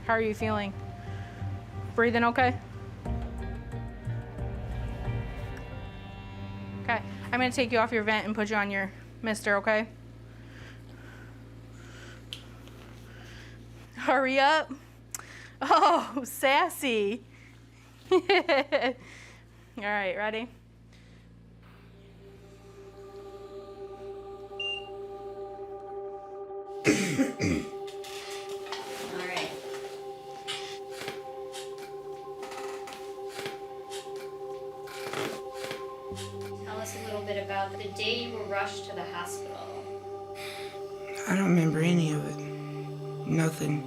How are you feeling? Breathing okay? Okay, I'm gonna take you off your vent and put you on your mister, okay? Hurry up. Oh, sassy. All right, ready? All right. Tell us a little bit about the day you were rushed to the hospital. I don't remember any of it. Nothing.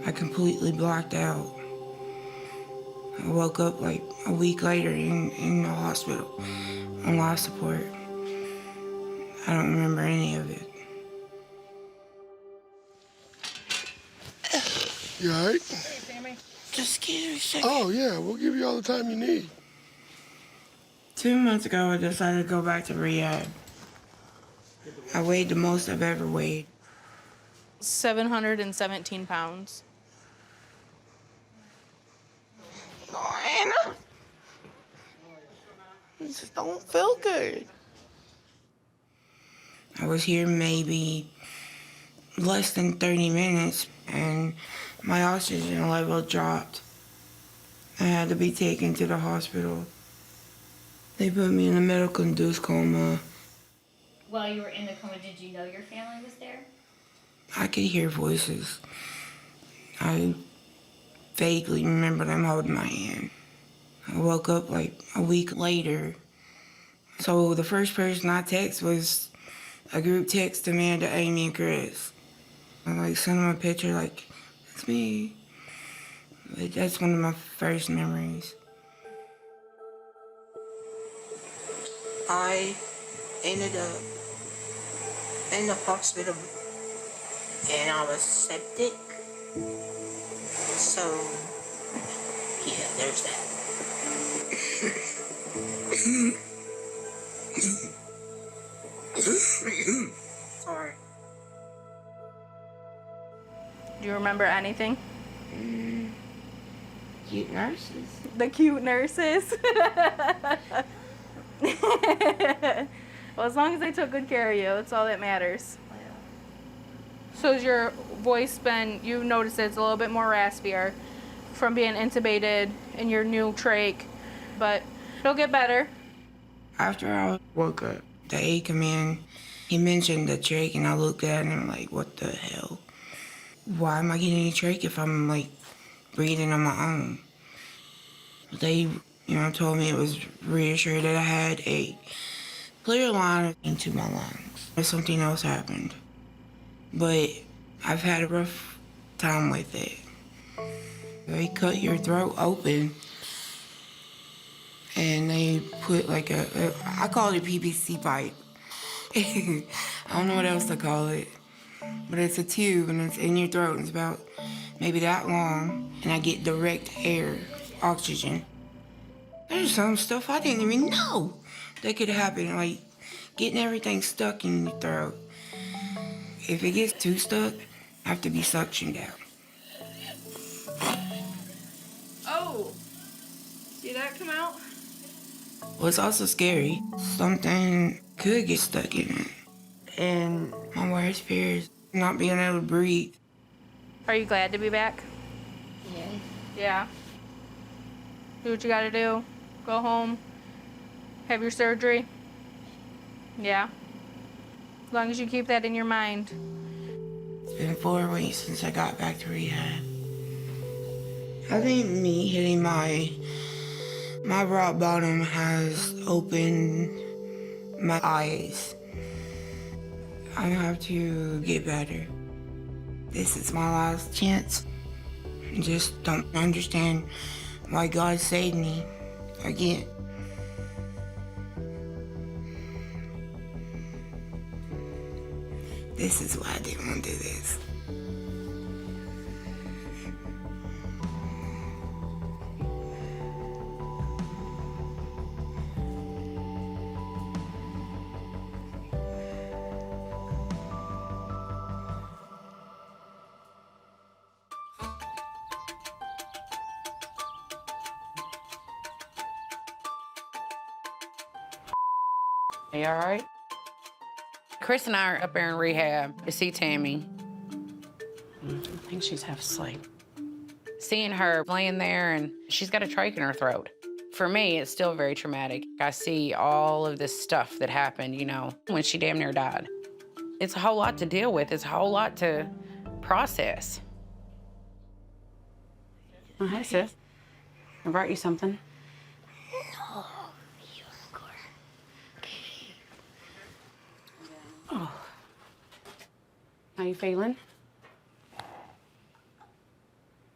I completely blocked out. I woke up like a week later in the hospital on life support. I don't remember any of it. You all right? Hey, Sammy. Just give me a second. Oh, yeah, we'll give you all the time you need. 2 months ago, I decided to go back to rehab. I weighed the most I've ever weighed. 717 pounds. Oh, Hannah. I just don't feel good. I was here maybe less than 30 minutes and my oxygen level dropped. I had to be taken to the hospital. They put me in a medical induced coma. While you were in the coma, did you know your family was there? I could hear voices. I vaguely remember them holding my hand. I woke up like a week later. So the first person I text was a group text to Amanda, Amy, and Chris. I like sent them a picture like, it's me. But that's one of my first memories. I ended up in the hospital and I was septic. So, yeah, there's that. Sorry. Do you remember anything? Cute nurses. The cute nurses. Well, as long as they took good care of you, that's all that matters. So has your voice been, you noticed it's a little bit more raspier from being intubated in your new trach, but it'll get better. After I woke up, the aide come in. He mentioned the trach, and I looked at him like, what the hell? Why am I getting a trach if I'm like breathing on my own? They, told me it was reassured that I had a clear line into my lungs. But something else happened. But I've had a rough time with it. They cut your throat open and they put like I call it a PVC pipe. I don't know what else to call it. But it's a tube and it's in your throat and it's about maybe that long. And I get direct air, oxygen. There's some stuff I didn't even know that could happen, like getting everything stuck in your throat. If it gets too stuck, I have to be suctioned out. Oh, see that come out? Well, it's also scary. Something could get stuck in it. And my worst fear is not being able to breathe. Are you glad to be back? Yeah. Yeah. Do what you gotta do. Go home. Have your surgery. Yeah. As long as you keep that in your mind. It's been 4 weeks since I got back to rehab. I think me hitting my rock bottom has opened my eyes. I have to get better. This is my last chance. I just don't understand why God saved me again. This is why I didn't want to do this. You all right? Chris and I are up there in rehab to see Tammy. I think she's half asleep. Seeing her laying there and she's got a trach in her throat. For me, it's still very traumatic. I see all of this stuff that happened, you know, when she damn near died. It's a whole lot to deal with. It's a whole lot to process. Oh, hey, sis. I brought you something. Oh. How you feeling?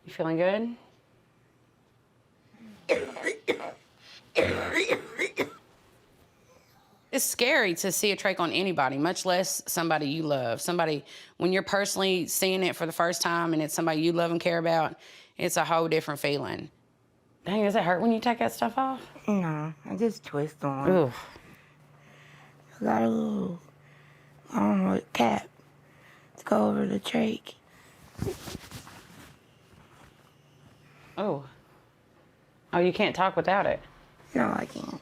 You feeling good? It's scary to see a trach on anybody, much less somebody you love. Somebody, when you're personally seeing it for the first time and it's somebody you love and care about, it's a whole different feeling. Dang, does it hurt when you take that stuff off? No, I just twist on. Ooh. I got a little, I don't know, cap to go over the trach. Oh. Oh, you can't talk without it? No, I can't.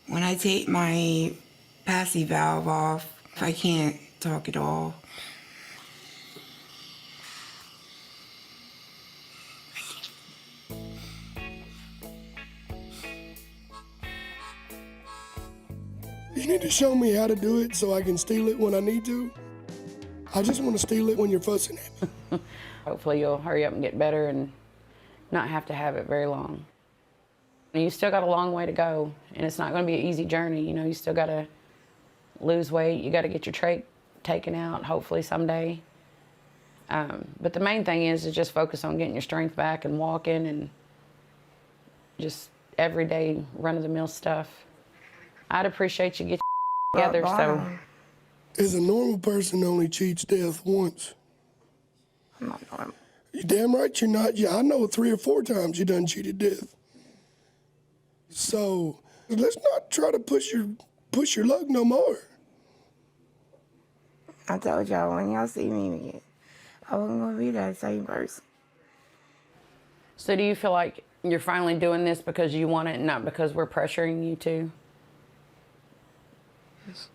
When I take my passy valve off, I can't talk at all. You need to show me how to do it so I can steal it when I need to. I just want to steal it when you're fussing at me. Hopefully you'll hurry up and get better and not have to have it very long. You still got a long way to go, and it's not going to be an easy journey. You know, you still got to lose weight. You got to get your trach taken out, hopefully someday. But the main thing is to just focus on getting your strength back and walking and just everyday run-of-the-mill stuff. I'd appreciate you get your together, so. As a normal person only cheats death once. I'm not normal. You damn right you're not. Yeah, I know 3 or 4 times you done cheated death. So let's not try to push your luck no more. I told y'all when y'all see me again, I wasn't gonna be that same person. So do you feel like you're finally doing this because you want it and not because we're pressuring you to? Yes.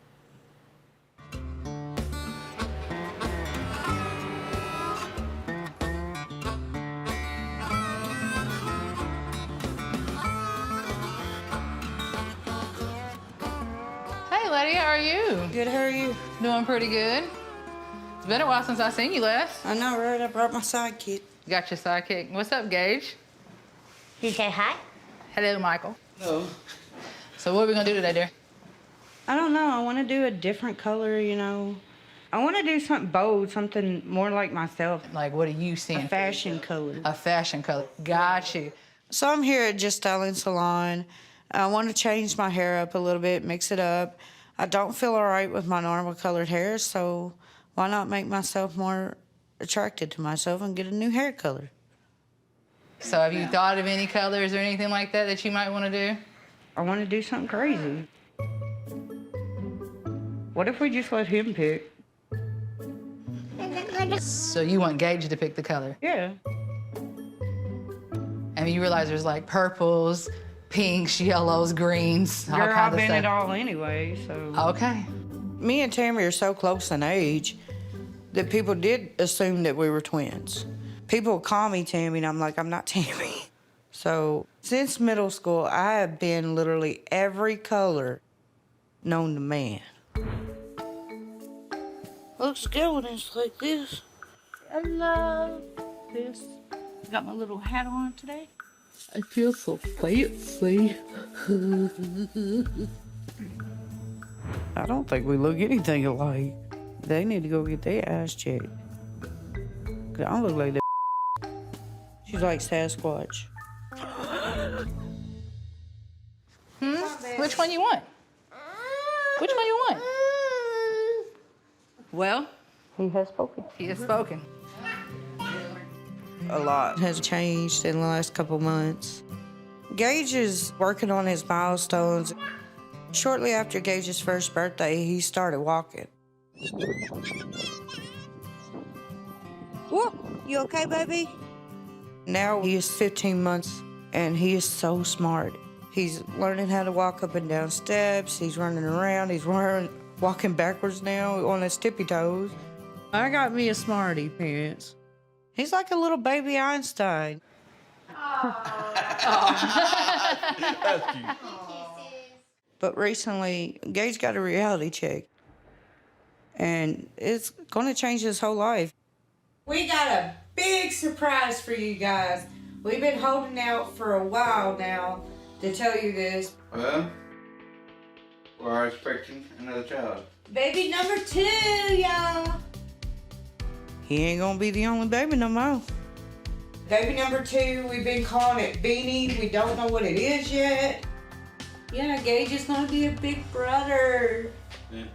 Hey, Letty, how are you? Good, how are you? Doing pretty good. It's been a while since I seen you last. I know, right? I brought my sidekick. You got your sidekick. What's up, Gage? You say hi? Hello, Michael. Oh. So what are we gonna do today, dear? I don't know. I want to do a different color, you know. I want to do something bold, something more like myself. Like, what are you seeing? A fashion color. A fashion color. Got you. So I'm here at Just Styling Salon. I want to change my hair up a little bit, mix it up. I don't feel all right with my normal colored hair, so why not make myself more attracted to myself and get a new hair color? So have you thought of any colors or anything like that that you might want to do? I want to do something crazy. What if we just let him pick? So you want Gage to pick the color? Yeah. I mean, you realize there's like purples, pinks, yellows, greens, all Girl, kinds I've of been it stuff. all anyway, so. Okay. Me and Tammy are so close in age that people did assume that we were twins. People would call me Tammy, and I'm like, I'm not Tammy. So since middle school, I have been literally every color known to man. Looks good when it's like this. I love this. Got my little hat on today. I feel so fancy. I don't think we look anything alike. They need to go get their ass checked. 'Cause I don't look like that. She's like Sasquatch. Which one you want? Which one you want? Well, he has spoken. He has spoken. A lot has changed in the last couple months. Gage is working on his milestones. Shortly after Gage's first birthday, he started walking. Whoa, you okay, baby? Now he is 15 months, and he is so smart. He's learning how to walk up and down steps. He's running around. He's walking backwards now on his tippy toes. I got me a smarty pants. He's like a little baby Einstein. That's cute. But recently, Gage got a reality check. And it's going to change his whole life. We got a big surprise for you guys. We've been holding out for a while now to tell you this. Well, we're expecting another child. Baby number 2, y'all. He ain't gonna be the only baby no more. Baby number 2, we've been calling it Beanie. We don't know what it is yet. Yeah, Gage is gonna be a big brother. Yeah.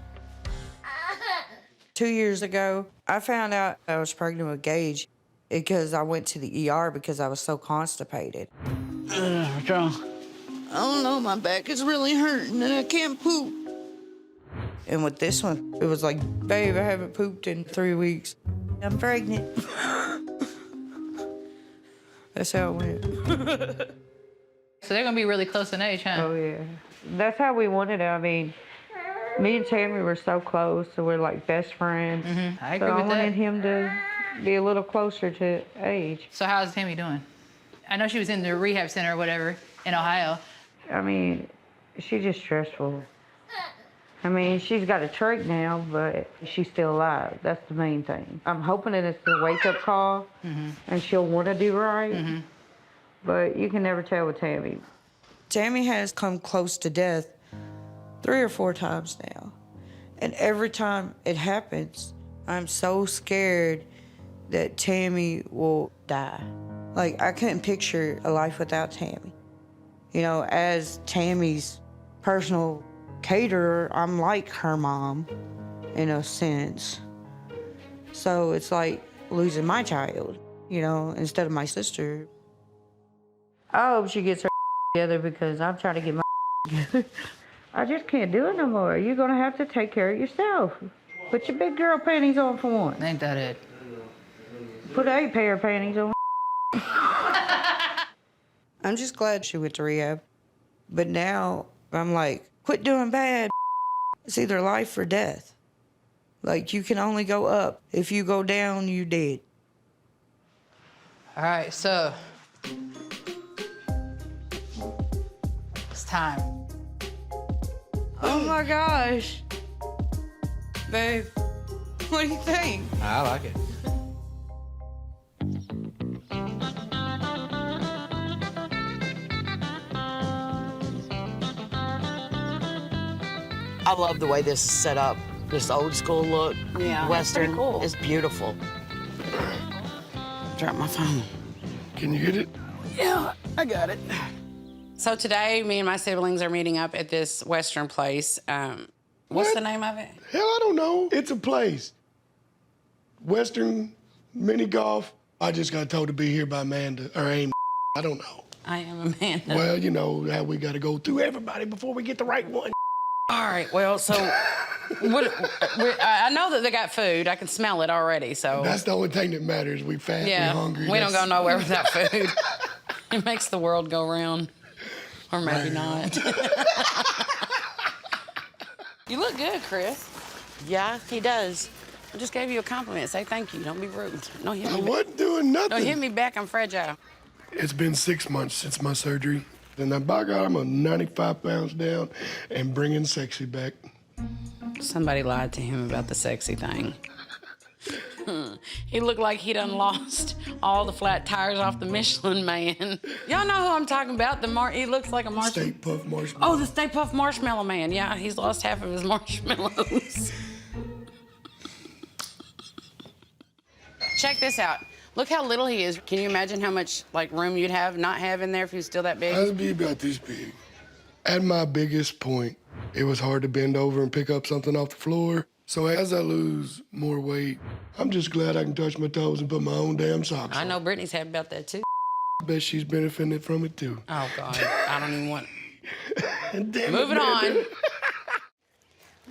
2 years ago, I found out I was pregnant with Gage because I went to the ER because I was so constipated. What's wrong? I don't know, my back is really hurting and I can't poop. And with this one, it was like, babe, I haven't pooped in 3 weeks. I'm pregnant. That's how it went. So they're gonna be really close in age, huh? Oh, yeah. That's how we wanted it. I mean, me and Tammy were so close, so we're like best friends. I So agree I with wanted that. him to be a little closer to age. So how's Tammy doing? I know she was in the rehab center or whatever in Ohio. I mean, she's just stressful. I mean, she's got a trach now, but she's still alive. That's the main thing. I'm hoping that it's a wake-up call and she'll want to do right. But you can never tell with Tammy. Tammy has come close to death 3 or 4 times now. And every time it happens, I'm so scared that Tammy will die. Like, I couldn't picture a life without Tammy. You know, as Tammy's personal caterer, I'm like her mom in a sense. So it's like losing my child, you know, instead of my sister. I hope she gets her together because I'm trying to get my together. I just can't do it no more. You're gonna have to take care of yourself. Put your big girl panties on for once. Ain't that it? Put 8 pair of panties on. I'm just glad she went to rehab. But now I'm like, quit doing bad. It's either life or death. Like, you can only go up. If you go down, you dead. All right, so it's time. Oh my gosh. Babe, what do you think? I like it. I love the way this is set up. This old school look. Yeah, Western. it's pretty cool. It's beautiful. Drop my phone. Can you get it? Yeah, I got it. So today, me and my siblings are meeting up at this Western place. What's What? the name of it? Hell, I don't know. It's a place. Western mini golf. I just got told to be here by Amanda, or Amy. I don't know. I am Amanda. Well, you know how we got to go through everybody before we get the right one. All right, well, so I know that they got food. I can smell it already, so. That's the only thing that matters. We fat, Yeah, we hungry. we don't go That's- nowhere without food. It makes the world go round. Or maybe not. You look good, Chris. Yeah, he does. I just gave you a compliment. Say thank you. Don't be rude. Don't hit I me back. wasn't doing nothing. Don't hit me back. I'm fragile. It's been 6 months since my surgery. And then, by God, I'm a 95 pounds down and bringing sexy back. Somebody lied to him about the sexy thing. He looked like he done lost all the flat tires off the Michelin Man. Y'all know who I'm talking about. He looks like a marshmallow. Steak puff marshmallow. Oh, the Stay Puft Marshmallow Man. Yeah, he's lost half of his marshmallows. Check this out. Look how little he is. Can you imagine how much like room you'd not have in there if he was still that big? I'd be about this big. At my biggest point, it was hard to bend over and pick up something off the floor. So as I lose more weight, I'm just glad I can touch my toes and put my own damn socks on. I know Brittany's happy about that too. I bet she's benefiting from it too. Oh God, I don't even want. Damn Moving it, on. Amanda.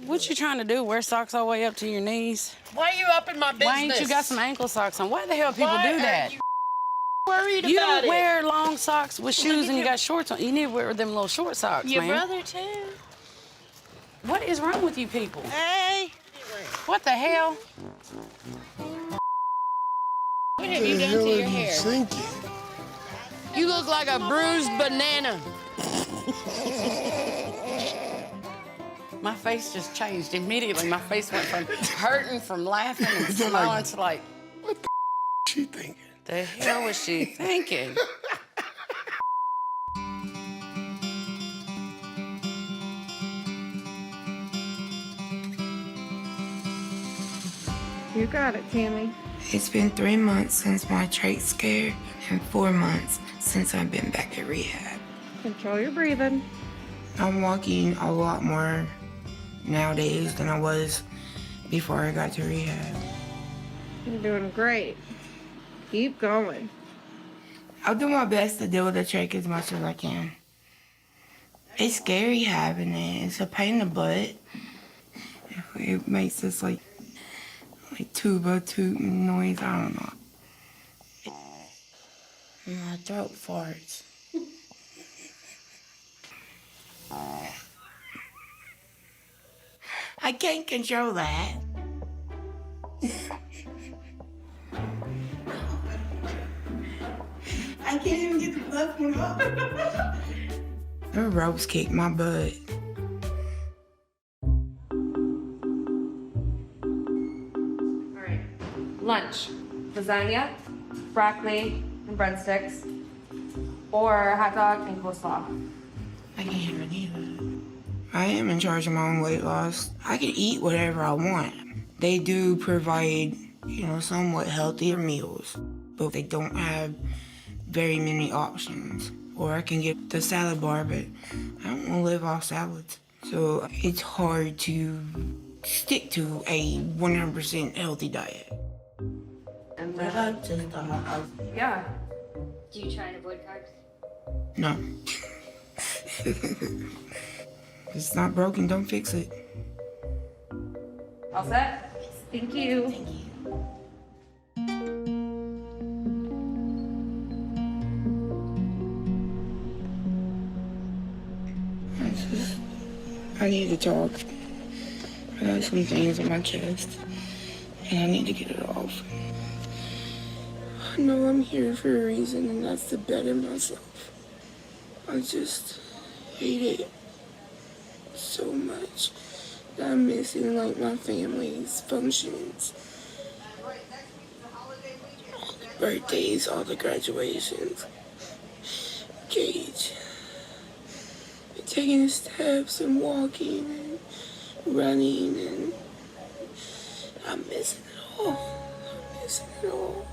What you trying to do? Wear socks all the way up to your knees? Why are you up in my business? Why ain't you got some ankle socks on? Why the hell people do that? worried You about don't it. wear long socks with shoes and you got shorts on. You need to wear them little short socks, Your man. brother, too. What is wrong with you people? Hey. What the hell? What have you done to your hair? Thinking? You look like a bruised banana. My face just changed immediately. My face went from hurting from laughing and They're smiling like- to like, She thinking? the hell was she thinking? You got it, Tammy. It's been 3 months since my trach scare and 4 months since I've been back at rehab. Control your breathing. I'm walking a lot more nowadays than I was before I got to rehab. You're doing great. Keep going. I'll do my best to deal with the trach as much as I can. It's scary having it. It's a pain in the butt. It makes this like tuba tooting noise. I don't know. My throat farts. I can't control that. I can't even get the left one up. The ropes kicked my butt. All right. Lunch. Lasagna, broccoli, and breadsticks. Or hot dog and coleslaw. I can't have any of that. I am in charge of my own weight loss. I can eat whatever I want. They do provide, somewhat healthier meals, but they don't have very many options. Or I can get the salad bar, but I don't want to live off salads. So it's hard to stick to a 100% healthy diet. And Yeah. yeah. Do you try and avoid carbs? No. It's not broken, don't fix it. All set? Thank you. Thank you. I need to talk. I got some things on my chest, and I need to get it off. I know I'm here for a reason, and that's to better myself. I just hate it so much that I'm missing like my family's functions. All the birthdays, all the graduations. Gage. Taking the steps and walking and running, and I'm missing it all. I'm missing it all.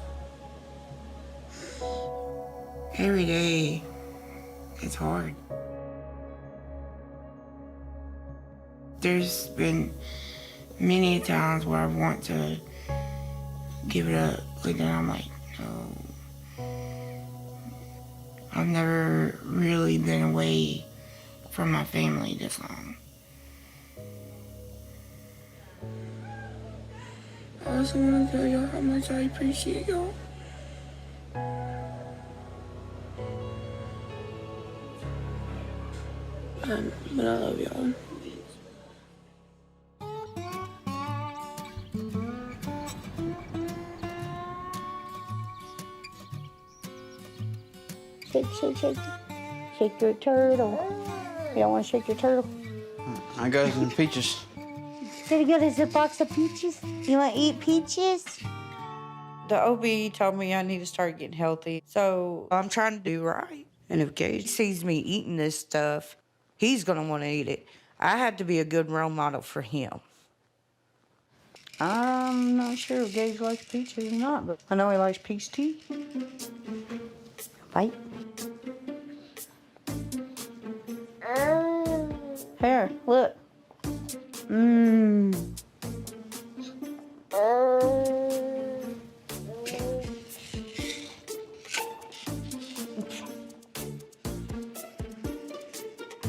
Every day, it's hard. There's been many times where I want to give it up, but then I'm like, no. I've never really been away from my family this long. I also want to tell y'all how much I appreciate y'all. But I love y'all. Shake, shake, shake. Shake your turtle. Y'all want to shake your turtle? I got some peaches. Did you get us a box of peaches? You want to eat peaches? The OB told me I need to start getting healthy, so I'm trying to do right. And if Gage sees me eating this stuff, he's gonna want to eat it. I had to be a good role model for him. I'm not sure if Gage likes peaches or not, but I know he likes peach tea. Bite. Here, look. Mmm.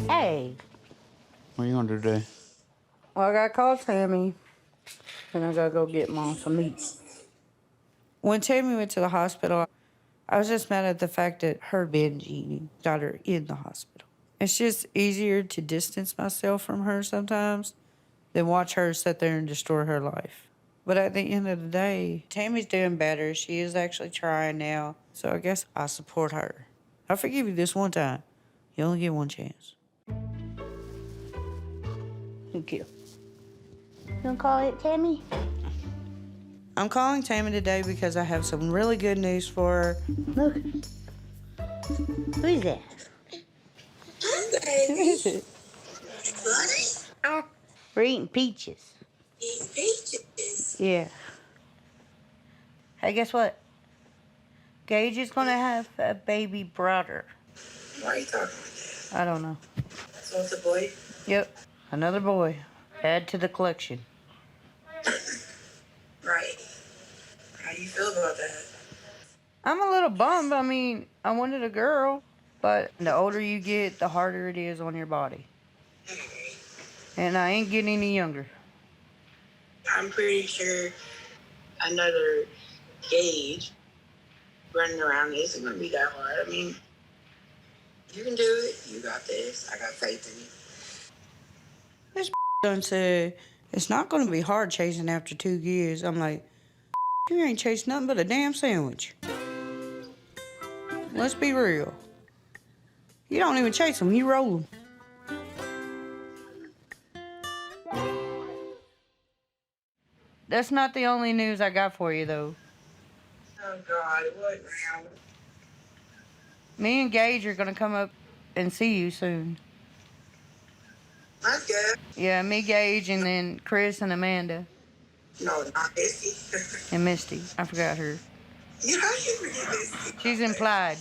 Hey. What are you gonna do today? Well, I gotta call Tammy, and I gotta go get Mom some meat. When Tammy went to the hospital, I was just mad at the fact that her binge eating got her in the hospital. It's just easier to distance myself from her sometimes than watch her sit there and destroy her life. But at the end of the day, Tammy's doing better. She is actually trying now. So I guess I support her. I forgive you this one time. You only get one chance. Thank you. You gonna call it Tammy? I'm calling Tammy today because I have some really good news for her. Look. Who is that? Who is it? We're eating peaches. Eating peaches? Yeah. Hey, guess what? Gage is gonna have a baby brother. Why are you talking like that? I don't know. So it's a boy? Yep, another boy. Add to the collection. Right. How do you feel about that? I'm a little bummed. I mean, I wanted a girl, but the older you get, the harder it is on your body. And I ain't getting any younger. I'm pretty sure another Gage running around isn't gonna be that hard. I mean, you can do it. You got this. I got faith in you. This done said, it's not gonna be hard chasing after 2 years. I'm like, you ain't chasing nothing but a damn sandwich. Let's be real. You don't even chase them, you roll them. That's not the only news I got for you, though. Oh, God. What now? Me and Gage are gonna come up and see you soon. That's good. Yeah, me, Gage, and then Chris and Amanda. No, not Misty. And Misty. I forgot her. You know you forget Misty. She's implied.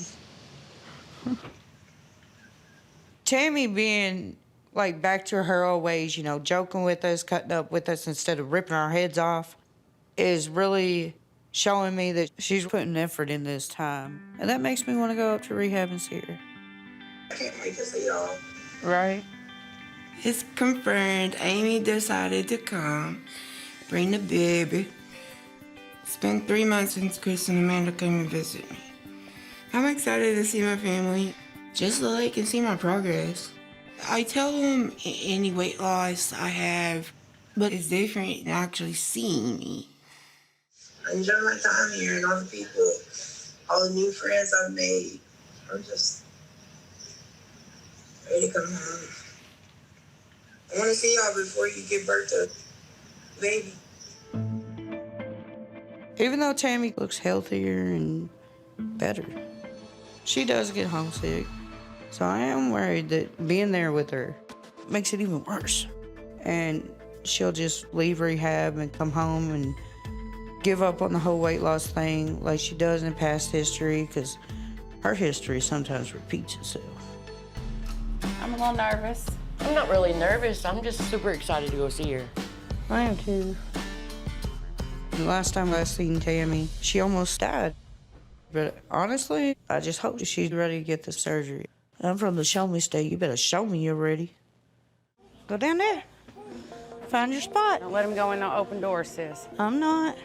Tammy being like back to her old ways, you know, joking with us, cutting up with us instead of ripping our heads off, is really showing me that she's putting effort in this time. And that makes me want to go up to rehab and see her. I can't wait to see y'all. Right? It's confirmed. Amy decided to come, bring the baby. It's been 3 months since Chris and Amanda came and visit me. I'm excited to see my family, just so they can see my progress. I tell them any weight loss I have, but it's different than actually seeing me. I enjoy my time here and all the people, all the new friends I've made. I'm just ready to come home. I want to see y'all before you give birth to a baby. Even though Tammy looks healthier and better, she does get homesick. So I am worried that being there with her makes it even worse. And she'll just leave rehab and come home and give up on the whole weight loss thing like she does in past history, because her history sometimes repeats itself. I'm a little nervous. I'm not really nervous. I'm just super excited to go see her. I am too. The last time I seen Tammy, she almost died. But honestly, I just hope that she's ready to get the surgery. I'm from the show me state. You better show me you're ready. Go down there. Find your spot. Don't let him go in no open door, sis. I'm not.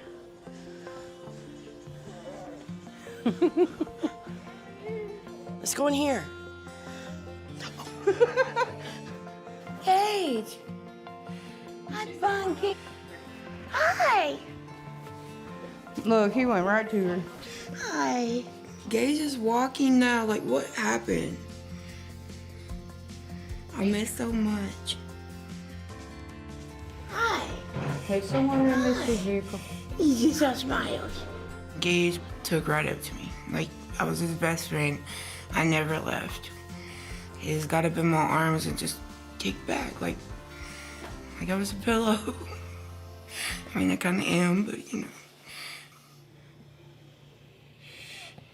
Let's go in here. Gage. Hi, Funky. Hi. Look, he went right to her. Hi. Gage is walking now. Like, what happened? I miss so much. Hi. Hey, someone in this vehicle. You just saw smiles. Gage took right up to me. Like, I was his best friend. I never left. He just got up in my arms and just kicked back like I was a pillow. I mean, I kind of am, but you know.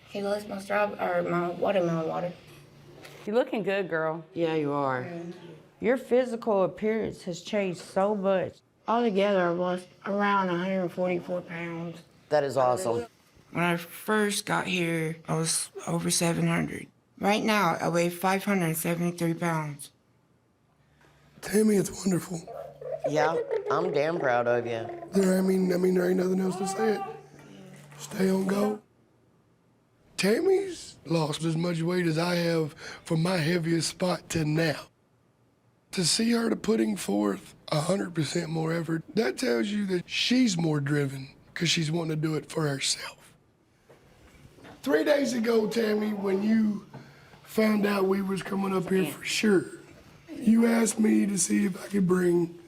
He loves my my watermelon water. You're looking good, girl. Yeah, you are. Your physical appearance has changed so much. Altogether, I was around 144 pounds. That is awesome. When I first got here, I was over 700. Right now, I weigh 573 pounds. Tammy, it's wonderful. Yeah, I'm damn proud of you. I mean, there ain't nothing else to say it. Stay on go. Tammy's lost as much weight as I have from my heaviest spot to now. To see her to putting forth 100% more effort, that tells you that she's more driven because she's wanting to do it for herself. 3 days ago, Tammy, when you found out we was coming up here for sure, you asked me to see if I could bring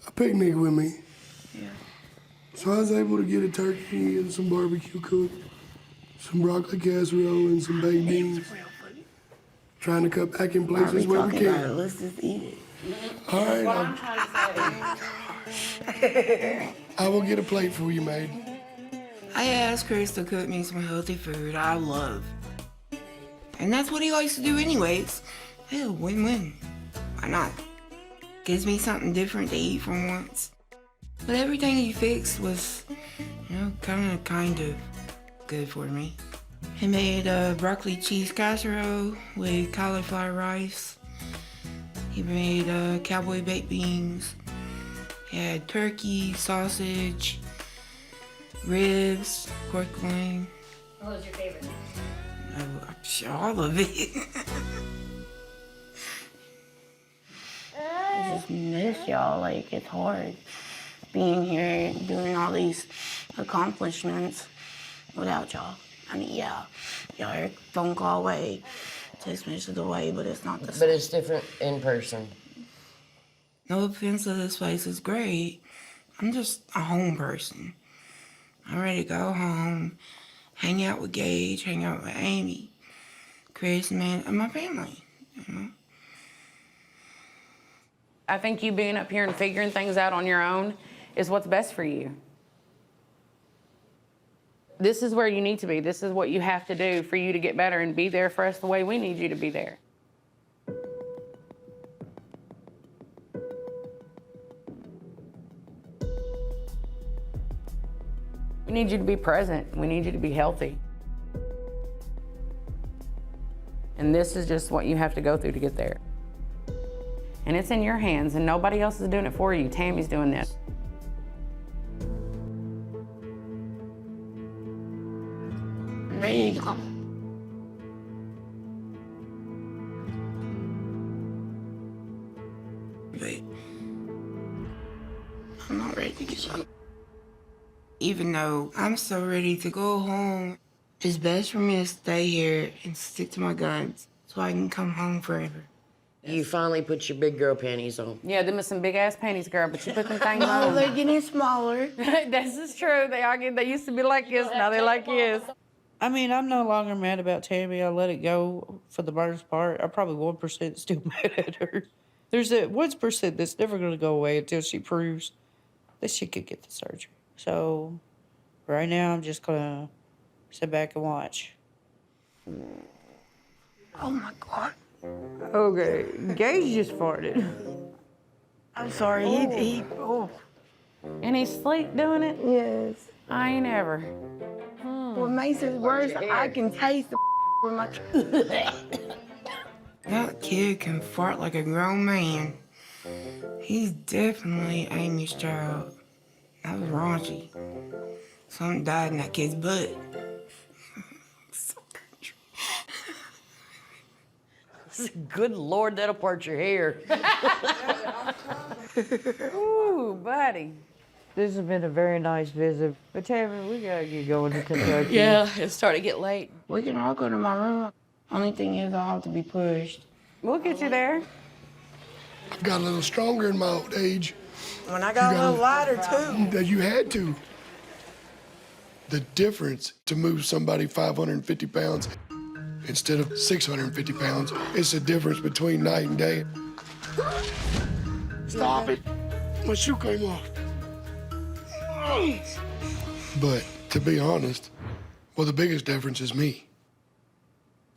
a picnic with me. Yeah. So I was able to get a turkey and some barbecue cooked, some broccoli casserole and some baked beans. Trying to cut back in places where we can. Let's just eat it. All right. I will get a plate for you, maid. I asked Chris to cook me some healthy food I love. And that's what he likes to do anyways. Hell, win-win. Why not? Gives me something different to eat for once. But everything he fixed was, kind of good for me. He made a broccoli cheese casserole with cauliflower rice. He made cowboy baked beans. He had turkey, sausage, ribs, pork loin. What was your favorite? All of it. I just miss y'all. Like, it's hard being here, doing all these accomplishments without y'all. I mean, yeah, y'all are a phone call away, text message away, but it's not the same. But it's different in person. No offense to this place, it's great. I'm just a home person. I'm ready to go home, hang out with Gage, hang out with Amy, Chris, man, and my family, I think you being up here and figuring things out on your own is what's best for you. This is where you need to be. This is what you have to do for you to get better and be there for us the way we need you to be there. We need you to be present. We need you to be healthy. And this is just what you have to go through to get there. And it's in your hands, and nobody else is doing it for you. Tammy's doing this. ready to go. But I'm not ready to get up. Even though I'm so ready to go home, it's best for me to stay here and stick to my guns so I can come home forever. You finally put your big girl panties on. Yeah, them are some big ass panties, girl, but you put them things Oh, on. they're getting smaller. This is true. They used to be like this, now they're like this. I mean, I'm no longer mad about Tammy. I let it go for the most part. I'm probably 1% still mad at her. There's that 1% that's never going to go away until she proves that she could get the surgery. So right now, I'm just going to sit back and watch. Oh my God. Okay, Gage just farted. I'm sorry. He And he's asleep doing it? Yes. I ain't ever. What makes it worse, I can taste the with my. That kid can fart like a grown man. He's definitely Amy's child. That was raunchy. Something died in that kid's butt. Good Lord, that'll part your hair. Ooh, buddy. This has been a very nice visit. But Tammy, we gotta get going to Kentucky. Yeah, it's starting to get late. We can all go to my room. Only thing is I'll have to be pushed. We'll get you there. I've got a little stronger in my old age. When I got a little lighter too. That you had to. The difference to move somebody 550 pounds instead of 650 pounds, it's the difference between night and day. Stop it. My shoe came off. But to be honest, well, the biggest difference is me.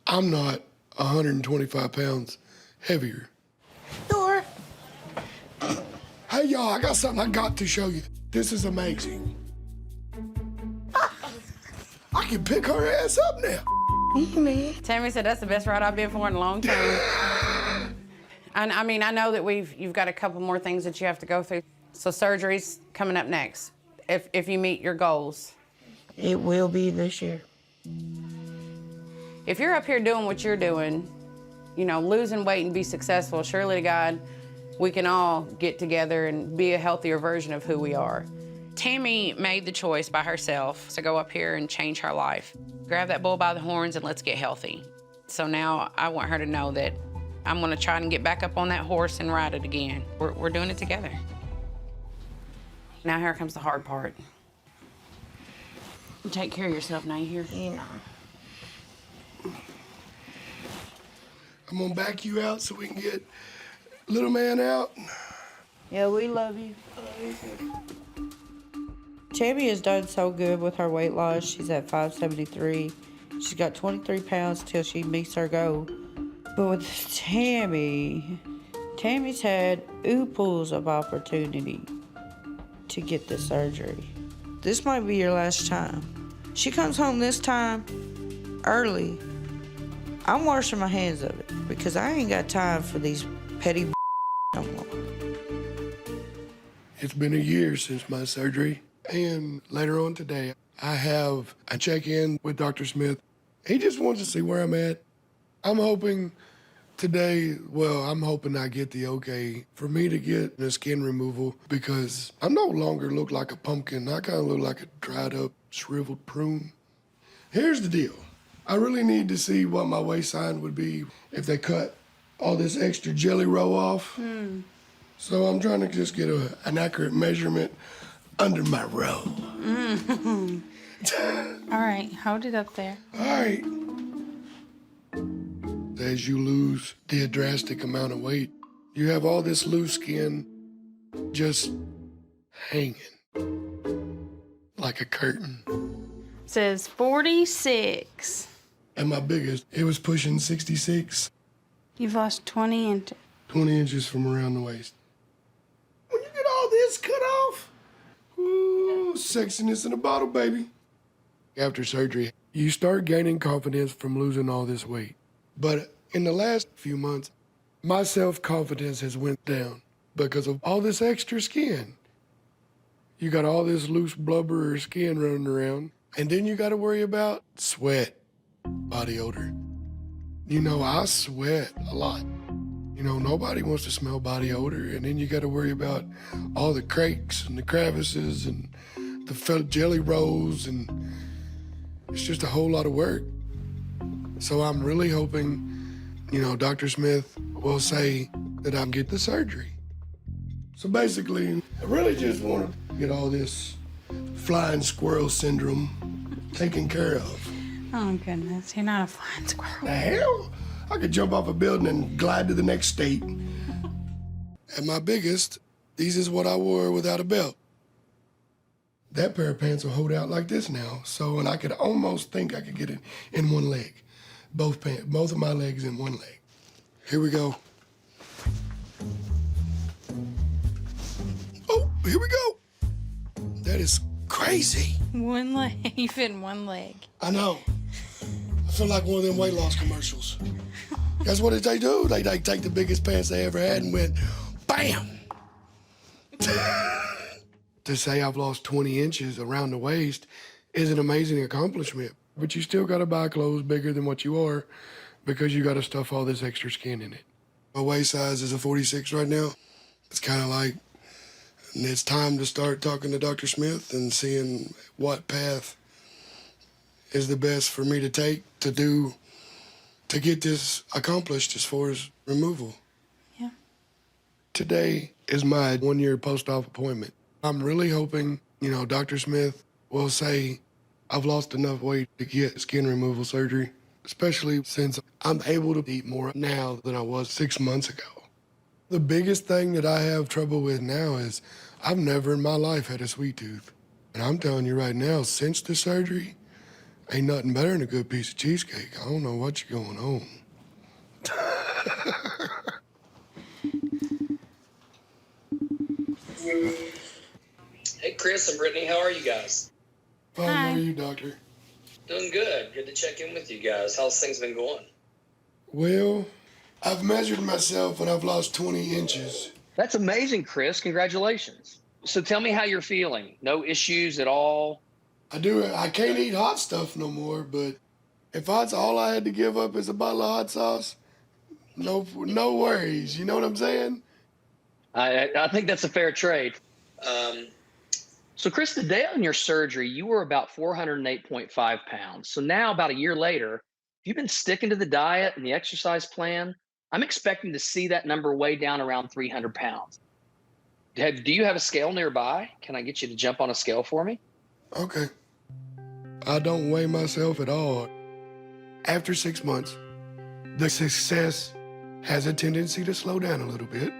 I'm not 125 pounds heavier. Door. Hey, y'all, I got something I got to show you. This is amazing. I can pick her ass up now. Tammy said that's the best ride I've been for in a long time. I mean, I know that you've got a couple more things that you have to go through. So surgery's coming up next, if you meet your goals. It will be this year. If you're up here doing what you're doing, you know, losing weight and be successful, surely to God, we can all get together and be a healthier version of who we are. Tammy made the choice by herself to go up here and change her life. Grab that bull by the horns and let's get healthy. So now I want her to know that I'm gonna try and get back up on that horse and ride it again. We're doing it together. Now here comes the hard part. You take care of yourself now, you hear? You know. I'm gonna back you out so we can get little man out. Yeah, we love you. Tammy has done so good with her weight loss. She's at 573. She's got 23 pounds till she meets her goal. But with Tammy's had oodles of opportunity to get the surgery. This might be your last time. She comes home this time early. I'm washing my hands of it because I ain't got time for these petty no more. It's been a year since my surgery, and later on today, I have a check-in with Dr. Smith. He just wants to see where I'm at. I'm hoping today, I'm hoping I get the okay for me to get the skin removal because I no longer look like a pumpkin. I kind of look like a dried up, shriveled prune. Here's the deal. I really need to see what my waistline would be if they cut all this extra jelly roll off. So I'm trying to just get an accurate measurement under my row. All right, hold it up there. All right. As you lose the drastic amount of weight, you have all this loose skin just hanging like a curtain. Says 46. And my biggest, it was pushing 66, You've lost 20 inches. 20 inches from around the waist. When you get all this cut off, ooh, sexiness in a bottle, baby. After surgery, you start gaining confidence from losing all this weight. But in the last few months, my self-confidence has went down because of all this extra skin. You got all this loose blubber or skin running around, and then you got to worry about sweat, body odor. You know, I sweat a lot. You know, nobody wants to smell body odor, and then you got to worry about all the cracks and the crevices and the felt jelly rolls, and it's just a whole lot of work. So I'm really hoping, you know, Dr. Smith will say that I get the surgery. So basically, I really just want to get all this flying squirrel syndrome taken care of. Oh, goodness. You're not a flying squirrel. The hell? I could jump off a building and glide to the next state. At my biggest, these is what I wore without a belt. That pair of pants will hold out like this now, and I could almost think I could get it in one leg. Both of my legs in one leg. Here we go. Oh, here we go. That is crazy. One leg. You fit in one leg. I know. I feel like one of them weight loss commercials. That's what they do. They take the biggest pants they ever had and went, bam! To say I've lost 20 inches around the waist is an amazing accomplishment. But you still gotta buy clothes bigger than what you are because you gotta stuff all this extra skin in it. My waist size is a 46 right now. It's kind of like, and it's time to start talking to Dr. Smith and seeing what path is the best for me to take to get this accomplished as far as removal. Yeah. Today is my 1-year post-op appointment. I'm really hoping, you know, Dr. Smith will say I've lost enough weight to get skin removal surgery, especially since I'm able to eat more now than I was 6 months ago. The biggest thing that I have trouble with now is I've never in my life had a sweet tooth. And I'm telling you right now, since the surgery, ain't nothing better than a good piece of cheesecake. I don't know what's going on. Hey, Chris and Brittany, how are you guys? Fine, how are you, doctor? Doing good. Good to check in with you guys. How's things been going? Well, I've measured myself and I've lost 20 inches. That's amazing, Chris. Congratulations. So tell me how you're feeling. No issues at all? I can't eat hot stuff no more, but If that's all I had to give up is a bottle of hot sauce, no worries. You know what I'm saying? I think that's a fair trade. So, Chris, the day on your surgery, you were about 408.5 pounds. So now, about a year later, you've been sticking to the diet and the exercise plan. I'm expecting to see that number way down around 300 pounds. Do you have a scale nearby? Can I get you to jump on a scale for me? Okay. I don't weigh myself at all. After 6 months, the success has a tendency to slow down a little bit.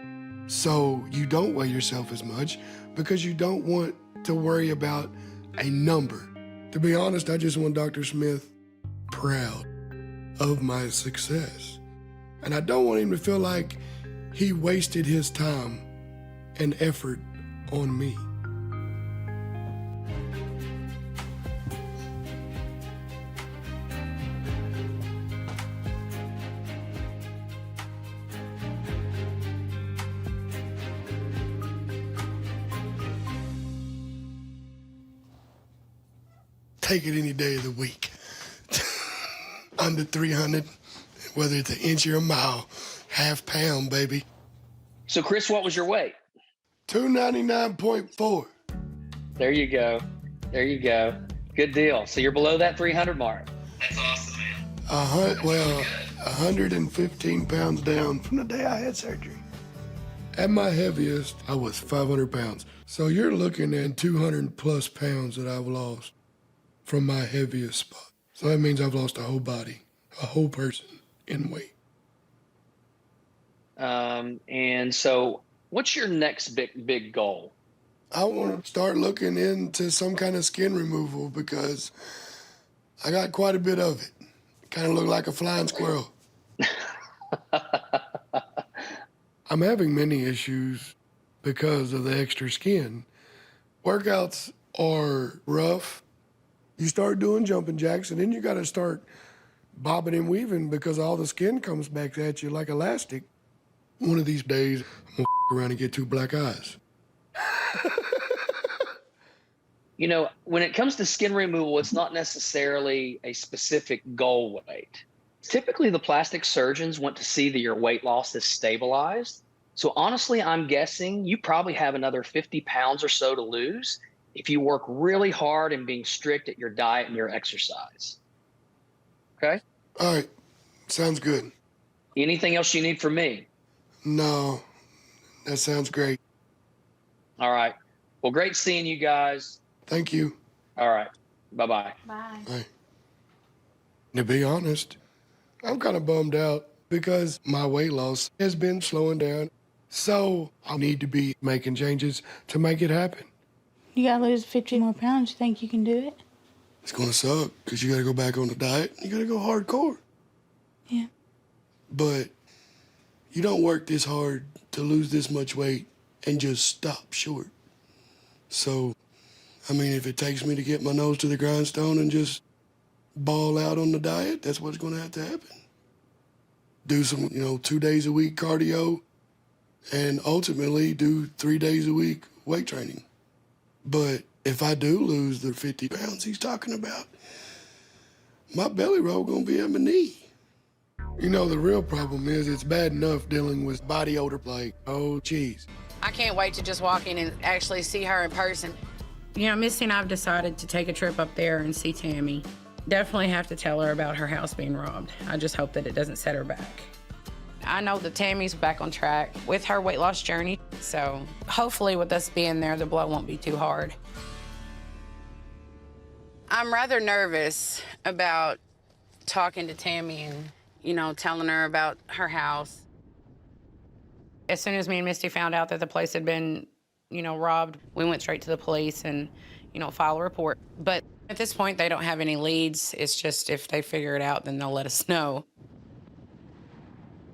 So you don't weigh yourself as much because you don't want to worry about a number. To be honest, I just want Dr. Smith proud of my success. And I don't want him to feel like he wasted his time and effort on me. Take it any day of the week. Under 300, whether it's an inch or a mile, half pound, baby. So, Chris, what was your weight? 299.4. There you go. There you go. Good deal. So you're below that 300 mark. That's awesome, man. 115 pounds down from the day I had surgery. At my heaviest, I was 500 pounds. So you're looking at 200 plus pounds that I've lost from my heaviest spot. So that means I've lost a whole body, a whole person in weight. And so what's your next big goal? I want to start looking into some kind of skin removal because I got quite a bit of it. Kind of look like a flying squirrel. I'm having many issues because of the extra skin. Workouts are rough. You start doing jumping jacks, and then you got to start bobbing and weaving because all the skin comes back at you like elastic. One of these days, I'm going to around and get 2 black eyes. You know, when it comes to skin removal, it's not necessarily a specific goal weight. Typically, the plastic surgeons want to see that your weight loss is stabilized. So honestly, I'm guessing you probably have another 50 pounds or so to lose if you work really hard and being strict at your diet and your exercise. Okay? All right. Sounds good. Anything else you need from me? No. That sounds great. All right. Well, great seeing you guys. Thank you. All right. Bye-bye. Bye. Bye. To be honest, I'm kind of bummed out because my weight loss has been slowing down. So I need to be making changes to make it happen. You gotta lose 50 more pounds. You think you can do it? It's going to suck because you got to go back on the diet. You got to go hardcore. Yeah. But you don't work this hard to lose this much weight and just stop short. So, I mean, if it takes me to get my nose to the grindstone and just ball out on the diet, that's what's going to have to happen. Do some, 2 days a week cardio and ultimately do 3 days a week weight training. But if I do lose the 50 pounds he's talking about, my belly roll going to be at my knee. The real problem is it's bad enough dealing with body odor like, oh, geez. I can't wait to just walk in and actually see her in person. Missy and I've decided to take a trip up there and see Tammy. Definitely have to tell her about her house being robbed. I just hope that it doesn't set her back. I know that Tammy's back on track with her weight loss journey, so hopefully with us being there, the blow won't be too hard. I'm rather nervous about talking to Tammy and, telling her about her house. As soon as me and Misty found out that the place had been, robbed, we went straight to the police and, file a report. But at this point, they don't have any leads. It's just if they figure it out, then they'll let us know.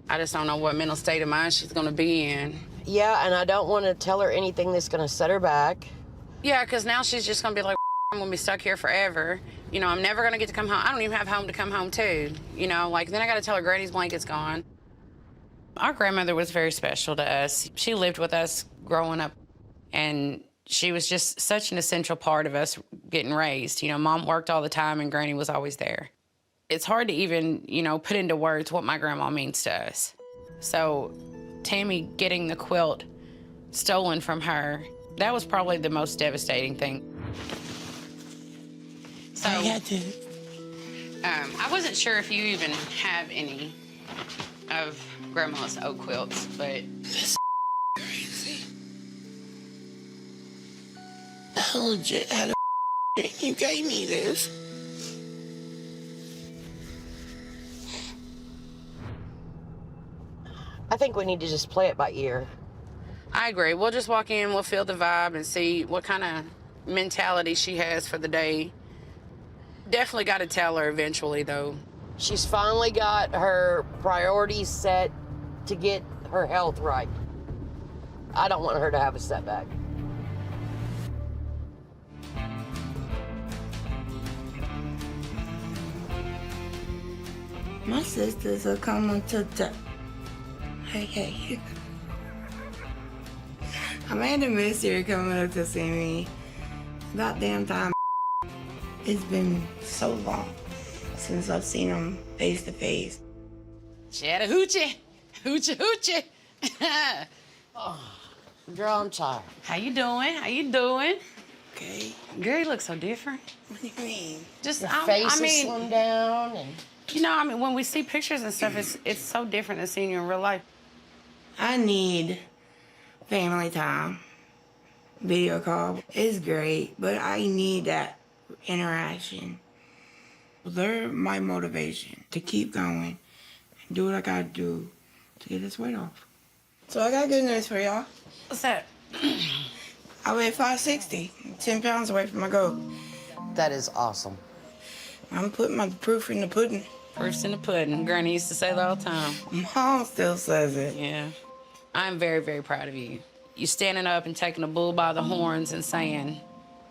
I just don't know what mental state of mind she's gonna be in. Yeah, and I don't want to tell her anything that's gonna set her back. Yeah, because now she's just gonna be like, I'm gonna be stuck here forever. I'm never gonna get to come home. I don't even have home to come home to. Then I gotta tell her Granny's blanket's gone. Our grandmother was very special to us. She lived with us growing up, and she was just such an essential part of us getting raised. Mom worked all the time, and Granny was always there. It's hard to even, you know, put into words what my grandma means to us. So Tammy getting the quilt stolen from her, that was probably the most devastating thing. So I wasn't sure if you even have any of Grandma's oak quilts, but This crazy. I legit had a dream you gave me this. I think we need to just play it by ear. I agree. We'll just walk in, we'll feel the vibe and see what kind of mentality she has for the day. Definitely got to tell her eventually, though. She's finally got her priorities set to get her health right. I don't want her to have a setback. My sisters are coming to Hey. Amanda Mystery coming up to see me. About damn time. It's been so long since I've seen them face to face. Chattahoochee, hoochie hoochie. Girl, I'm tired. How you doing? How you doing? Okay. Girl, you look so different. What do you mean? Just, Your I face is mean, slimmed down and... you know, I mean, when we see pictures and stuff, it's so different than seeing you in real life. I need family time. Video call is great, but I need that interaction. They're my motivation to keep going and do what I gotta do to get this weight off. So I got good news for y'all. What's that? I weigh 560, 10 pounds away from my goal. That is awesome. I'm putting my proof in the pudding. Proof's in the pudding. Granny used to say that all the time. Mom still says it. Yeah. I'm very, very proud of you. You standing up and taking a bull by the horns and saying,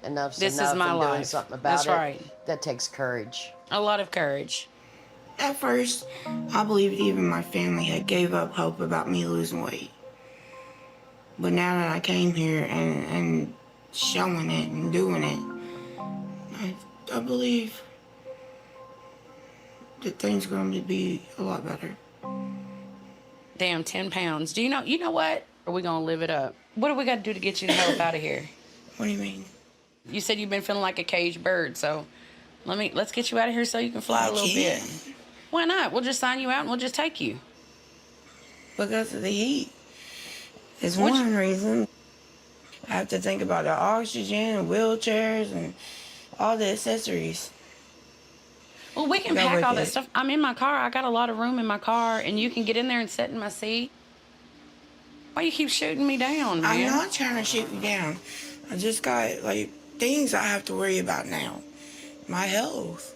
Enough's this enough is my and life. doing something about That's it. right. That takes courage. A lot of courage. At first, I believed even my family had gave up hope about me losing weight. But now that I came here and showing it and doing it, I believe that things are going to be a lot better. Damn, 10 pounds. Do you know what? Are we gonna live it up? What do we gotta do to get you the hell up out of here? What do you mean? You said you've been feeling like a caged bird, so let's get you out of here so you can fly a little bit. Why not? We'll just sign you out and we'll just take you. Because of the heat. It's one reason. I have to think about the oxygen and wheelchairs and all the accessories. Well, we can Go pack with all that it. stuff. I'm in my car. I got a lot of room in my car, and you can get in there and sit in my seat. Why you keep shooting me down, man? I'm not trying to shoot you down. I just got, like, things I have to worry about now. My health.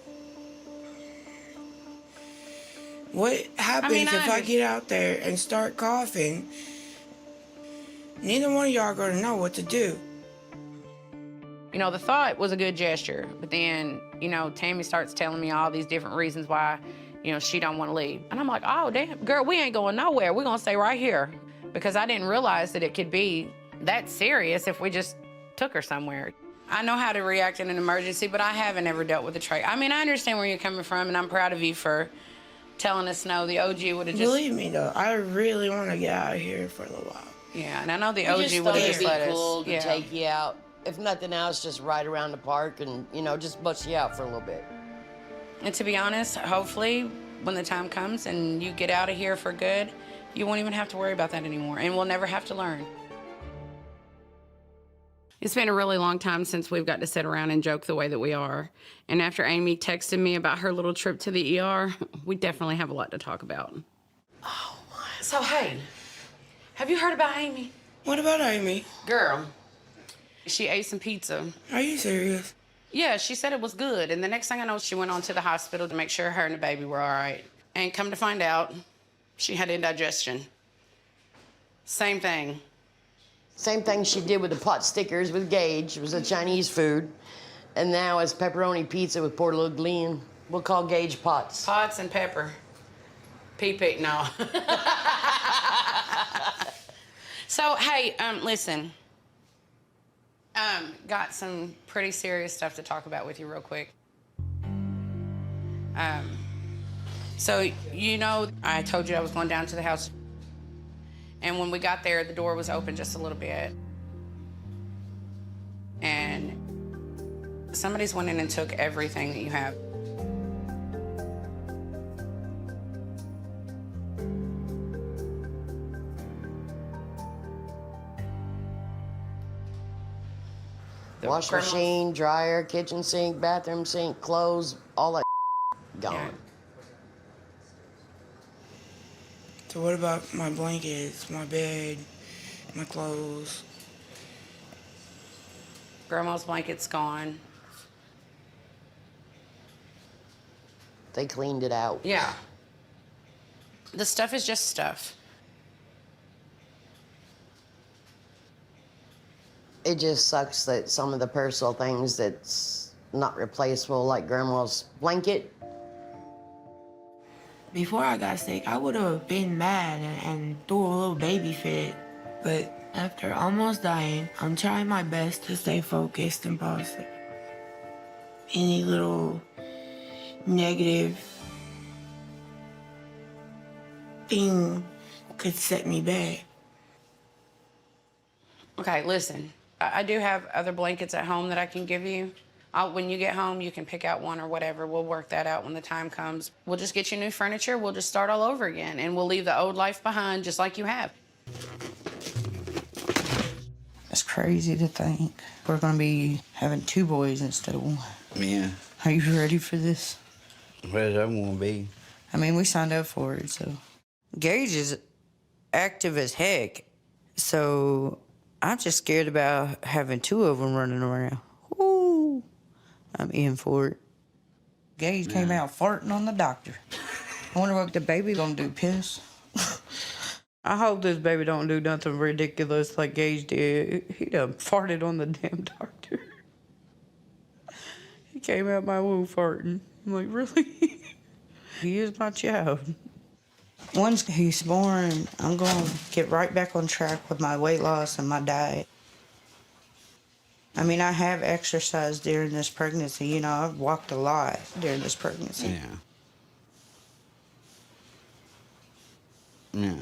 What happens if I get out there and start coughing? Neither one of y'all are gonna know what to do. You know, the thought was a good gesture, but then, you know, Tammy starts telling me all these different reasons why, you know, she don't want to leave. And I'm like, oh, damn, girl, we ain't going nowhere. We're going to stay right here. Because I didn't realize that it could be that serious if we just took her somewhere. I know how to react in an emergency, but I haven't ever dealt with a trach. I mean, I understand where you're coming from, and I'm proud of you for telling us no. The OG would have just... Believe me, though, I really want to get out of here for a little while. Yeah, and I know the We OG just would thought have it'd just be let cool us. to take you out. If nothing else, just ride around the park and, you know, just bust you out for a little bit. And to be honest, hopefully, when the time comes and you get out of here for good, you won't even have to worry about that anymore, and we'll never have to learn. It's been a really long time since we've got to sit around and joke the way that we are. And after Amy texted me about her little trip to the ER, we definitely have a lot to talk about. Oh, so hey, have you heard about Amy? What about Amy? Girl, she ate some pizza. Are you serious? Yeah, she said it was good. And the next thing I know, she went on to the hospital to make sure her and the baby were all right. And come to find out, she had indigestion. Same thing. Same thing she did with the pot stickers with Gage. It was a Chinese food. And now it's pepperoni pizza with poor little Glenn. We'll call Gage Pots. Pots and pepper. Pee-pee, no. So, hey, listen. Got some pretty serious stuff to talk about with you real quick. So, you know, I told you I was going down to the house. And when we got there, the door was open just a little bit. And somebody's went in and took everything that you have. Wash machine, dryer, kitchen sink, bathroom sink, clothes, all that gone. Yeah. So what about my blankets, my bed, my clothes? Grandma's blanket's gone. They cleaned it out. Yeah. The stuff is just stuff. It just sucks that some of the personal things that's not replaceable, like Grandma's blanket. Before I got sick, I would have been mad and threw a little baby fit. But after almost dying, I'm trying my best to stay focused and positive. Any little negative thing could set me back. Okay, listen. I do have other blankets at home that I can give you. When you get home, you can pick out one or whatever. We'll work that out when the time comes. We'll just get you new furniture. We'll just start all over again, and we'll leave the old life behind just like you have. It's crazy to think we're gonna be having 2 boys instead of 1. Yeah. Are you ready for this? Where's I want to be? I mean, we signed up for it, so. Gage is active as heck, so I'm just scared about having 2 of them running around. Ooh, I'm in for it. Gage came out farting on the doctor. I wonder what the baby gonna do, piss? I hope this baby don't do nothing ridiculous like Gage did. He done farted on the damn doctor. He came out my womb farting. I'm like, really? He is my child. Once he's born, I'm going to get right back on track with my weight loss and my diet. I mean, I have exercised during this pregnancy. You know, I've walked a lot during this pregnancy. Yeah. Yeah.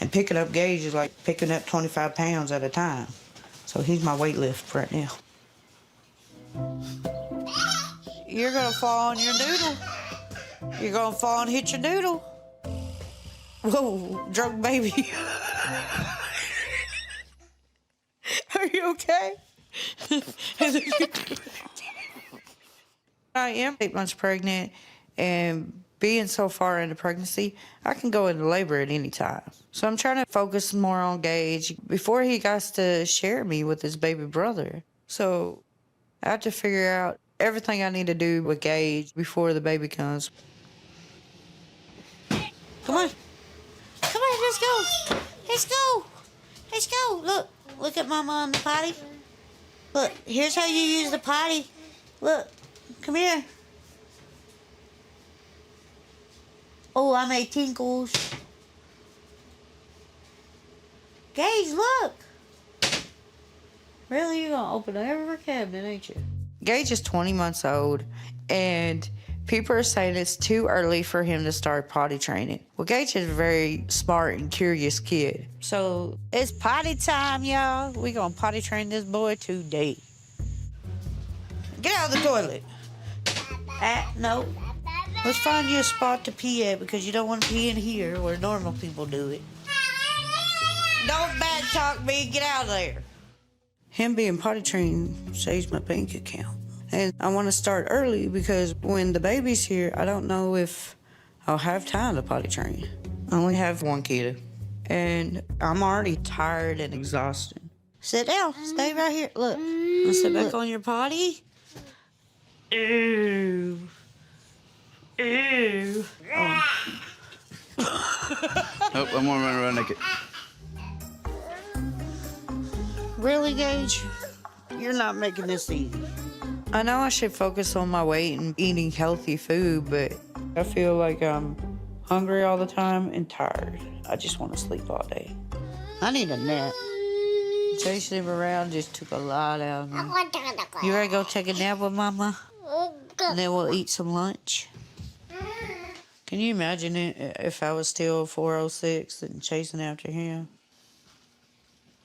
And picking up Gage is like picking up 25 pounds at a time. So he's my weight lift right now. You're going to fall on your noodle. You're going to fall and hit your noodle. Whoa, drunk baby. Are you okay? I am 8 months pregnant, and being so far into pregnancy, I can go into labor at any time. So I'm trying to focus more on Gage before he got to share me with his baby brother. So I have to figure out everything I need to do with Gage before the baby comes. Come on. Come on, let's go. Let's go. Let's go. Look at Mama on the potty. Look, here's how you use the potty. Look, come here. Oh, I made tinkles. Gage, look. Really, you're gonna open every cabinet, ain't you? Gage is 20 months old, and people are saying it's too early for him to start potty training. Well, Gage is a very smart and curious kid. So it's potty time, y'all. We gonna potty train this boy today. Get out of the toilet. No. Let's find you a spot to pee at because you don't want to pee in here where normal people do it. Don't back talk me. Get out of there. Him being potty trained saves my bank account. And I want to start early because when the baby's here, I don't know if I'll have time to potty train. I only have 1 kid. And I'm already tired and exhausted. Sit down. Stay right here. Look. I'll sit back on your potty. Ew. Ew. Oh. Nope, I'm gonna run around naked. Really, Gage? You're not making this easy. I know I should focus on my weight and eating healthy food, but I feel like I'm hungry all the time and tired. I just want to sleep all day. I need a nap. Chasing him around just took a lot out of me. You ready to go take a nap with Mama? And then we'll eat some lunch. Can you imagine it if I was still 406 and chasing after him?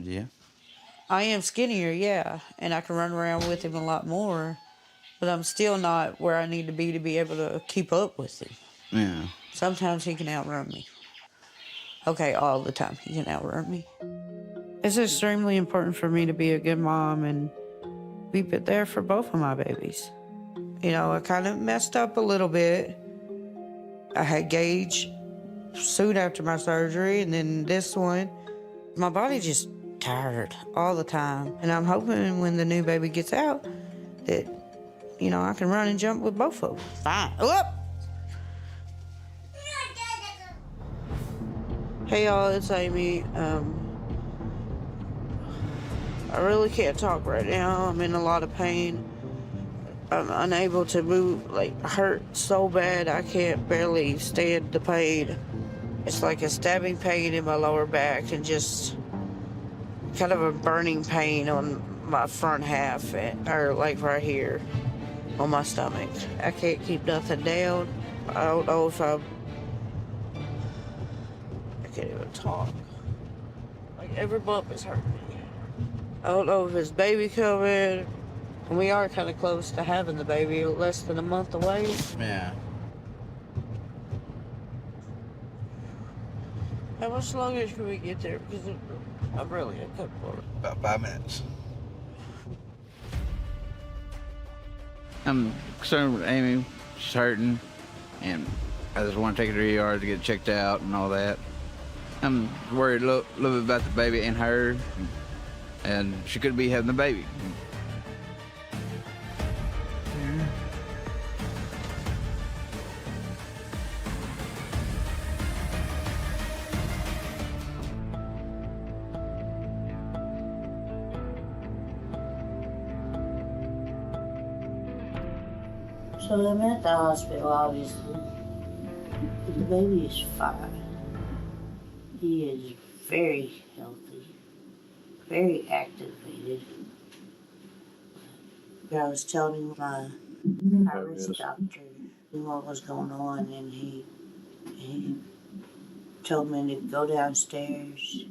Yeah. I am skinnier, yeah, and I can run around with him a lot more, but I'm still not where I need to be able to keep up with him. Yeah. Sometimes he can outrun me. Okay, all the time he can outrun me. It's extremely important for me to be a good mom and be there for both of my babies. You know, I kind of messed up a little bit. I had Gage soon after my surgery, and then this one. My body just tired all the time. And I'm hoping when the new baby gets out that, you know, I can run and jump with both of them. Fine. Whoop! Hey y'all, it's Amy. I really can't talk right now. I'm in a lot of pain. I'm unable to move, like, hurt so bad I can't barely stand the pain. It's like a stabbing pain in my lower back and just kind of a burning pain on my front half, or like right here on my stomach. I can't keep nothing down. I don't know if I can't even talk. Like every bump is hurting me. I don't know if it's baby coming. And we are kind of close to having the baby, less than a month away. Yeah. How much longer can we get there? Because I'm really a couple. About 5 minutes. I'm concerned with Amy. She's hurting, and I just want to take her to the ER to get checked out and all that. I'm worried a little bit about the baby and her, and she could be having the baby. So I'm at the hospital, obviously. The baby is fine. He is very healthy, very activated. I was telling my high-risk doctor what was going on, and he told me to go downstairs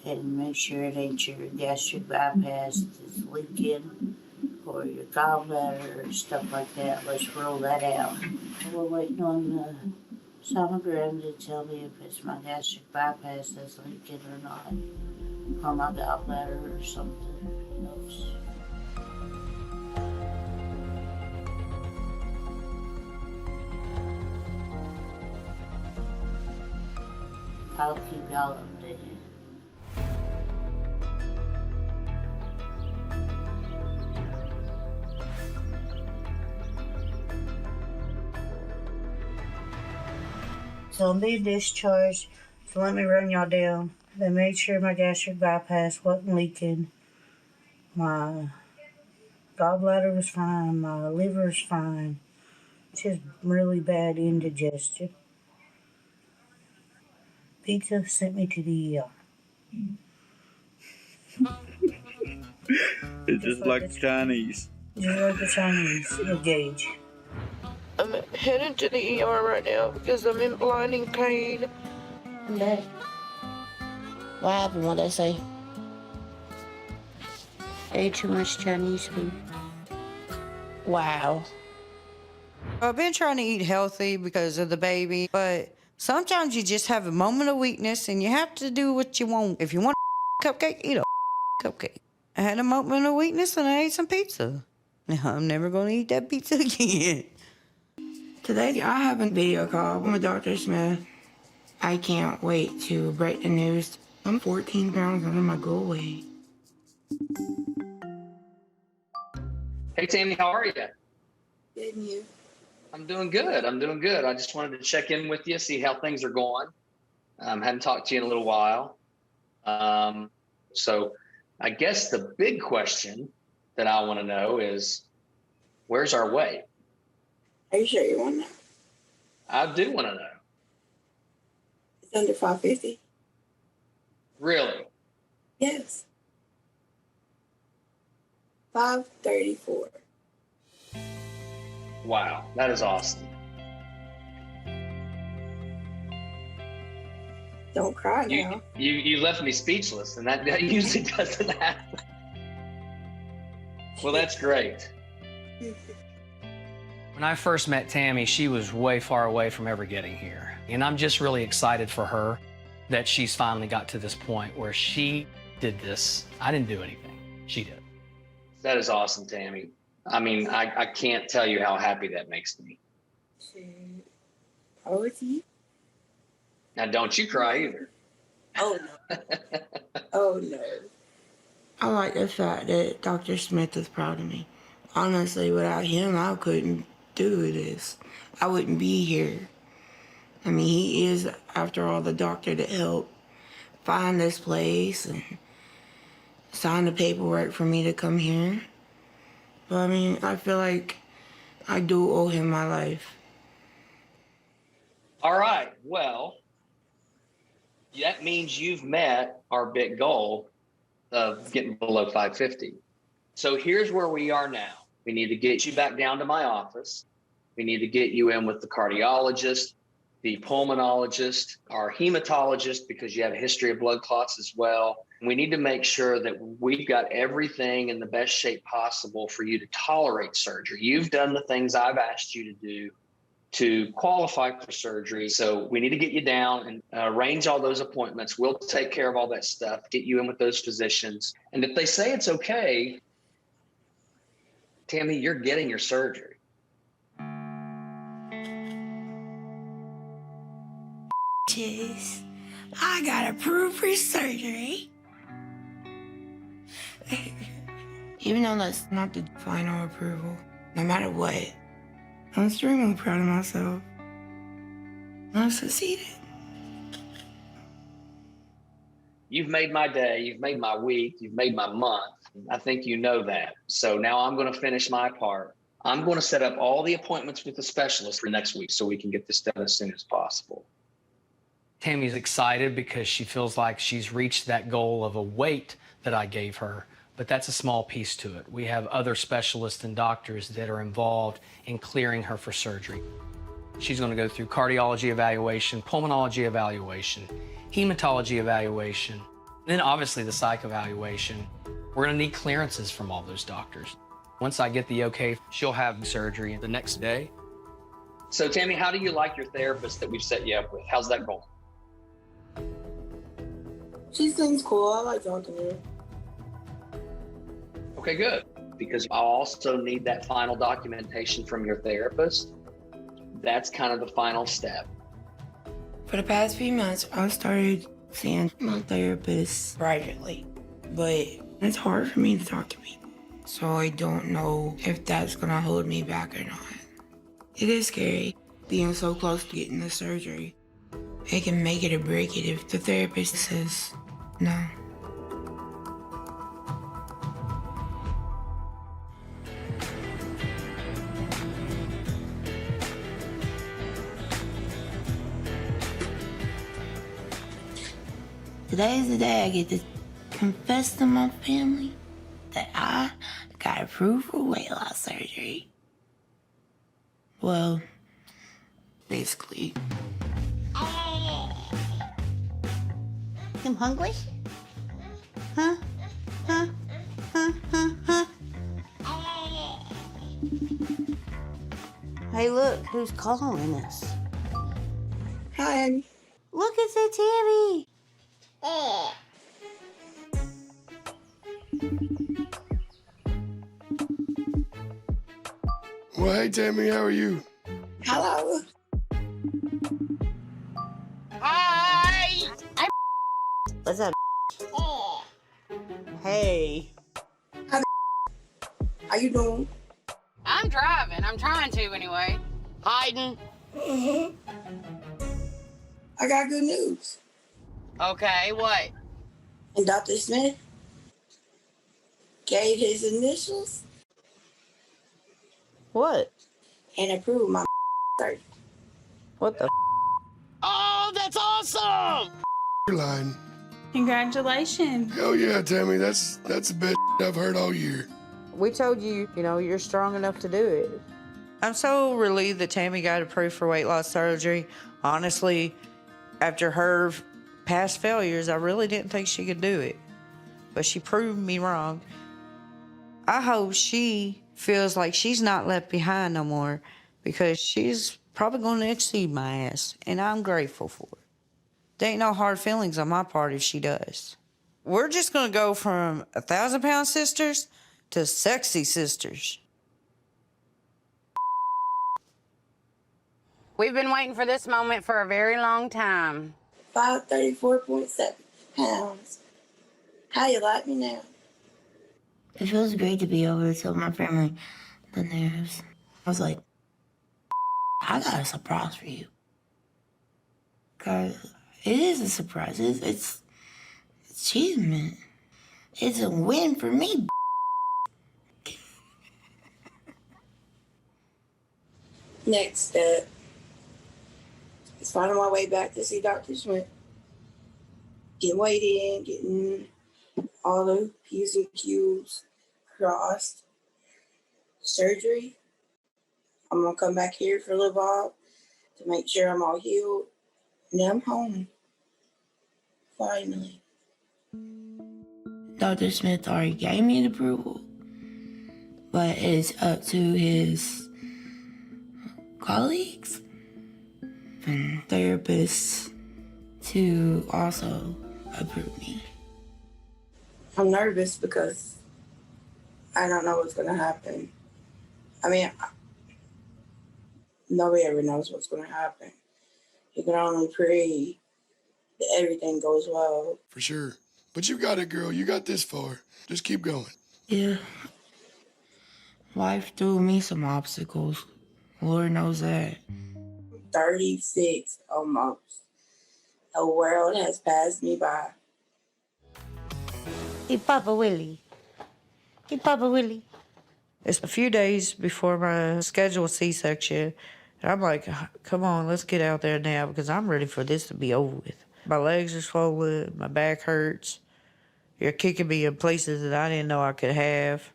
and make sure it ain't your gastric bypass that's leaking or your gallbladder or stuff like that. Let's rule that out. We're waiting on the sonogram to tell me if it's my gastric bypass that's leaking or not, or my gallbladder or something else. I'll keep y'all updated. So I'm being discharged, so let me run y'all down. They made sure my gastric bypass wasn't leaking. My gallbladder was fine, my liver's fine. It's just really bad indigestion. Pizza sent me to the ER. It's just like the Chinese. Just like the Chinese, the Gage. I'm headed to the ER right now because I'm in blinding pain. What happened? What'd they say? Ate too much Chinese food. Wow. I've been trying to eat healthy because of the baby, but sometimes you just have a moment of weakness and you have to do what you want. If you want a cupcake, eat a cupcake. I had a moment of weakness and I ate some pizza. Now I'm never going to eat that pizza again. Today, I have a video call with Dr. Smith. I can't wait to break the news. I'm 14 pounds under my goal weight. Hey, Tammy, how are you? Good, and you? I'm doing good. I just wanted to check in with you, see how things are going. Hadn't talked to you in a little while. So I guess the big question that I want to know is, where's our weight? Are you sure you want to know? I do want to know. It's under 550. Really? Yes. 534. Wow, that is awesome. Don't cry now. You left me speechless, and that usually doesn't happen. Well, that's great. When I first met Tammy, she was way far away from ever getting here. And I'm just really excited for her that she's finally got to this point where she did this. I didn't do anything. She did. That is awesome, Tammy. I mean, I can't tell you how happy that makes me. Oh, it's you? Now, don't you cry either. Oh, no. Oh, no. I like the fact that Dr. Smith is proud of me. Honestly, without him, I couldn't do this. I wouldn't be here. I mean, he is, after all, the doctor that helped find this place and sign the paperwork for me to come here. But I mean, I feel like I do owe him my life. All right. Well, that means you've met our big goal of getting below 550. So here's where we are now. We need to get you back down to my office. We need to get you in with the cardiologist, the pulmonologist, our hematologist, because you have a history of blood clots as well. We need to make sure that we've got everything in the best shape possible for you to tolerate surgery. You've done the things I've asked you to do to qualify for surgery. So we need to get you down and arrange all those appointments. We'll take care of all that stuff, get you in with those physicians. And if they say it's okay, Tammy, you're getting your surgery. Jeez, I got approved for surgery. Even though that's not the final approval, no matter what, I'm extremely proud of myself. I succeeded. You've made my day, you've made my week, you've made my month. I think you know that. So now I'm going to finish my part. I'm going to set up all the appointments with the specialist for next week so we can get this done as soon as possible. Tammy's excited because she feels like she's reached that goal of a weight that I gave her, but that's a small piece to it. We have other specialists and doctors that are involved in clearing her for surgery. She's going to go through cardiology evaluation, pulmonology evaluation, hematology evaluation, and then obviously the psych evaluation. We're going to need clearances from all those doctors. Once I get the okay, she'll have surgery the next day. So Tammy, how do you like your therapist that we've set you up with? How's that going? She seems cool. I like talking to her. Okay, good. Because I'll also need that final documentation from your therapist. That's kind of the final step. For the past few months, I started seeing my therapist privately, but it's hard for me to talk to people. So I don't know if that's gonna hold me back or not. It is scary being so close to getting the surgery. It can make it or break it if the therapist says no. Today is the day I get to confess to my family that I got approved for weight loss surgery. Well, basically. I'm hungry? Huh? Huh? Huh? Huh? Huh? Hey, look, who's calling us? Hi, Abby. Look, it's a Tammy. Well, hey, Tammy, how are you? Hello. Hi. What's up? Hey. How you doing? I'm driving. I'm trying to anyway. Hiding. I got good news. Okay, what? And Dr. Smith gave his initials What? and approved my surgery. What the? Oh, that's awesome! You're lying. Congratulations. Hell yeah, Tammy. That's the best I've heard all year. We told you, you're strong enough to do it. I'm so relieved that Tammy got approved for weight loss surgery. Honestly, after her past failures, I really didn't think she could do it. But she proved me wrong. I hope she feels like she's not left behind no more, because she's probably going to exceed my ass, and I'm grateful for it. There ain't no hard feelings on my part if she does. We're just going to go from 1,000-pound sisters to sexy sisters. We've been waiting for this moment for a very long time. 534.7 pounds. How you like me now? It feels great to be over to my family the news. I was like, I got a surprise for you. Cause it is a surprise. It's achievement. It's a win for me. Next step is finding my way back to see Dr. Smith. Getting weighed in, getting all the P's and Q's crossed. Surgery. I'm gonna come back here for a little while to make sure I'm all healed. And then I'm home. Finally. Dr. Smith already gave me the approval, but it's up to his colleagues and therapists to also approve me. I'm nervous because I don't know what's gonna happen. I mean, nobody ever knows what's gonna happen. You can only pray that everything goes well. For sure. But you got it, girl. You got this far. Just keep going. Yeah. Life threw me some obstacles. Lord knows that. 36 almost. The world has passed me by. Hey, Papa Willie. Hey, Papa Willie. It's a few days before my scheduled C-section. And I'm like, come on, let's get out there now because I'm ready for this to be over with. My legs are swollen. My back hurts. You're kicking me in places that I didn't know I could have.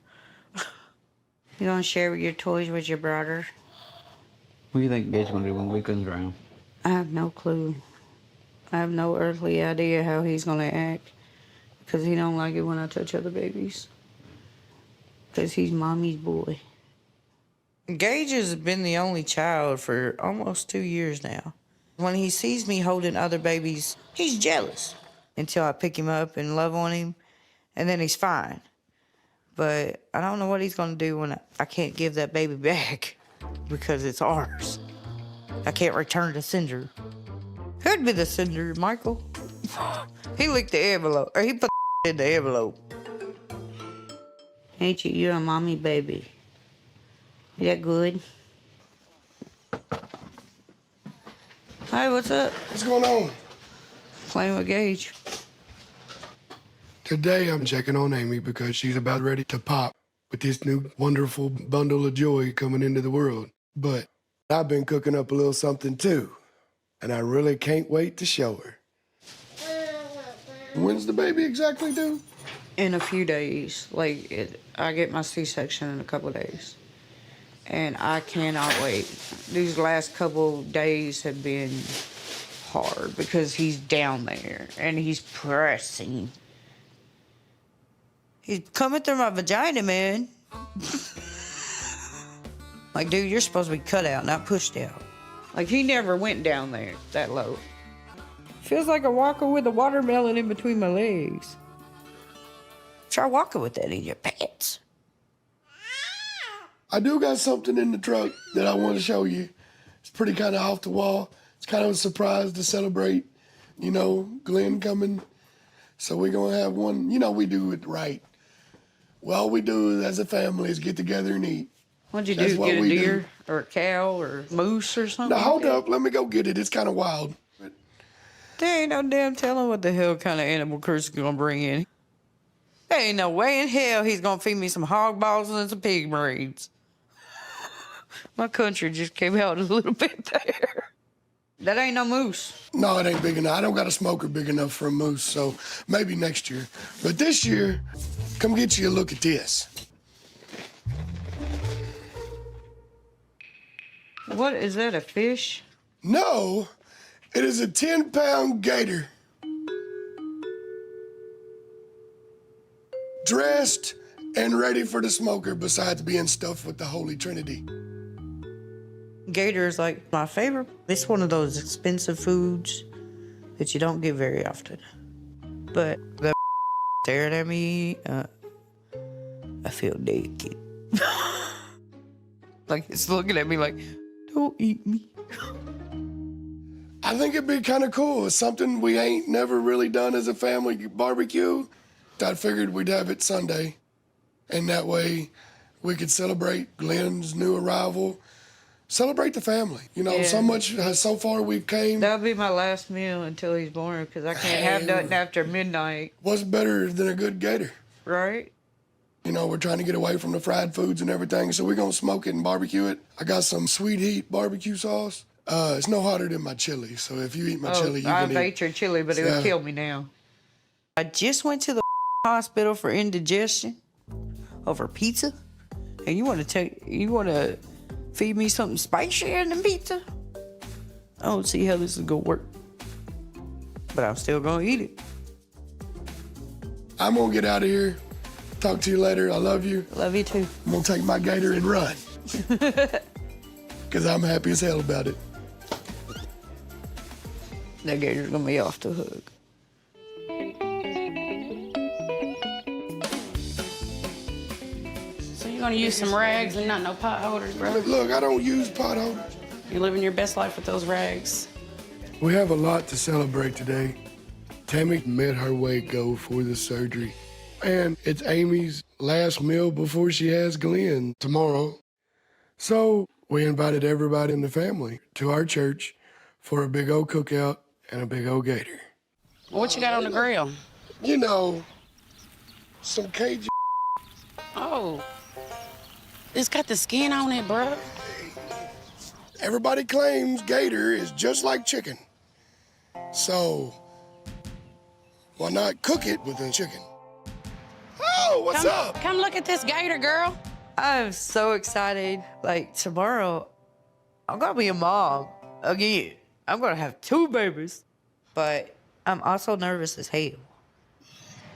You gonna share your toys with your brother? What do you think Gage's gonna do when we comes around? I have no clue. I have no earthly idea how he's gonna act. Because he don't like it when I touch other babies. Because he's mommy's boy. Gage has been the only child for almost 2 years now. When he sees me holding other babies, he's jealous until I pick him up and love on him, and then he's fine. But I don't know what he's gonna do when I can't give that baby back because it's ours. I can't return the sender. Who'd be the sender, Michael? He licked the envelope, or he put in the envelope. Ain't you? You're a mommy baby. Is that good? Hey, what's up? What's going on? Playing with Gage. Today I'm checking on Amy because she's about ready to pop with this new wonderful bundle of joy coming into the world. But I've been cooking up a little something too, and I really can't wait to show her. When's the baby exactly due? In a few days. I get my C-section in a couple of days. And I cannot wait. These last couple days have been hard because he's down there and he's pressing. He's coming through my vagina, man. Like, dude, you're supposed to be cut out, not pushed out. Like, he never went down there that low. Feels like a walker with a watermelon in between my legs. Try walking with that in your pants. I do got something in the truck that I want to show you. It's pretty kind of off the wall. It's kind of a surprise to celebrate, Glenn coming. So we're going to have one, we do it right. Well, all we do as a family is get together and eat. What'd you That's do? what Get a we deer do. or a cow or moose or something? Now, hold up. Let me go get it. It's kind of wild. There ain't no damn telling what the hell kind of animal Chris is going to bring in. There ain't no way in hell he's going to feed me some hog balls and some pig brains. My country just came out a little bit there. That ain't no moose. No, it ain't big enough. I don't got a smoker big enough for a moose, so maybe next year. But this year, come get you a look at this. What, is that a fish? No, it is a 10-pound gator. dressed and ready for the smoker besides being stuffed with the Holy Trinity. Gator is like my favorite. It's one of those expensive foods that you don't get very often. But the staring at me, I feel naked. Like it's looking at me like, don't eat me. I think it'd be kind of cool. It's something we ain't never really done as a family barbecue. I figured we'd have it Sunday. And that way we could celebrate Glenn's new arrival. Celebrate the family. You know, so far we've came. That'll be my last meal until he's born because I can't have nothing after midnight. What's better than a good gator? Right? You know, we're trying to get away from the fried foods and everything, so we're gonna smoke it and barbecue it. I got some sweet heat barbecue sauce. It's no hotter than my chili, so if you eat my chili, you can I've ate your chili, but it would kill me now. I just went to the hospital for indigestion over pizza, and you want to feed me something spicier than pizza? I don't see how this is gonna work, but I'm still gonna eat it. I'm gonna get out of here. Talk to you later. I love you. Love you too. I'm gonna take my gator and run. Because I'm happy as hell about it. That gator's gonna be off the hook. So you're gonna use some rags and not no pot holders, bro? Look, I don't use pot holders. You're living your best life with those rags. We have a lot to celebrate today. Tammy met her weight goal for the surgery. And it's Amy's last meal before she has Glenn tomorrow. So we invited everybody in the family to our church for a big old cookout and a big old gator. What you got on the grill? You know, some Cajun. Oh, it's got the skin on it, bro. Everybody claims gator is just like chicken. So why not cook it with a chicken? Oh, what's up? Come look at this gator, girl. I'm so excited. Like tomorrow, I'm gonna be a mom again. I'm gonna have 2 babies, but I'm also nervous as hell.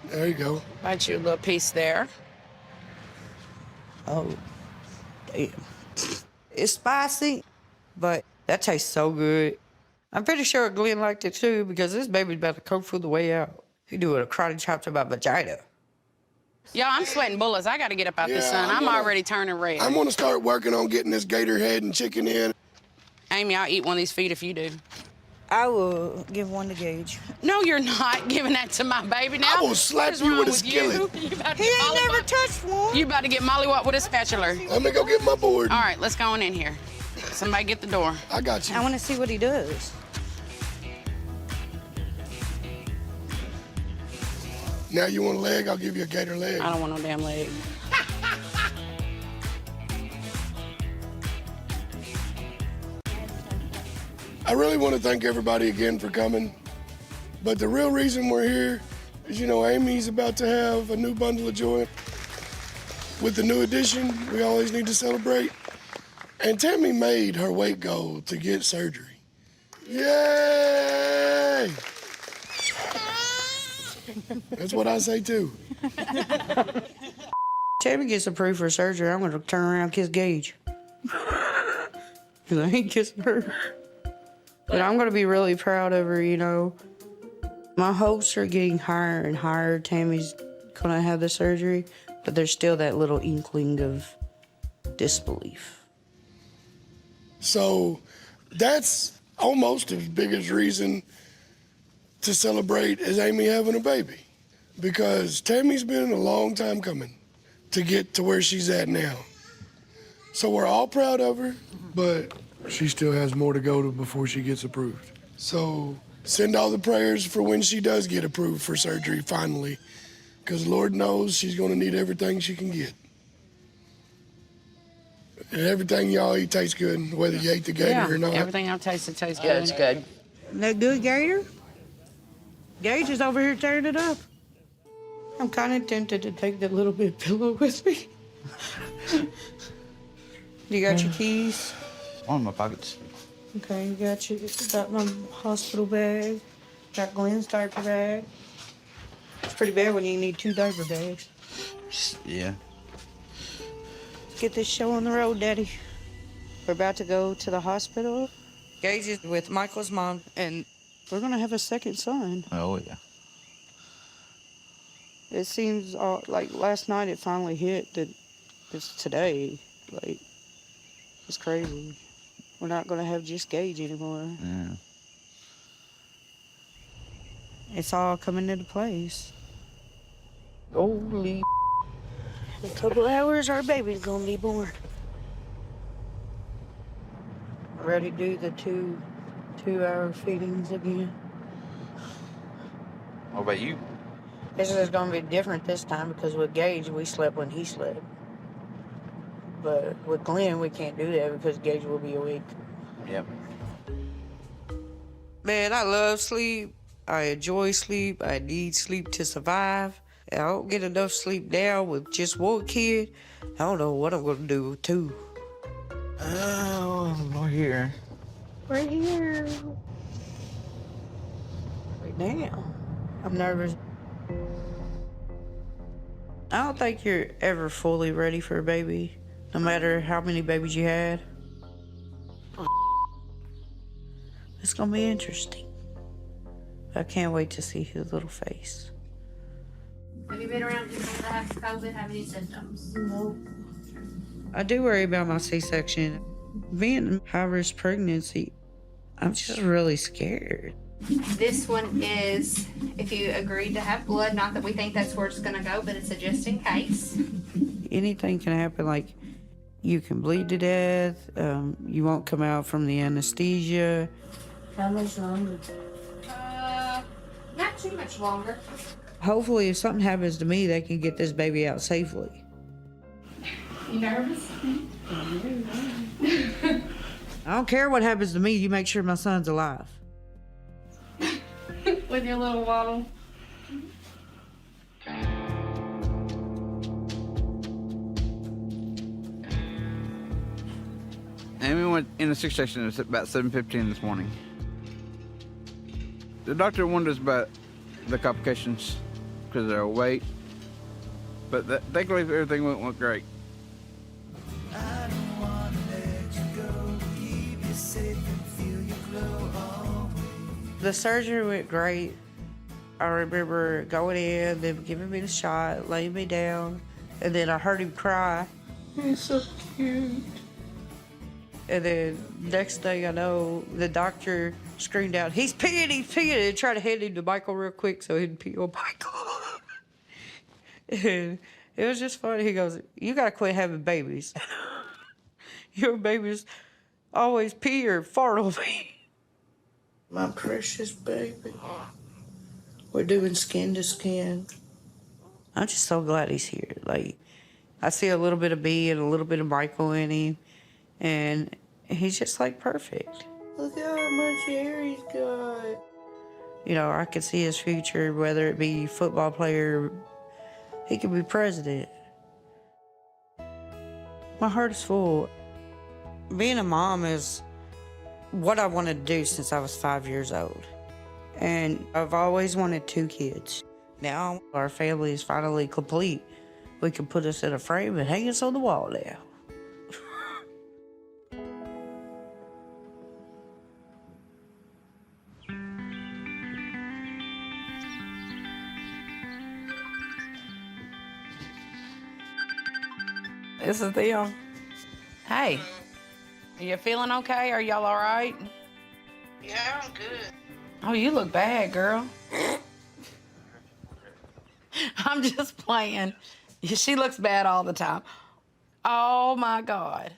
There you go. Bite you a little piece there. Oh, damn. It's spicy, but that tastes so good. I'm pretty sure Glenn liked it too because this baby's about to kung fu the way out. He doing a karate chop to my vagina. Yo, I'm sweating bullets. I gotta get up out the sun. I'm already turning red. I'm gonna start working on getting this gator head and chicken in. Amy, I'll eat one of these feet if you do. I will give one to Gage. No, you're not giving that to my baby now. I will slap What is you wrong with a with skillet. You? You about to He get ain't never mollywop- touched one. You about to get mollywop with a spatula. Let me go get my board. All right, let's go on in here. Somebody get the door. I got you. I want to see what he does. Now you want a leg? I'll give you a gator leg. I don't want no damn leg. I really want to thank everybody again for coming. But the real reason we're here is, you know, Amy's about to have a new bundle of joy. With the new addition, we always need to celebrate. And Tammy made her weight goal to get surgery. Yay! That's what I say too. Tammy gets approved for surgery. I'm gonna turn around and kiss Gage. Cause I ain't kissing her. But I'm gonna be really proud of her, you know. My hopes are getting higher and higher. Tammy's gonna have the surgery, but there's still that little inkling of disbelief. So that's almost as big as reason to celebrate as Amy having a baby. Because Tammy's been a long time coming to get to where she's at now. So we're all proud of her, but she still has more to go to before she gets approved. So send all the prayers for when she does get approved for surgery finally, because Lord knows she's gonna need everything she can get. And everything y'all eat tastes good, whether you ate the gator or not. Everything I've tasted tastes Yeah, good. it's good. That good, Gator? Gage is over here tearing it up. I'm kind of tempted to take that little bit of pillow with me. You got your keys? On my pockets. Okay, you got my hospital bag. Got Glenn's diaper bag. It's pretty bad when you need 2 diaper bags. Yeah. Let's get this show on the road, Daddy. We're about to go to the hospital. Gage is with Michael's mom, and we're gonna have a second son. Oh, yeah. It seems like last night it finally hit that it's today. Like, it's crazy. We're not gonna have just Gage anymore. Yeah. It's all coming into place. Holy. In a couple hours, our baby's gonna be born. Ready to do the two-hour feedings again. What about you? This is gonna be different this time because with Gage, we slept when he slept. But with Glenn, we can't do that because Gage will be awake. Yep. Man, I love sleep. I enjoy sleep. I need sleep to survive. I don't get enough sleep now with just one kid. I don't know what I'm gonna do with two. Oh, we're here. Right here. Right now. I'm nervous. I don't think you're ever fully ready for a baby, no matter how many babies you had. It's gonna be interesting. I can't wait to see his little face. Have you been around people that have COVID, have any symptoms? No. I do worry about my C-section. Being high-risk pregnancy, I'm just really scared. This one is if you agreed to have blood, not that we think that's where it's gonna go, but it's a just in case. Anything can happen, like you can bleed to death, you won't come out from the anesthesia. How much longer? Not too much longer. Hopefully, if something happens to me, they can get this baby out safely. You nervous? I don't care what happens to me, you make sure my son's alive. With your little waddle. Amy went in the C-section at about 7:15 this morning. The doctor warned us about the complications because of their weight, but thankfully everything went great. The surgery went great. I remember going in, them giving me the shot, laying me down, and then I heard him cry. He's so cute. And then next thing I know, the doctor screamed out, "He's peeing, he's peeing," and tried to hand him to Michael real quick so he'd pee on Michael. And it was just funny. He goes, "You gotta quit having babies. Your babies always pee or fart on me." My precious baby. We're doing skin to skin. I'm just so glad he's here. Like, I see a little bit of me and a little bit of Michael in him, and he's just like perfect. Look how much hair he's got. You know, I could see his future, whether it be football player, he could be president. My heart is full. Being a mom is what I wanted to do since I was 5 years old. And I've always wanted 2 kids. Now our family is finally complete. We can put us in a frame and hang us on the wall now. This is Theo. Hey, are you feeling okay? Are y'all all right? Yeah, I'm good. Oh, you look bad, girl. I'm just playing. She looks bad all the time. Oh my God.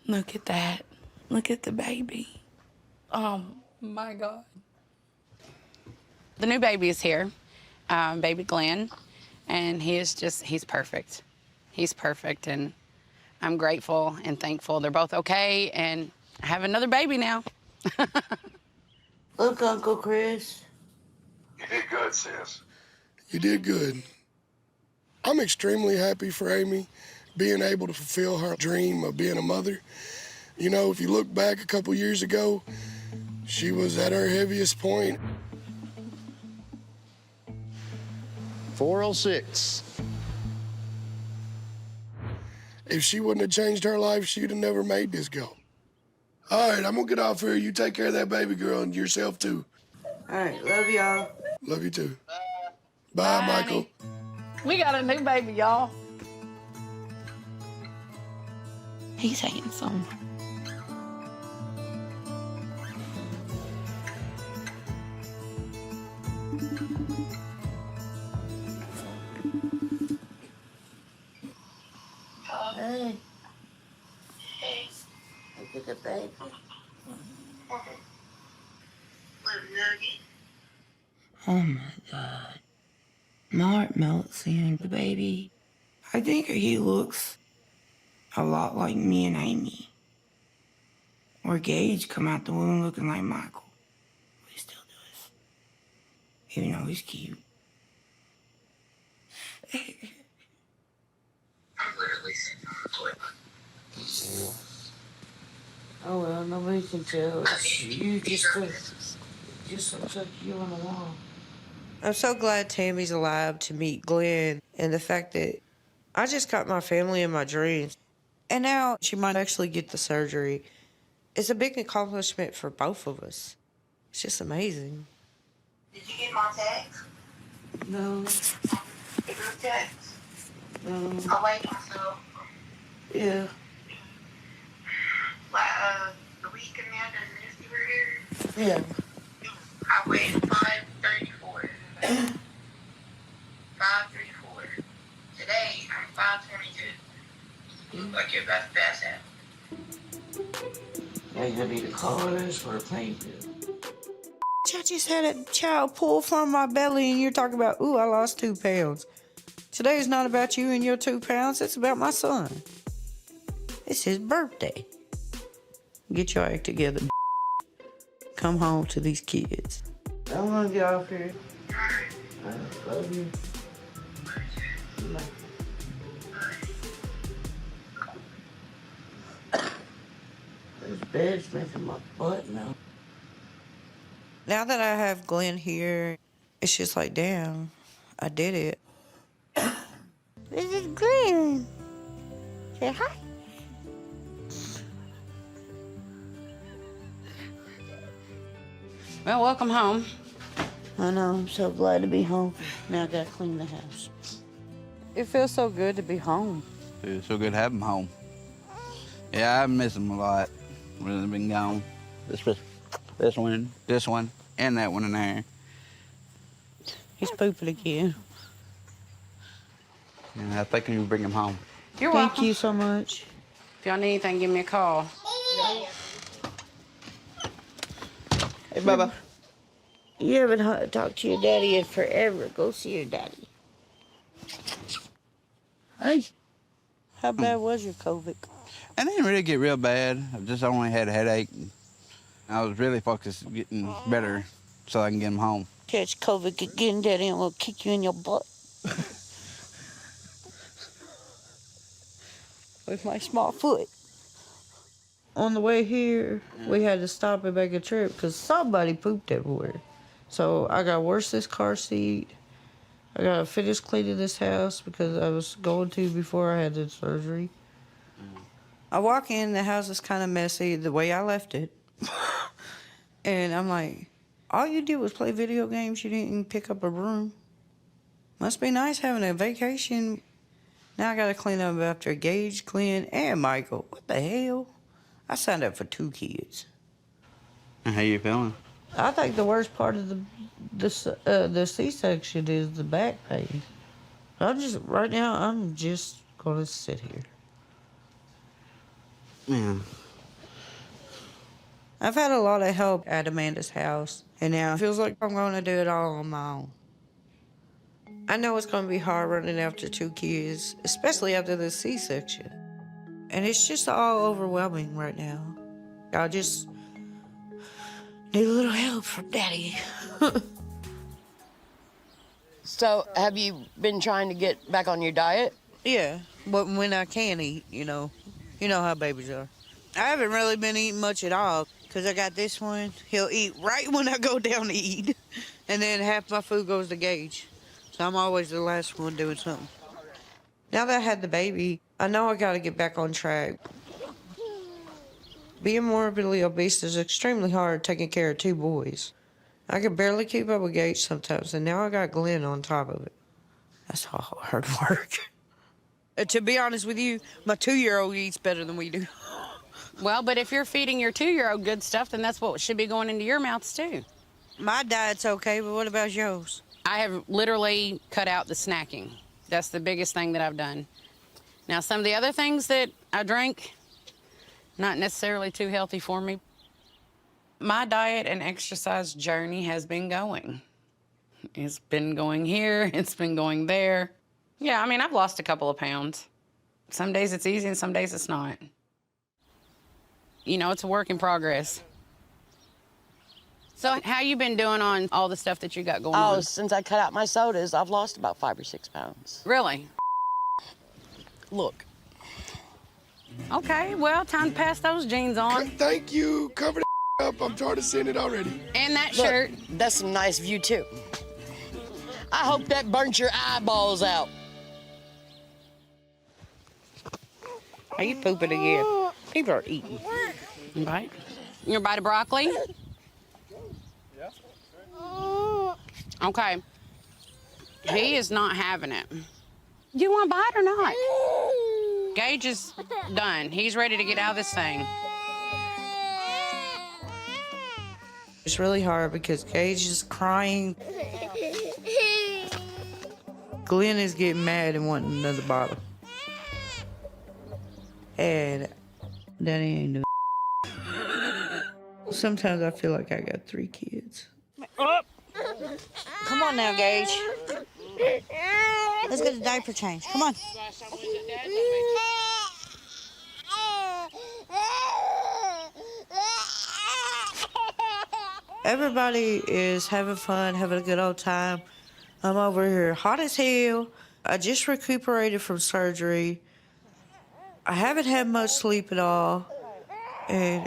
Look at that. Look at the baby. Oh my God. The new baby is here, baby Glenn, and he's perfect. He's perfect, and I'm grateful and thankful they're both okay, and I have another baby now. Look, Uncle Chris. You did good, sis. You did good. I'm extremely happy for Amy being able to fulfill her dream of being a mother. You know, if you look back a couple years ago, she was at her heaviest point. 406. If she wouldn't have changed her life, she'd have never made this goal. All right, I'm gonna get off here. You take care of that baby girl and yourself too. All right, love y'all. Love you too. Bye, Michael. We got a new baby, y'all. He's handsome. Hey. Hey. Look at the baby. Little nugget. Oh my God. My heart melts seeing the baby. I think he looks a lot like me and Amy. Or Gage come out the womb looking like Michael. He still does. Even though he's cute. I'm literally sitting on the toilet. Oh well, nobody can tell. It's you just looks like you on the wall. I'm so glad Tammy's alive to meet Glenn, and the fact that I just got my family in my dreams. And now she might actually get the surgery. It's a big accomplishment for both of us. It's just amazing. Did you get my text? No. The group text? No. I'll wait myself. Yeah. The week Amanda and Misty were here, Yeah. I waited 5:34. 5:34. Today, I'm 5:22. Look like you're about to pass out. Now you're gonna need a cars for a plane bill. I just had a child pull from my belly and you're talking about, ooh, I lost 2 pounds. Today is not about you and your 2 pounds. It's about my son. It's his birthday. Get your act together. Come home to these kids. I want to get off here. I love you. This bed's making my butt now. Now that I have Glenn here, it's just like, damn, I did it. This is Glenn. Say hi. Well, welcome home. I know, I'm so glad to be home. Now I gotta clean the house. It feels so good to be home. It's so good to have him home. Yeah, I miss him a lot. When they've been gone. This one, and that one in there. He's pooping again. And I think you bring him home. You're Thank welcome. you so much. If y'all need anything, give me a call. Hey, Bubba. You haven't talked to your daddy in forever. Go see your daddy. Hey. How bad was your COVID? I didn't really get real bad. I just only had a headache. I was really focused on getting better so I can get him home. Catch COVID again, daddy, and we'll kick you in your butt. With my small foot. On the way here, we had to stop and make a trip because somebody pooped everywhere. So I got to wash this car seat. I got to finish cleaning this house because I was going to before I had the surgery. I walk in, the house is kind of messy the way I left it. And I'm like, all you did was play video games, you didn't pick up a broom. Must be nice having a vacation. Now I gotta clean up after Gage, Glenn, and Michael. What the hell? I signed up for 2 kids. And how you feeling? I think the worst part of the C-section is the back pain. Right now, I'm just gonna sit here. Yeah. I've had a lot of help at Amanda's house, and now it feels like I'm gonna do it all on my own. I know it's gonna be hard running after 2 kids, especially after the C-section. And it's just all overwhelming right now. I just need a little help from Daddy. So, have you been trying to get back on your diet? Yeah, but when I can eat, you know how babies are. I haven't really been eating much at all, because I got this one. He'll eat right when I go down to eat, and then half my food goes to Gage. So I'm always the last one doing something. Now that I had the baby, I know I got to get back on track. Being morbidly obese is extremely hard taking care of 2 boys. I could barely keep up with Gage sometimes, and now I got Glenn on top of it. That's all hard work. To be honest with you, my 2-year-old eats better than we do. Well, but if you're feeding your 2-year-old good stuff, then that's what should be going into your mouths too. My diet's okay, but what about yours? I have literally cut out the snacking. That's the biggest thing that I've done. Now, some of the other things that I drink, not necessarily too healthy for me. My diet and exercise journey has been going. It's been going here, it's been going there. Yeah, I mean, I've lost a couple of pounds. Some days it's easy and some days it's not. You know, it's a work in progress. So how you been doing on all the stuff that you got going on? Oh, since I cut out my sodas, I've lost about 5 or 6 pounds. Really? Look. Okay, well, time to pass those jeans on. Thank you. Cover the up. I'm tired of seeing it already. And that Look, shirt. That's some nice view, too. I hope that burnt your eyeballs out. Are you pooping again? People are eating. You bite? You gonna bite a broccoli? Yeah. Okay. He is not having it. You want to bite or not? Gage is done. He's ready to get out of this thing. It's really hard because Gage is crying. Glenn is getting mad and wanting another bottle. And Daddy ain't doing. Sometimes I feel like I got 3 kids. Come on now, Gage. Let's get a diaper change. Come on. Everybody is having fun, having a good old time. I'm over here hot as hell. I just recuperated from surgery. I haven't had much sleep at all. And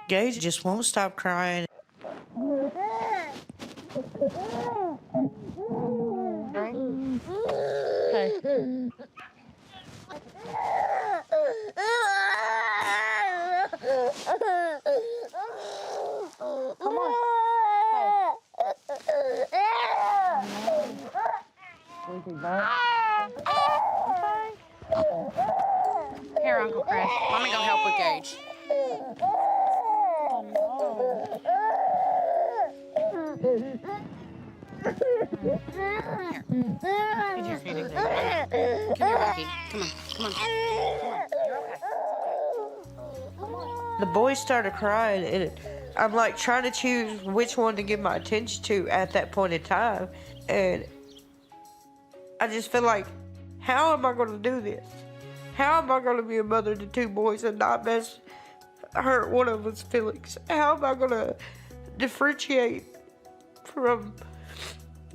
Gage just won't stop crying. Come on. Here, Uncle Chris. Let me go help with Gage. Come here, Rocky. Come on, come on. The boys started crying, and I'm like trying to choose which one to give my attention to at that point in time. And I just feel like, how am I going to do this? How am I going to be a mother to 2 boys and not hurt one of us' feelings? How am I going to differentiate from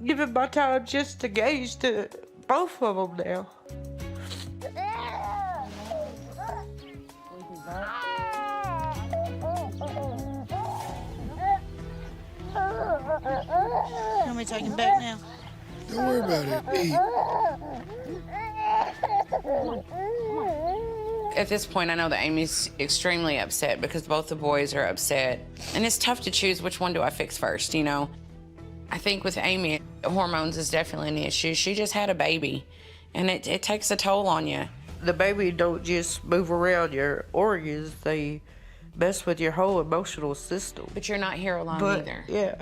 giving my time just to Gage to both of them now? You want me to take him back now? Don't worry about it. Eat. At this point, I know that Amy's extremely upset because both the boys are upset. And it's tough to choose which one do I fix first, you know? I think with Amy, hormones is definitely an issue. She just had a baby, and it takes a toll on you. The baby don't just move around your organs, they mess with your whole emotional system. But you're not here alone either. Yeah.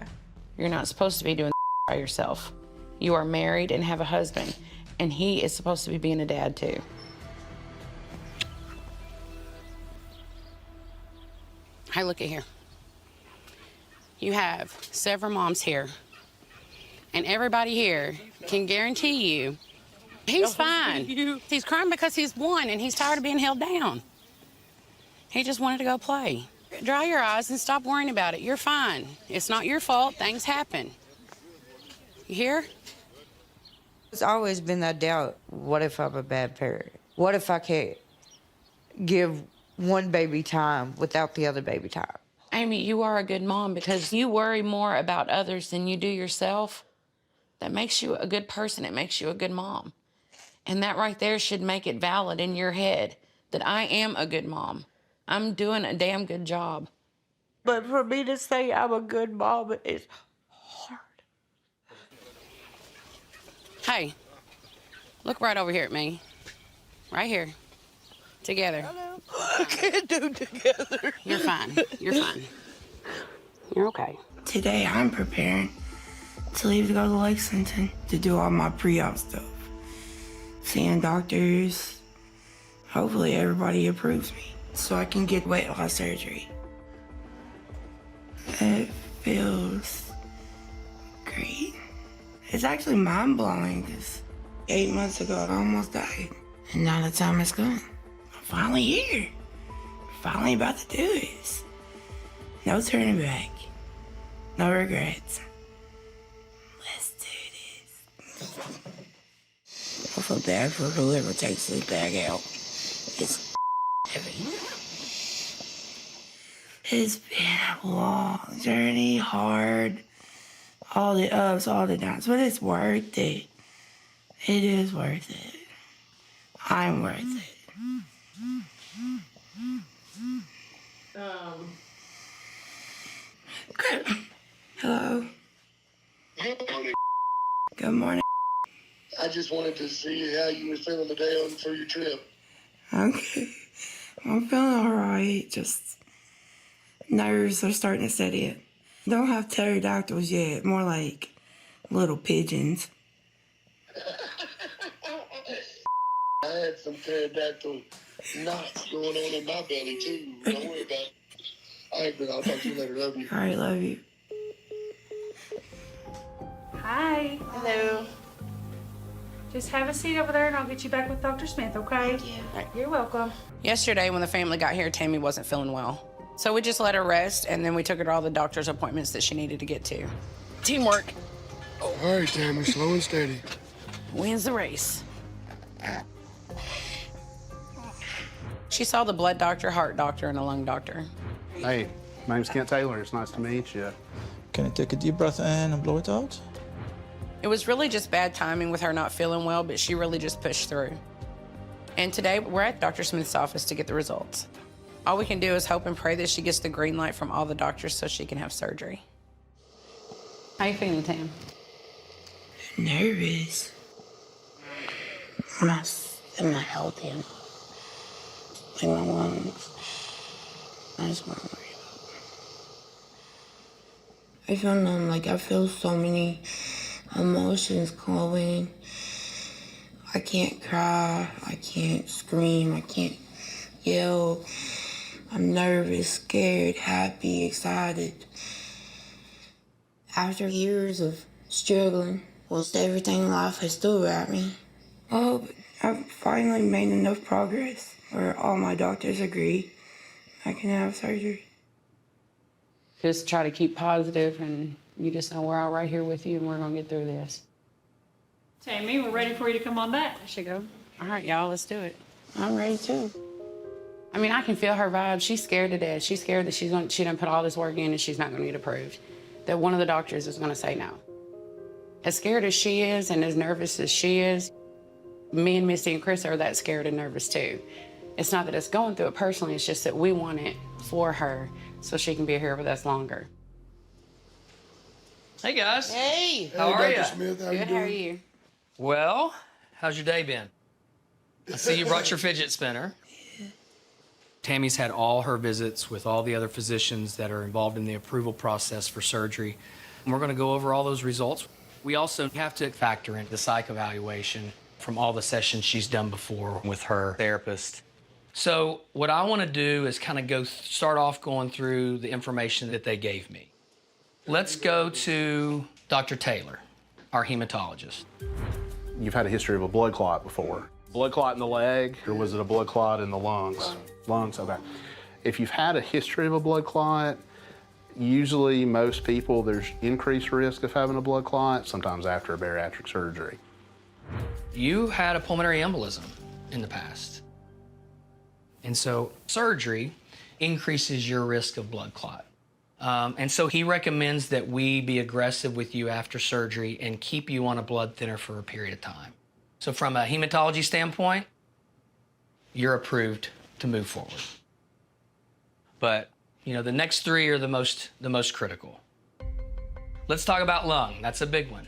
You're not supposed to be doing by yourself. You are married and have a husband, and he is supposed to be being a dad too. Hey, look at here. You have several moms here, and everybody here can guarantee you he's fine. He's crying because he's won, and he's tired of being held down. He just wanted to go play. Dry your eyes and stop worrying about it. You're fine. It's not your fault. Things happen. You hear? It's always been that doubt. What if I'm a bad parent? What if I can't give one baby time without the other baby time? Amy, you are a good mom because you worry more about others than you do yourself. That makes you a good person. It makes you a good mom. And that right there should make it valid in your head that I am a good mom. I'm doing a damn good job. But for me to say I'm a good mom is hard. Hey, look right over here at me. Right here. Together. I can't do together. You're fine. You're fine. You're okay. Today I'm preparing to leave to go to Lexington to do all my pre-op stuff. Seeing doctors. Hopefully everybody approves me so I can get weight loss surgery. It feels great. It's actually mind-blowing because 8 months ago I almost died. And now the time is gone. I'm finally here. Finally about to do this. No turning back. No regrets. Let's do this. I feel bad for whoever takes this bag out. It's heavy. It's been a long journey, hard. All the ups, all the downs, but it's worth it. It is worth it. I'm worth it. Hello. Good morning. I just wanted to see how you were feeling today on for your trip. Okay. I'm feeling all right. Just nerves are starting to set in. Don't have pterodactyls yet. More like little pigeons. I had some pterodactyl knots going on in my belly too. Don't worry about it. All right, but I'll talk to you later. Love you. All right, love you. Hi. Hello. Just have a seat over there and I'll get you back with Dr. Smith, okay? Yeah. You're welcome. Yesterday when the family got here, Tammy wasn't feeling well. So we just let her rest, and then we took her to all the doctor's appointments that she needed to get to. Teamwork. All right, Tammy, slow and steady. Wins the race. She saw the blood doctor, heart doctor, and a lung doctor. Hey, my name's Kent Taylor. It's nice to meet you. Can you take a deep breath in and blow it out? It was really just bad timing with her not feeling well, but she really just pushed through. And today, we're at Dr. Smith's office to get the results. All we can do is hope and pray that she gets the green light from all the doctors so she can have surgery. How you feeling, Tam? Nervous. I'm not healthy. Like my lungs. I just want to worry about. I feel numb. Like I feel so many emotions going. I can't cry. I can't scream. I can't yell. I'm nervous, scared, happy, excited. After years of struggling with everything life has thrown at me, oh, I've finally made enough progress where all my doctors agree I can have surgery. Just try to keep positive, and you just know we're all right here with you, and we're gonna get through this. Tammy, we're ready for you to come on back. There she go. All right, y'all, let's do it. I'm ready too. I mean, I can feel her vibe. She's scared to death. She's scared that she done put all this work in and she's not gonna get approved. That one of the doctors is gonna say no. As scared as she is and as nervous as she is, me and Misty and Chris are that scared and nervous too. It's not that it's going through it personally, it's just that we want it for her so she can be here with us longer. Hey, guys. Hey. How are Dr. you? Smith, how you Good, doing? how are you? Well, how's your day been? I see you brought your fidget spinner. Tammy's had all her visits with all the other physicians that are involved in the approval process for surgery. And we're going to go over all those results. We also have to factor in the psych evaluation from all the sessions she's done before with her therapist. So what I want to do is kind of start off going through the information that they gave me. Let's go to Dr. Taylor, our hematologist. You've had a history of a blood clot before. Blood clot in the leg, or was it a blood clot in the lungs? Lungs, okay. If you've had a history of a blood clot, usually most people, there's increased risk of having a blood clot, sometimes after a bariatric surgery. You had a pulmonary embolism in the past. And so surgery increases your risk of blood clot. And so he recommends that we be aggressive with you after surgery and keep you on a blood thinner for a period of time. So from a hematology standpoint, you're approved to move forward. But, you know, the next three are the most critical. Let's talk about lung. That's a big one.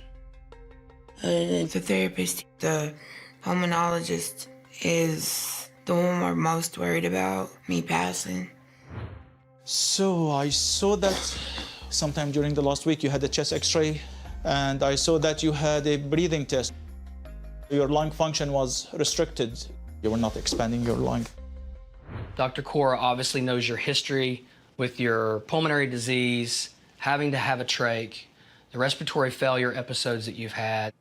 The therapist, the pulmonologist is the one we're most worried about, me passing. So I saw that sometime during the last week you had a chest x-ray, and I saw that you had a breathing test. Your lung function was restricted. You were not expanding your lung. Dr. Cora obviously knows your history with your pulmonary disease, having to have a trach, the respiratory failure episodes that you've had.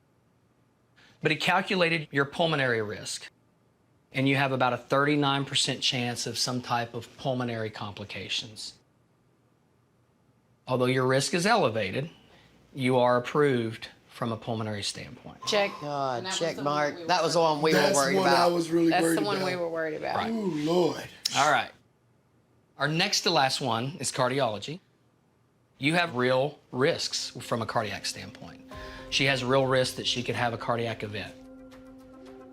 But he calculated your pulmonary risk, and you have about a 39% chance of some type of pulmonary complications. Although your risk is elevated, you are approved from a pulmonary standpoint. Check. God, check mark. That was the one we were worried That's the one I about. was really That's worried the one about. we were worried about. Right. Oh, Lord. All right. Our next to last one is cardiology. You have real risks from a cardiac standpoint. She has real risk that she could have a cardiac event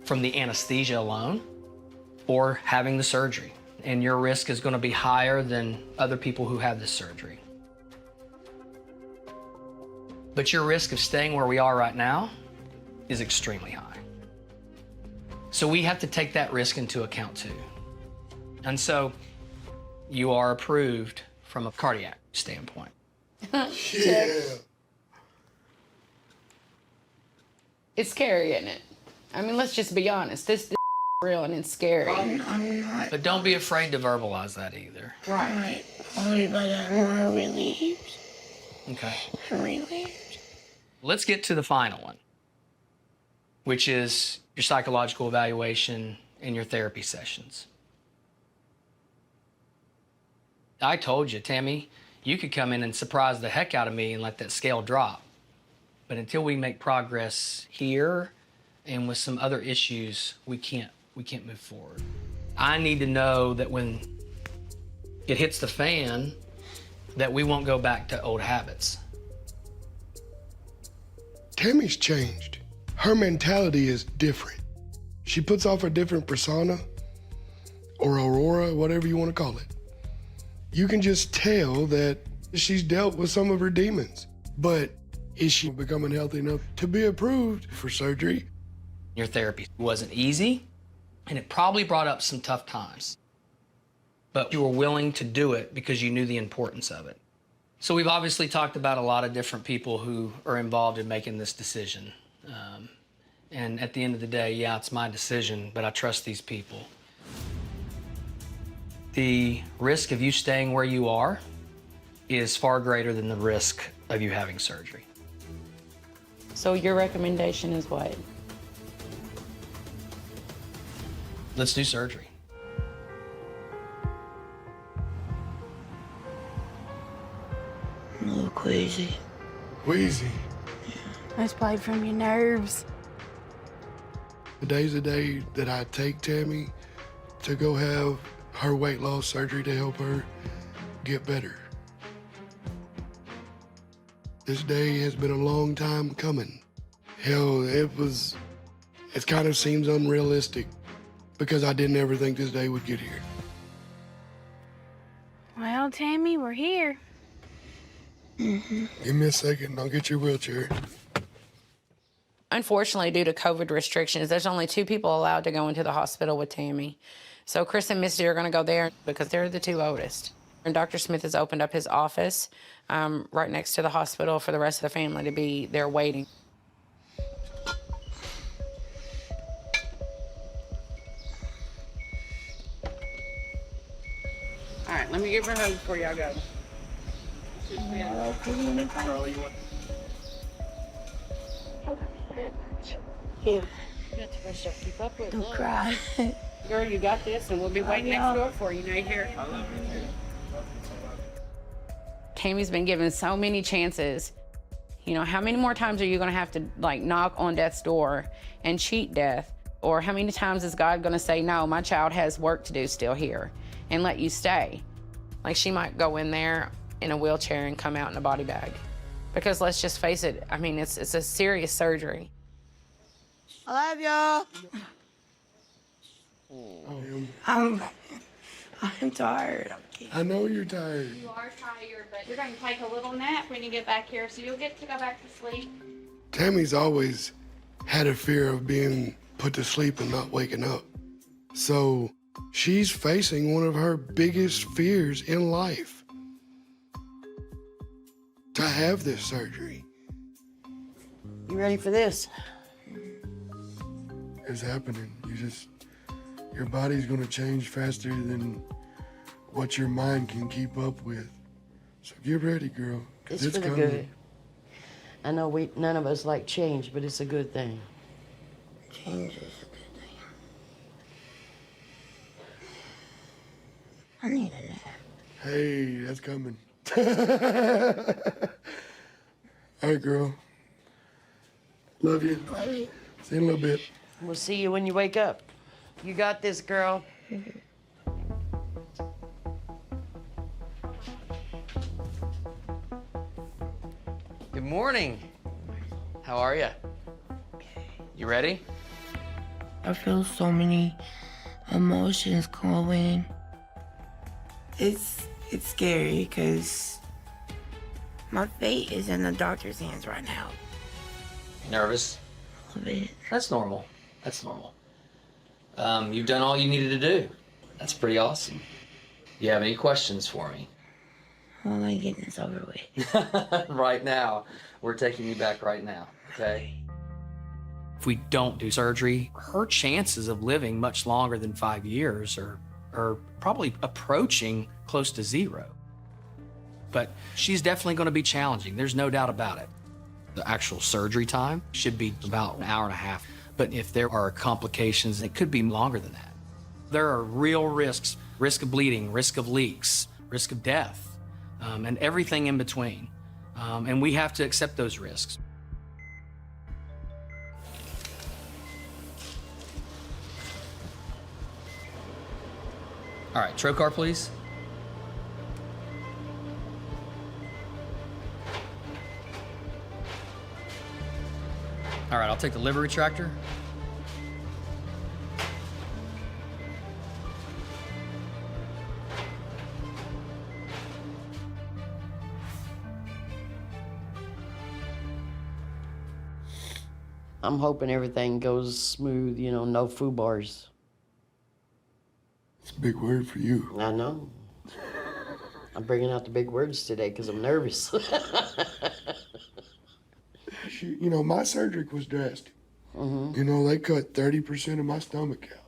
from the anesthesia alone or having the surgery. And your risk is going to be higher than other people who have this surgery. But your risk of staying where we are right now is extremely high. So we have to take that risk into account too. And so you are approved from a cardiac standpoint. Yeah. It's scary, isn't it? I mean, let's just be honest. This is real and it's scary. I'm not But don't be afraid to verbalize that either. Right. Everybody more relieved. Okay. Relieved. Let's get to the final one, which is your psychological evaluation and your therapy sessions. I told you, Tammy, you could come in and surprise the heck out of me and let that scale drop. But until we make progress here and with some other issues, we can't move forward. I need to know that when it hits the fan, that we won't go back to old habits. Tammy's changed. Her mentality is different. She puts off a different persona or aurora, whatever you want to call it. You can just tell that she's dealt with some of her demons. But is she becoming healthy enough to be approved for surgery? Your therapy wasn't easy, and it probably brought up some tough times. But you were willing to do it because you knew the importance of it. So we've obviously talked about a lot of different people who are involved in making this decision. And at the end of the day, yeah, it's my decision, but I trust these people. The risk of you staying where you are is far greater than the risk of you having surgery. So your recommendation is what? Let's do surgery. I'm a little queasy. Queasy. That's probably from your nerves. Today's the day that I take Tammy to go have her weight loss surgery to help her get better. This day has been a long time coming. Hell, it kind of seems unrealistic because I didn't ever think this day would get here. Well, Tammy, we're here. Give me a second, I'll get your wheelchair. Unfortunately, due to COVID restrictions, there's only 2 people allowed to go into the hospital with Tammy. So Chris and Misty are going to go there because they're the 2 oldest. And Dr. Smith has opened up his office right next to the hospital for the rest of the family to be there waiting. All right, let me give her a hug before y'all go. Yeah. Keep up with Don't cry. Girl, you got this, and we'll be waiting next door for you. Now you hear? Tammy's been given so many chances. You know, how many more times are you gonna have to like knock on death's door and cheat death? Or how many times is God gonna say, no, my child has work to do still here and let you stay? Like she might go in there in a wheelchair and come out in a body bag. Because let's just face it, I mean, it's a serious surgery. I love y'all. I'm tired. I know you're tired. You are tired, but you're going to take a little nap when you get back here, so you'll get to go back to sleep. Tammy's always had a fear of being put to sleep and not waking up. So she's facing one of her biggest fears in life. To have this surgery. You ready for this? It's happening. Your body's gonna change faster than what your mind can keep up with. So get ready, girl. 'Cause It's for the coming. good. I know none of us like change, but it's a good thing. Change is a good thing. I need a nap. Hey, that's coming. All right, girl. Love you. Love you. See you in a little bit. We'll see you when you wake up. You got this, girl. Good morning. How are you? You ready? I feel so many emotions going. It's scary because my fate is in the doctor's hands right now. Nervous? A little bit. That's normal. That's normal. You've done all you needed to do. That's pretty awesome. You have any questions for me? How am I getting this over with? Right now. We're taking you back right now, okay? If we don't do surgery, her chances of living much longer than 5 years are probably approaching close to zero. But she's definitely going to be challenging. There's no doubt about it. The actual surgery time should be about an hour and a half. But if there are complications, it could be longer than that. There are real risks, risk of bleeding, risk of leaks, risk of death, and everything in between. And we have to accept those risks. All right, trocar, please. All right, I'll take the liver retractor. I'm hoping everything goes smooth, no foo bars. It's a big word for you. I know. I'm bringing out the big words today because I'm nervous. My surgery was drastic. Mm-hmm. They cut 30% of my stomach out.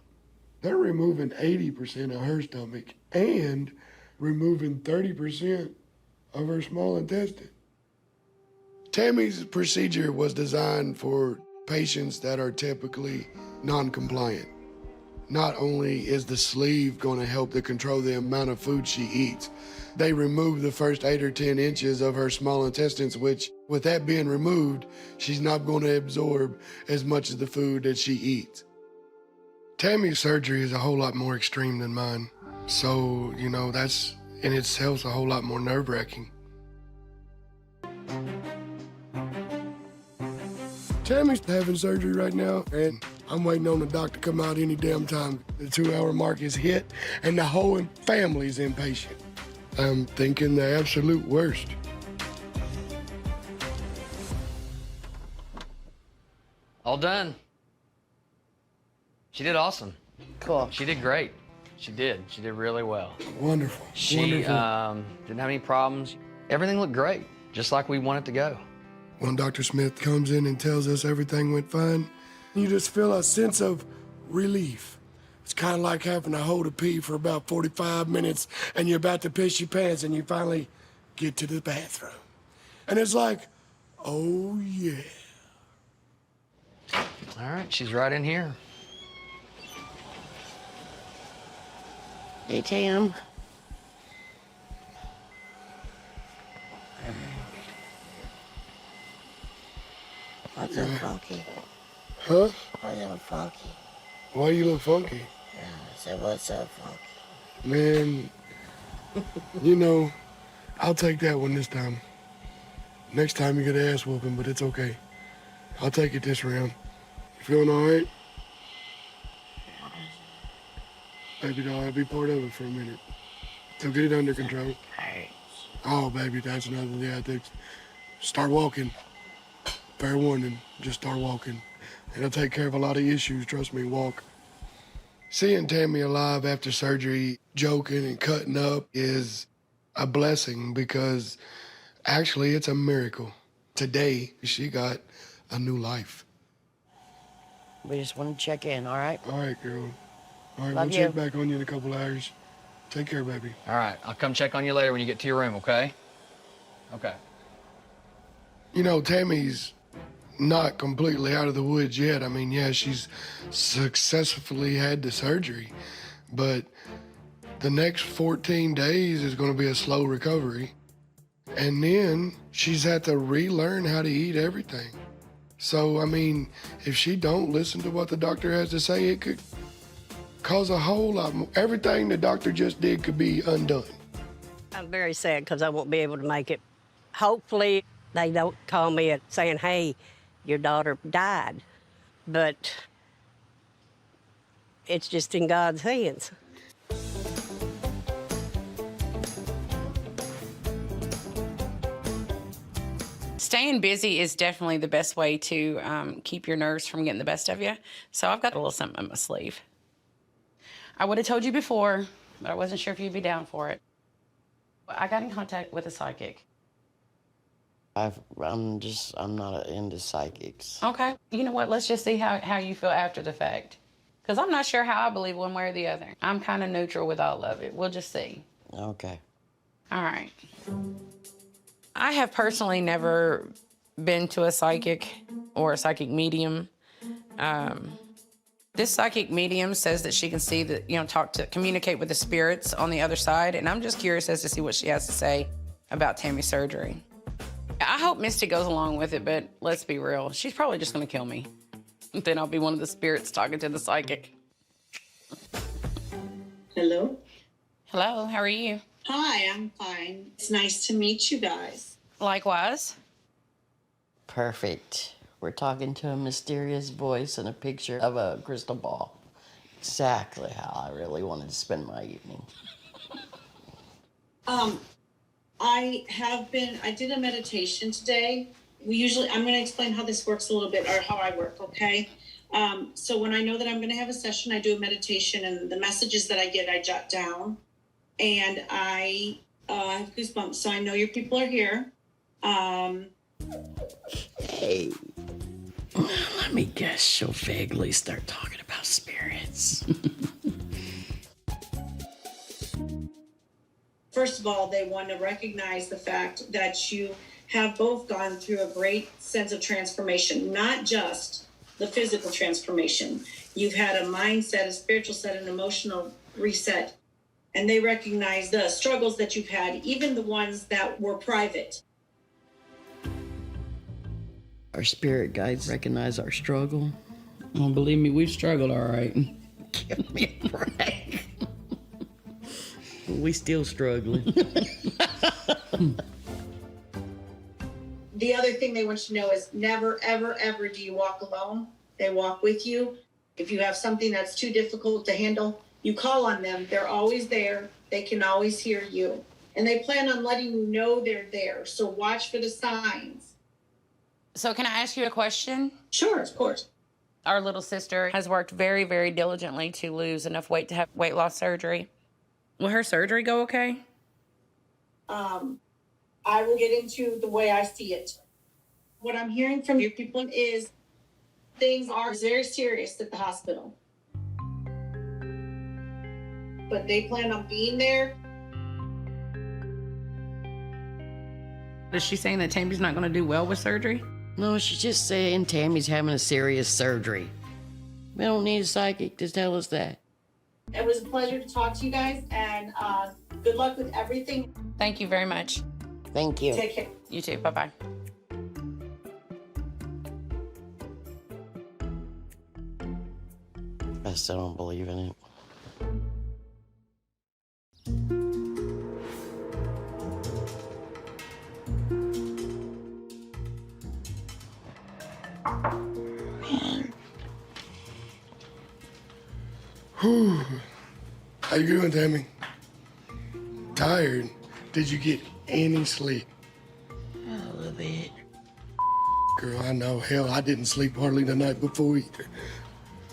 They're removing 80% of her stomach and removing 30% of her small intestine. Tammy's procedure was designed for patients that are typically non-compliant. Not only is the sleeve going to help to control the amount of food she eats, they remove the first 8 or 10 inches of her small intestines, which, with that being removed, she's not going to absorb as much of the food that she eats. Tammy's surgery is a whole lot more extreme than mine. So, that's in itself a whole lot more nerve-wracking. Tammy's having surgery right now, and I'm waiting on the doc to come out any damn time. The 2-hour mark is hit, and the whole family's impatient. I'm thinking the absolute worst. All done. She did awesome. Cool. She did great. She did really well. Wonderful. She Wonderful. didn't have any problems. Everything looked great, just like we want it to go. When Dr. Smith comes in and tells us everything went fine, you just feel a sense of relief. It's kind of like having to hold a pee for about 45 minutes and you're about to piss your pants and you finally get to the bathroom. And it's like, oh yeah. All right, she's right in here. Hey, Tam. What's up, funky? Huh? What's up, funky? Why you look funky? I said, what's up, funky? Man, I'll take that one this time. Next time you get an ass whooping, but it's okay. I'll take it this round. You feeling all right? Baby doll, I'll be part of it for a minute. So get it under control. Oh, baby, that's another thing. I think. Start walking. Fair warning, just start walking. It'll take care of a lot of issues, trust me, walk. Seeing Tammy alive after surgery, joking and cutting up is a blessing because actually it's a miracle. Today, she got a new life. We just want to check in, all right? All right, girl. All right, Love we'll you. check back on you in a couple hours. Take care, baby. All right, I'll come check on you later when you get to your room, okay? Okay. You know, Tammy's not completely out of the woods yet. I mean, yeah, she's successfully had the surgery, but the next 14 days is going to be a slow recovery. And then she's had to relearn how to eat everything. So, I mean, if she don't listen to what the doctor has to say, it could cause a whole lot more. Everything the doctor just did could be undone. I'm very sad because I won't be able to make it. Hopefully, they don't call me saying, hey, your daughter died. But it's just in God's hands. Staying busy is definitely the best way to keep your nerves from getting the best of you. So I've got a little something up my sleeve. I would have told you before, but I wasn't sure if you'd be down for it. I got in contact with a psychic. I'm not into psychics. Okay. You know what? Let's just see how you feel after the fact. Because I'm not sure how I believe one way or the other. I'm kind of neutral with all of it. We'll just see. Okay. All right. I have personally never been to a psychic or a psychic medium. This psychic medium says that she can see communicate with the spirits on the other side, and I'm just curious as to see what she has to say about Tammy's surgery. I hope Misty goes along with it, but let's be real. She's probably just gonna kill me. Then I'll be one of the spirits talking to the psychic. Hello? Hello, how are you? Hi, I'm fine. It's nice to meet you guys. Likewise. Perfect. We're talking to a mysterious voice and a picture of a crystal ball. Exactly how I really wanted to spend my evening. I did a meditation today. I'm going to explain how this works a little bit, or how I work, okay? So when I know that I'm going to have a session, I do a meditation, and the messages that I get, I jot down. And I have goosebumps, so I know your people are here. Hey, let me guess, she'll vaguely start talking about spirits. First of all, they want to recognize the fact that you have both gone through a great sense of transformation, not just the physical transformation. You've had a mindset, a spiritual set, an emotional reset, and they recognize the struggles that you've had, even the ones that were private. Our spirit guides recognize our struggle. Oh, believe me, we've struggled all right. Give me a break. We still struggling. The other thing they want you to know is never, ever, ever do you walk alone. They walk with you. If you have something that's too difficult to handle, you call on them. They're always there. They can always hear you. And they plan on letting you know they're there. So watch for the signs. So can I ask you a question? Sure, of course. Our little sister has worked very, very diligently to lose enough weight to have weight loss surgery. Will her surgery go okay? I will get into the way I see it. What I'm hearing from your people is things are very serious at the hospital. But they plan on being there. Is she saying that Tammy's not going to do well with surgery? No, she's just saying Tammy's having a serious surgery. We don't need a psychic to tell us that. It was a pleasure to talk to you guys, and good luck with everything. Thank you very much. Thank you. Take care. You too. Bye-bye. I still don't believe in it. Whew. How you doing, Tammy? Tired? Did you get any sleep? A little bit. Girl, I know. Hell, I didn't sleep hardly the night before either.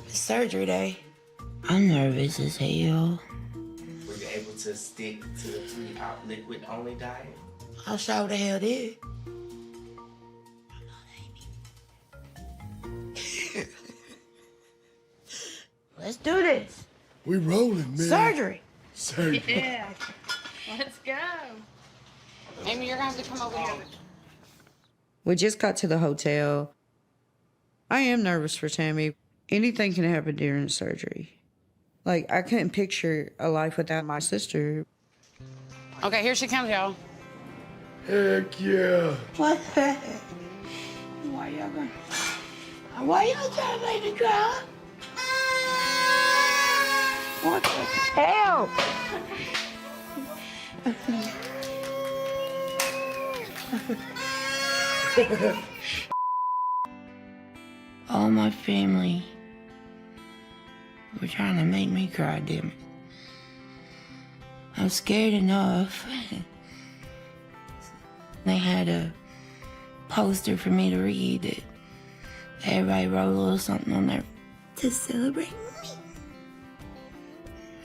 It's surgery day. I'm nervous as hell. Were you able to stick to the 3-hour liquid only diet? I sure the hell did. Let's do this. We rolling, man. Surgery. Surgery. Yeah. Let's go. Amy, you're gonna have to come over here. We just got to the hotel. I am nervous for Tammy. Anything can happen during surgery. Like, I couldn't picture a life without my sister. Okay, here she comes, y'all. Heck yeah. What the heck? Why y'all trying to make me cry? What the hell? All my family were trying to make me cry, damn it. I was scared enough. They had a poster for me to read that everybody wrote a little something on there to celebrate me.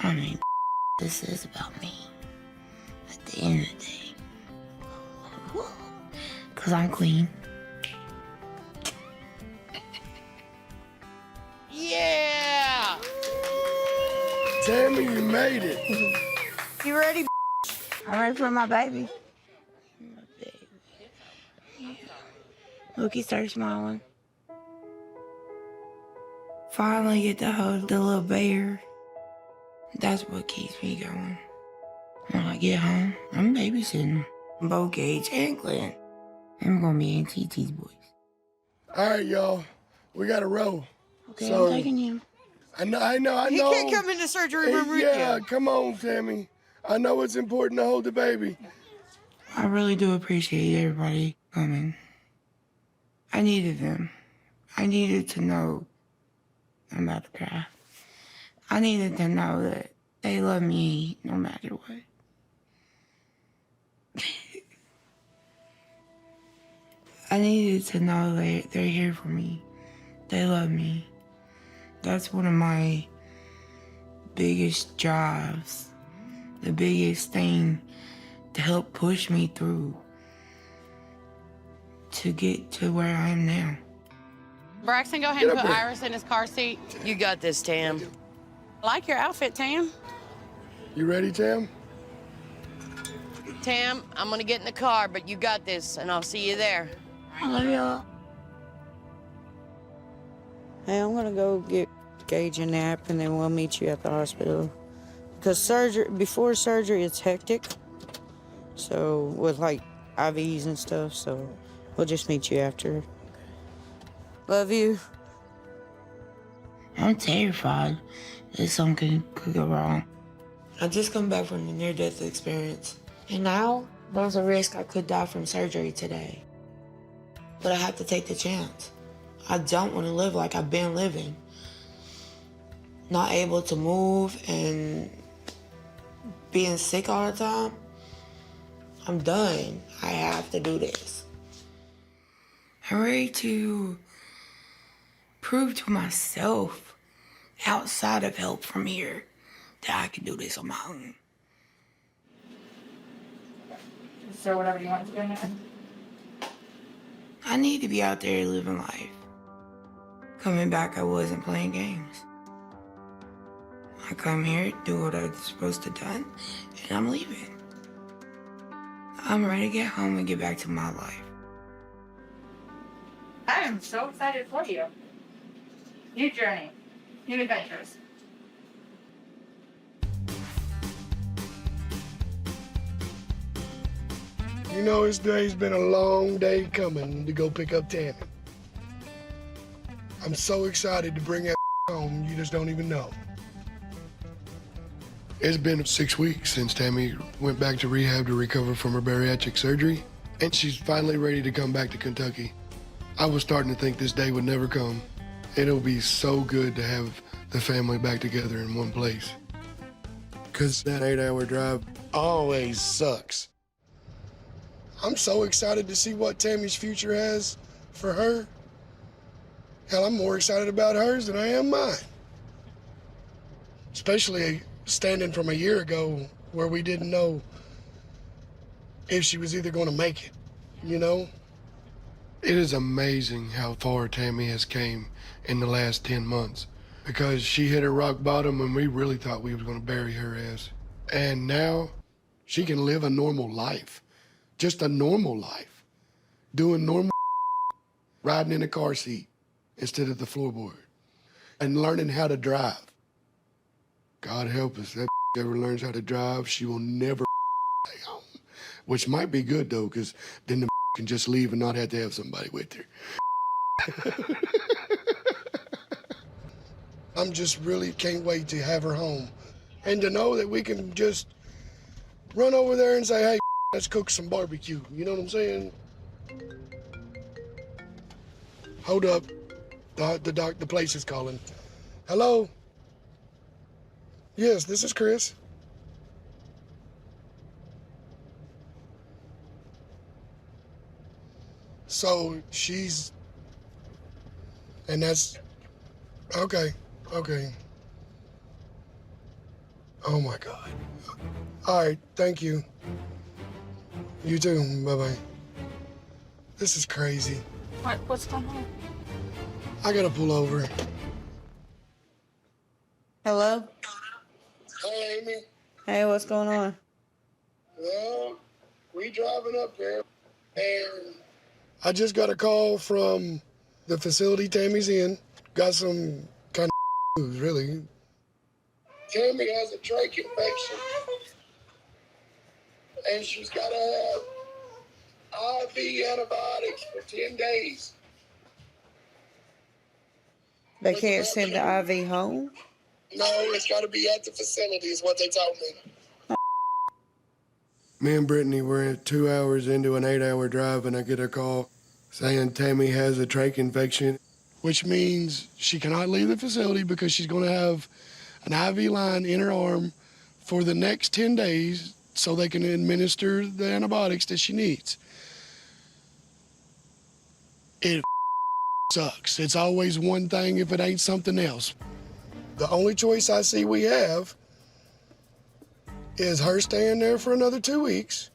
I mean, this is about me at the end of the day. Because I'm clean. Yeah! Tammy, you made it. You ready? I'm ready for my baby. Look, he started smiling. Finally get to hold the little bear. That's what keeps me going. When I get home, I'm babysitting both Gage and Glenn. I'm gonna be in TT's boys. All right, y'all. We got to roll. Okay, So- I'm taking him. I know. He can't come in the surgery room with Yeah, you. come on, Tammy. I know it's important to hold the baby. I really do appreciate everybody coming. I needed them. I needed to know. I'm about to cry. I needed to know that they love me no matter what. I needed to know that they're here for me. They love me. That's one of my biggest drives. The biggest thing to help push me through to get to where I am now. Braxton, go ahead and put Iris in his car seat. You got this, Tam. I like your outfit, Tam. You ready, Tam? Tam, I'm gonna get in the car, but you got this, and I'll see you there. I love y'all. Hey, I'm gonna go get Gage a nap, and then we'll meet you at the hospital. Because before surgery, it's hectic. So, with like IVs and stuff, so we'll just meet you after. Love you. I'm terrified that something could go wrong. I just come back from a near-death experience. And now, there's a risk I could die from surgery today. But I have to take the chance. I don't want to live like I've been living. Not able to move and being sick all the time. I'm done. I have to do this. I'm ready to prove to myself, outside of help from here, that I can do this on my own. So whatever you want to do next. I need to be out there living life. Coming back, I wasn't playing games. I come here, do what I'm supposed to done, and I'm leaving. I'm ready to get home and get back to my life. I am so excited for you. New journey, new adventures. You know, this day's been a long day coming to go pick up Tammy. I'm so excited to bring that home, you just don't even know. It's been 6 weeks since Tammy went back to rehab to recover from her bariatric surgery, and she's finally ready to come back to Kentucky. I was starting to think this day would never come. It'll be so good to have the family back together in one place. Because that 8-hour drive always sucks. I'm so excited to see what Tammy's future has for her. Hell, I'm more excited about hers than I am mine. Especially standing from a year ago where we didn't know if she was either going to make it, you know? It is amazing how far Tammy has came in the last 10 months because she hit her rock bottom and we really thought we was going to bury her ass. And now she can live a normal life, just a normal life, doing normal riding in a car seat instead of the floorboard and learning how to drive. God help us, that ever learns how to drive, she will never stay home. Which might be good though, because then the can just leave and not have to have somebody with her. I'm just really can't wait to have her home and to know that we can just run over there and say, hey, let's cook some barbecue. You know what I'm saying? Hold up. The place is calling. Hello? Yes, this is Chris. So she's, and that's, okay. Oh my God. All right, thank you. You too, bye-bye. This is crazy. What's going on? I gotta pull over. Hello? Hey, Amy. Hey, what's going on? Well, we driving up there, and I just got a call from the facility Tammy's in. Got some kind of news, really. Tammy has a trach infection, and she's got to have IV antibiotics for 10 days. They can't send the IV home? No, it's got to be at the facility is what they told me. Me and Brittany were 2 hours into an 8-hour drive, and I get a call saying Tammy has a trach infection, which means she cannot leave the facility because she's going to have an IV line in her arm for the next 10 days so they can administer the antibiotics that she needs. It sucks. It's always one thing if it ain't something else. The only choice I see we have is her staying there for another 2 weeks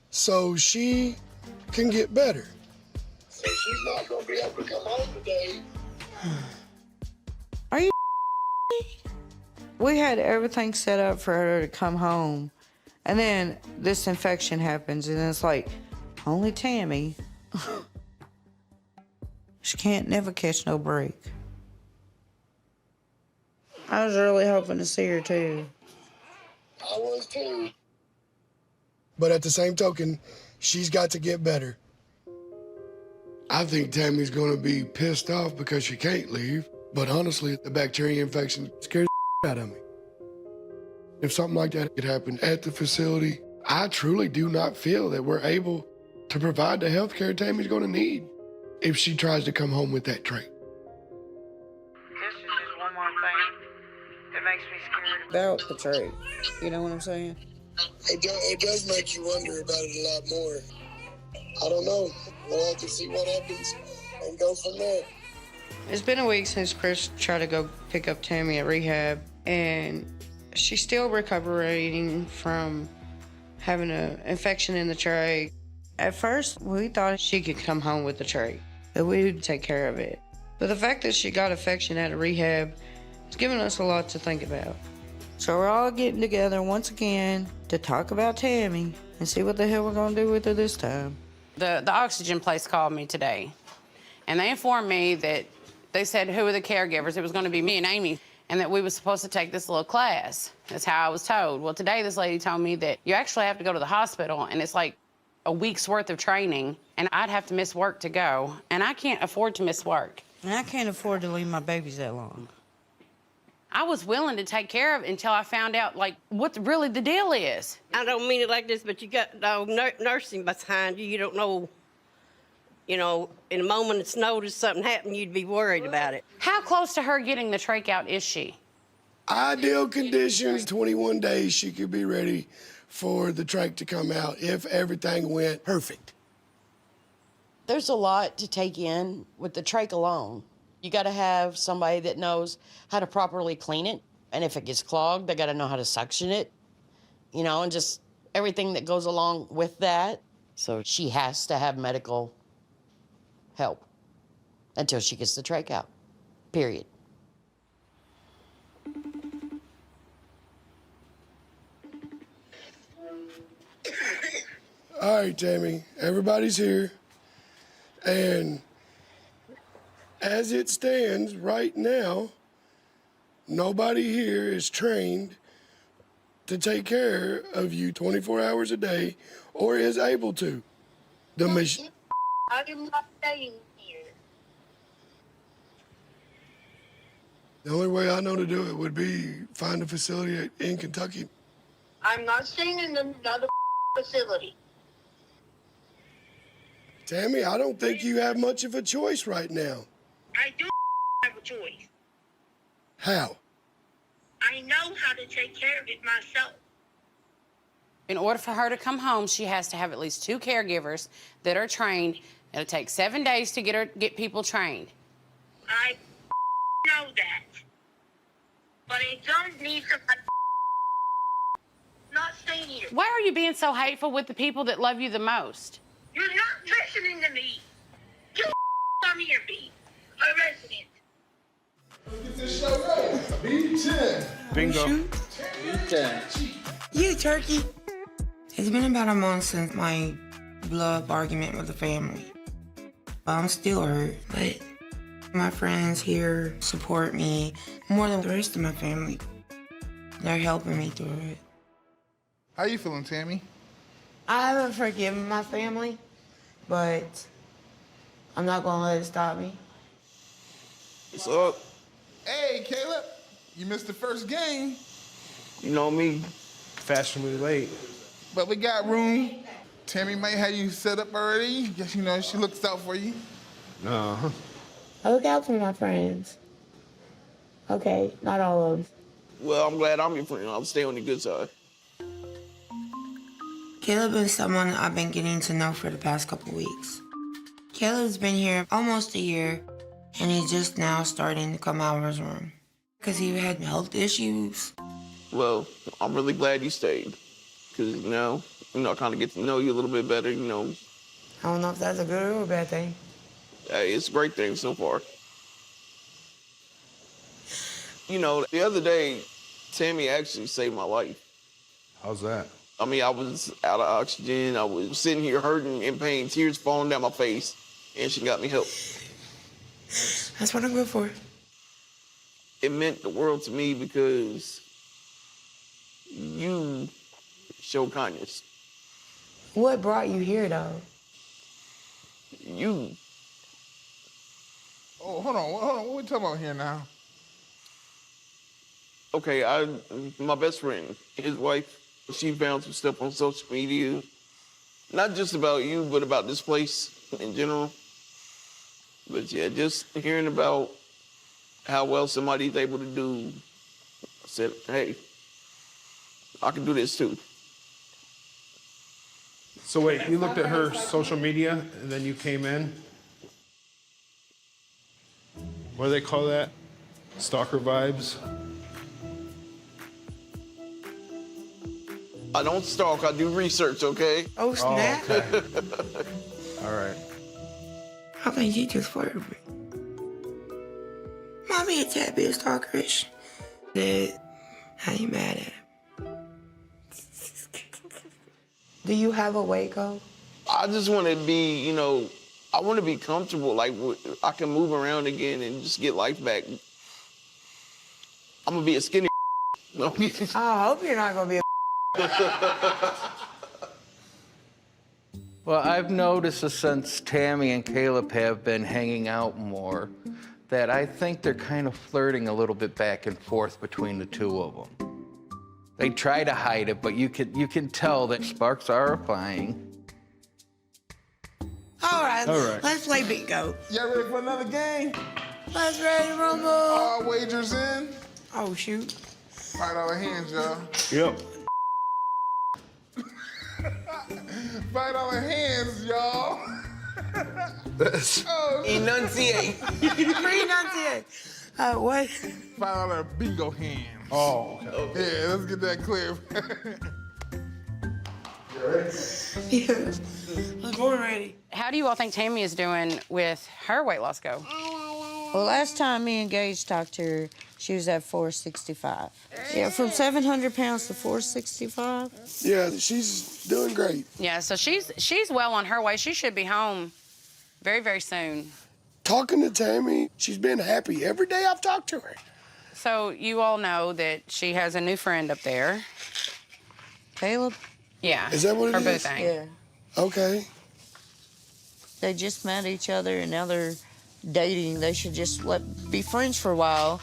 so she can get better. So she's not going to be able to come home today. Are you? We had everything set up for her to come home. And then this infection happens, and it's like, only Tammy. She can't never catch no break. I was really hoping to see her, too. I was, too. But at the same token, she's got to get better. I think Tammy's gonna be pissed off because she can't leave. But honestly, the bacteria infection scares the out of me. If something like that could happen at the facility, I truly do not feel that we're able to provide the health care Tammy's gonna need if she tries to come home with that trait. This is just one more thing that makes me scared about the trait. You know what I'm saying? It does make you wonder about it a lot more. I don't know. We'll have to see what happens and go from there. It's been a week since Chris tried to go pick up Tammy at rehab, and she's still recuperating from having an infection in the trach. At first, we thought she could come home with the trach, that we would take care of it. But the fact that she got infection at a rehab has given us a lot to think about. So we're all getting together once again to talk about Tammy and see what the hell we're gonna do with her this time. The oxygen place called me today, and they informed me that they said who were the caregivers. It was going to be me and Amy, and that we were supposed to take this little class. That's how I was told. Well, today this lady told me that you actually have to go to the hospital, and it's like a week's worth of training, and I'd have to miss work to go, and I can't afford to miss work. And I can't afford to leave my babies that long. I was willing to take care of it until I found out, like, what really the deal is. I don't mean it like this, but you got nursing behind you. You don't know You know, in a moment's notice, something happened, you'd be worried about it. How close to her getting the trach out is she? Ideal conditions, 21 days, she could be ready for the trach to come out if everything went perfect. There's a lot to take in with the trach alone. You got to have somebody that knows how to properly clean it. And if it gets clogged, they got to know how to suction it, you know, and just everything that goes along with that. So she has to have medical help until she gets the trach out, period. All right, Tammy, everybody's here. And as it stands right now, nobody here is trained to take care of you 24 hours a day or is able to. The machine. I am not staying here. The only way I know to do it would be find a facility in Kentucky. I'm not staying in another facility. Tammy, I don't think you have much of a choice right now. I do have a choice. How? I know how to take care of it myself. In order for her to come home, she has to have at least 2 caregivers that are trained. It'll take 7 days to get people trained. I know that. But it does need somebody not staying here. Why are you being so hateful with the people that love you the most? You're not listening to me. You come here, be a resident. B10. Bingo. B10. You turkey. It's been about a month since my blood argument with the family. I'm still hurt, but my friends here support me more than the rest of my family. They're helping me through it. How you feeling, Tammy? I haven't forgiven my family, but I'm not gonna let it stop me. What's up? Hey, Caleb. You missed the first game. You know me, fashionably late. But we got room. Tammy might have you set up already. Guess you know she looks out for you. No. I look out for my friends. Okay, not all of them. Well, I'm glad I'm your friend. I'll stay on the good side. Caleb is someone I've been getting to know for the past couple weeks. Caleb's been here almost a year, and he's just now starting to come out of his room because he had health issues. Well, I'm really glad you stayed, because now, I kind of get to know you a little bit better, I don't know if that's a good or a bad thing. Hey, it's a great thing so far. The other day, Tammy actually saved my life. How's that? I mean, I was out of oxygen. I was sitting here hurting in pain, tears falling down my face, and she got me help. That's what I'm good for. It meant the world to me because you showed kindness. What brought you here, though? You. Oh, hold on. What are we talking about here now? Okay, my best friend, his wife, she found some stuff on social media, not just about you, but about this place in general. But yeah, just hearing about how well somebody's able to do, I said, hey, I can do this too. So wait, you looked at her social media and then you came in? What do they call that? Stalker vibes? I don't stalk, I do research, okay? Oh, snap. Oh, okay. All right. I think you just flirted with me. Might be a tad bit stalkerish. Dad, I ain't mad at him. Do you have a Waco? I just want to be, I want to be comfortable. Like, I can move around again and just get life back. I'm going to be a skinny. I hope you're not going to be a Well, I've noticed that since Tammy and Caleb have been hanging out more, that I think they're kind of flirting a little bit back and forth between the two of them. They try to hide it, but you can tell that sparks are flying. All right. All right. Let's play bingo. Y'all ready for another game? Let's ready to rumble. All wagers in. Oh, shoot. $5 hands, y'all. Yep. $5 hands, y'all. Oh, Enunciate. Re-enunciate. What? $5 bingo hands. Oh, okay. Yeah, let's get that clear. Yeah. I'm born ready. How do you all think Tammy is doing with her weight loss goal? Well, last time me and Gage talked to her, she was at 465. Yeah, from 700 pounds to 465. Yeah, she's doing great. Yeah, so she's well on her way. She should be home very, very soon. Talking to Tammy, she's been happy every day I've talked to her. So you all know that she has a new friend up there. Caleb? Yeah. Is that what it her is? boo thing. Yeah. Okay. They just met each other and now they're dating. They should just be friends for a while.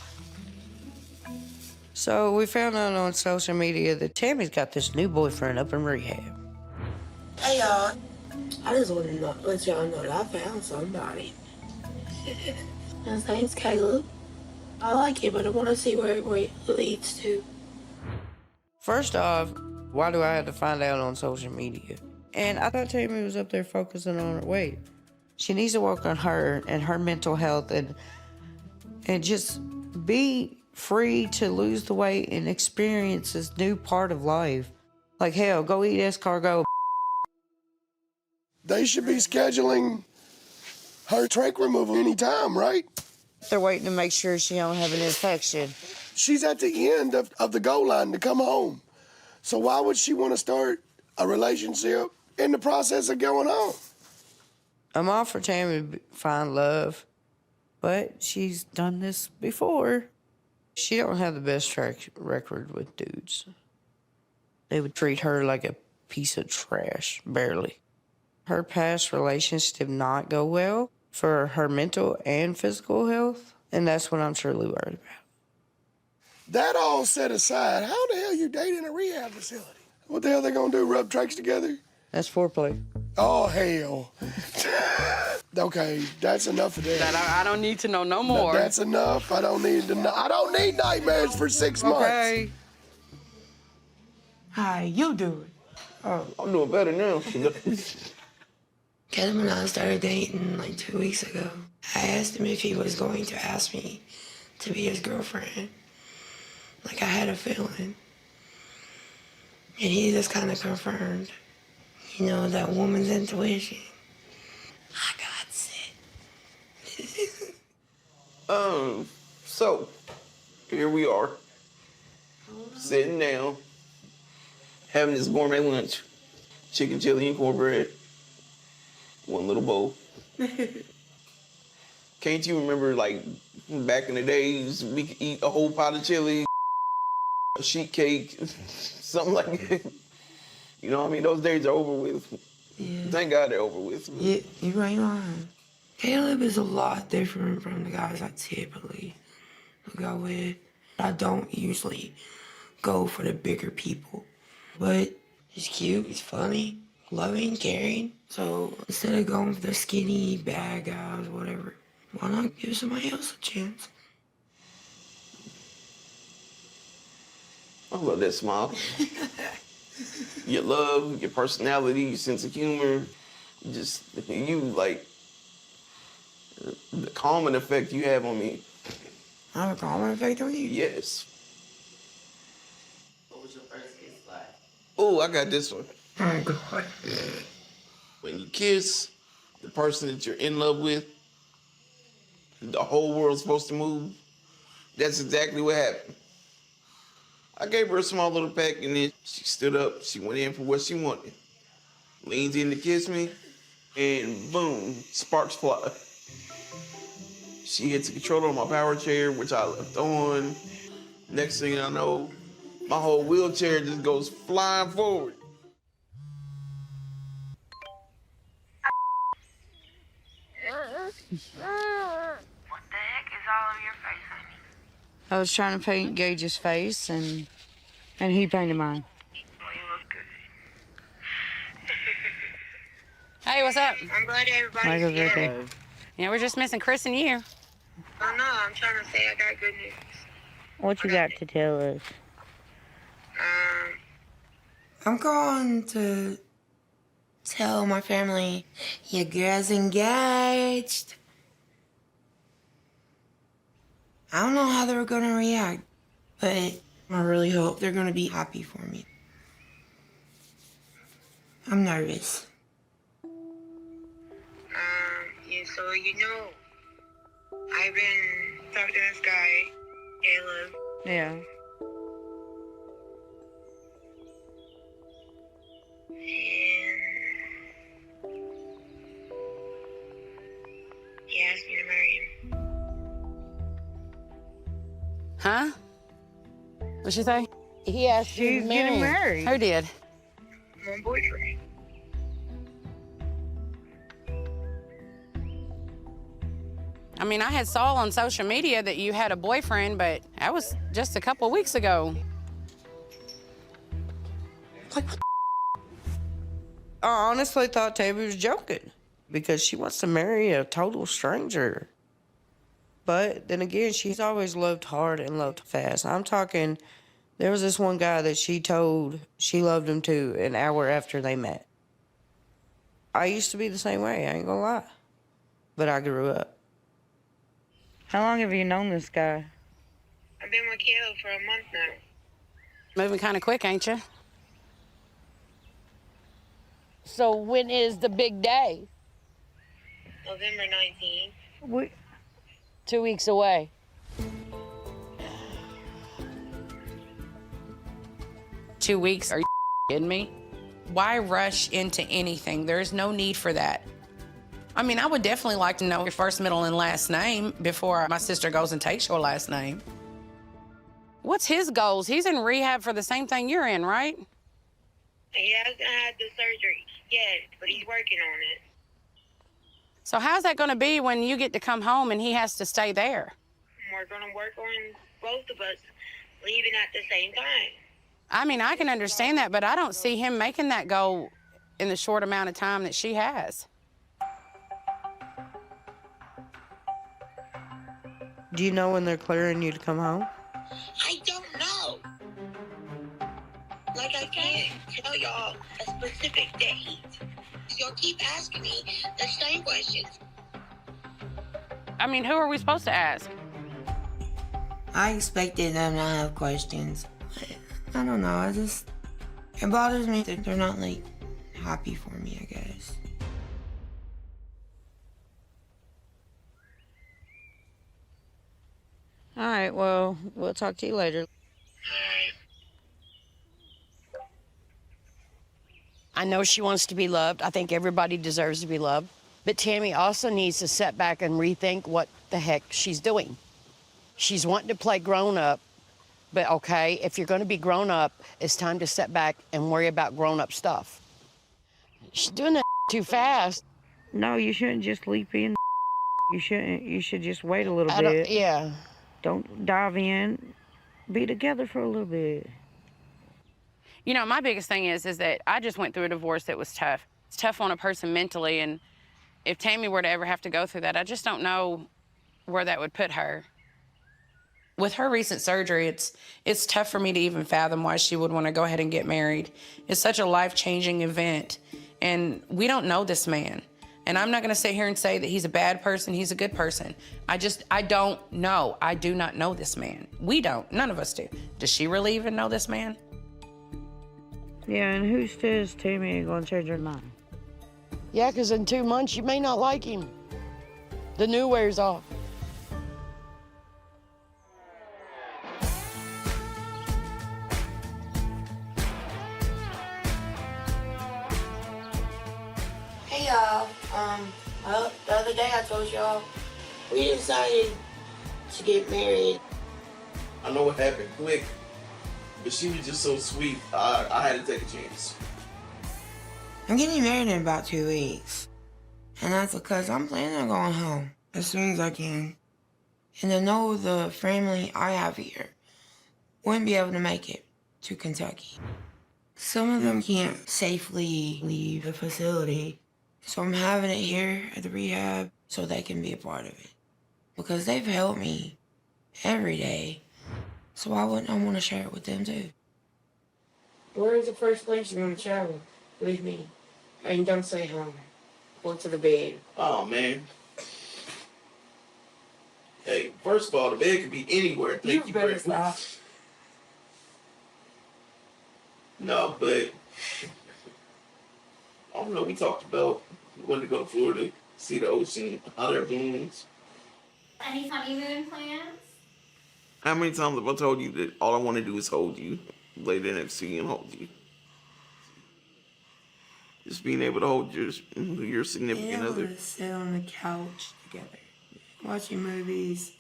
So we found out on social media that Tammy's got this new boyfriend up in rehab. Hey, y'all. I just want to let y'all know that I found somebody. His name's Caleb. I like it, but I want to see where it leads to. First off, why do I have to find out on social media? And I thought Tammy was up there focusing on her weight. She needs to work on her and her mental health and just be free to lose the weight and experience this new part of life. Like, hell, go eat escargot. They should be scheduling her trach removal anytime, right? They're waiting to make sure she don't have an infection. She's at the end of the goal line to come home. So why would she want to start a relationship in the process of going home? I'm all for Tammy to find love, but she's done this before. She don't have the best track record with dudes. They would treat her like a piece of trash, barely. Her past relationships did not go well for her mental and physical health, and that's what I'm truly worried about. That all set aside, how the hell you dating a rehab facility? What the hell they gonna do, rub trachs together? That's foreplay. Oh, hell. Okay, that's enough of that. I don't need to know no more. That's enough. I don't need to know. I don't need nightmares for 6 months. Okay. How you doing? Oh, I'm doing better now. Caleb and I started dating like 2 weeks ago. I asked him if he was going to ask me to be his girlfriend. Like I had a feeling. And he just kind of confirmed, you know, that woman's intuition. I got sick. So, here we are. Sitting down, having this gourmet lunch. Chicken chili and cornbread. One little bowl. Can't you remember, like, back in the days, we could eat a whole pot of chili, a sheet cake, something like that. You know what I mean? Those days are over with. Yeah. Thank God they're over with. Yeah, you ain't lying. Caleb is a lot different from the guys I typically go with. I don't usually go for the bigger people. But he's cute, he's funny, loving, caring. So instead of going for the skinny, bad guys, whatever, why not give somebody else a chance? I love that smile. Your love, your personality, your sense of humor, like, the calming effect you have on me. I have a calming effect on you? Yes. What was your first kiss like? Oh, I got this one. Oh, God. When you kiss the person that you're in love with, the whole world's supposed to move. That's exactly what happened. I gave her a small little peck, and then she stood up. She went in for what she wanted. Leans in to kiss me, and boom, sparks fly. She hits the controller on my power chair, which I left on. Next thing I know, my whole wheelchair just goes flying forward. What the heck is all over your face, honey? I was trying to paint Gage's face, and he painted mine. Well, you look good. Hey, what's up? I'm glad everybody's Michael's right here. there. Yeah, we're just missing Chris and you. Oh no, I'm trying to say I got good news. What you got to tell us? I'm going to tell my family your girl's engaged. I don't know how they're gonna react, but I really hope they're gonna be happy for me. I'm nervous. So you know, I've been talking to this guy, Caleb. Yeah. He asked me to marry him. Huh? What'd she say? He asked you She's to getting married. Who did? My boyfriend. I mean, I had saw on social media that you had a boyfriend, but that was just a couple weeks ago. I honestly thought Tammy was joking because she wants to marry a total stranger. But then again, she's always loved hard and loved fast. I'm talking, there was this one guy that she told she loved him too an hour after they met. I used to be the same way, I ain't gonna lie. But I grew up. How long have you known this guy? I've been with Caleb for a month now. Moving kind of quick, ain't you? So when is the big day? November 19th. 2 weeks away. Two weeks? Are you kidding me? Why rush into anything? There's no need for that. I mean, I would definitely like to know your first, middle, and last name before my sister goes and takes your last name. What's his goals? He's in rehab for the same thing you're in, right? He hasn't had the surgery yet, but he's working on it. So how's that going to be when you get to come home and he has to stay there? We're going to work on both of us leaving at the same time. I mean, I can understand that, but I don't see him making that goal in the short amount of time that she has. Do you know when they're clearing you to come home? I don't know. Like, I can't tell y'all a specific date. Y'all keep asking me the same questions. I mean, who are we supposed to ask? I expected them to have questions. I don't know, it bothers me that they're not, like, happy for me, I guess. All right, well, we'll talk to you later. I know she wants to be loved. I think everybody deserves to be loved. But Tammy also needs to sit back and rethink what the heck she's doing. She's wanting to play grown up, but okay, if you're going to be grown up, it's time to sit back and worry about grown up stuff. She's doing that too fast. No, you shouldn't just leap in. You shouldn't. You should just wait a little bit. Yeah. Don't dive in. Be together for a little bit. You know, my biggest thing is that I just went through a divorce that was tough. It's tough on a person mentally, and if Tammy were to ever have to go through that, I just don't know where that would put her. With her recent surgery, it's tough for me to even fathom why she would want to go ahead and get married. It's such a life-changing event, and we don't know this man. And I'm not going to sit here and say that he's a bad person, he's a good person. I don't know. I do not know this man. We don't. None of us do. Does she really even know this man? Yeah, and who says Tammy ain't gonna change her mind? Yeah, because in 2 months, you may not like him. The new wears off. Hey y'all, well, the other day I told y'all we decided to get married. I know what happened quick, but she was just so sweet. I had to take a chance. I'm getting married in about 2 weeks. And that's because I'm planning on going home as soon as I can. And to know the family I have here wouldn't be able to make it to Kentucky. Some of them can't safely leave the facility. So I'm having it here at the rehab so they can be a part of it. Because they've helped me every day. So why wouldn't I want to share it with them too? Where is the first place you're gonna travel? Leave me. And don't say home. Go to the bed. Oh, man. Hey, first of all, the bed could be anywhere. Thank you better very much. stop. No, but I don't know. We talked about we wanted to go to Florida, see the ocean, hot air balloons. Any honeymoon plans? How many times have I told you that all I want to do is hold you, lay there next to you and hold you? Just being able to hold your significant other. To sit on the couch together, watching movies,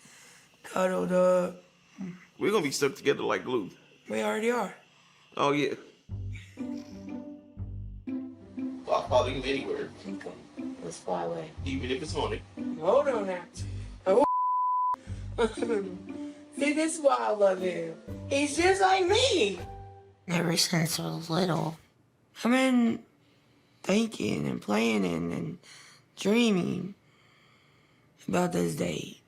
cuddled up. We're gonna be stuck together like glue. We already are. Oh yeah. I'll follow you anywhere, Let's fly away. even if it's haunted. Hold on now. Oh. See, this is why I love him. He's just like me. Ever since I was little, I've been thinking and planning and dreaming about this date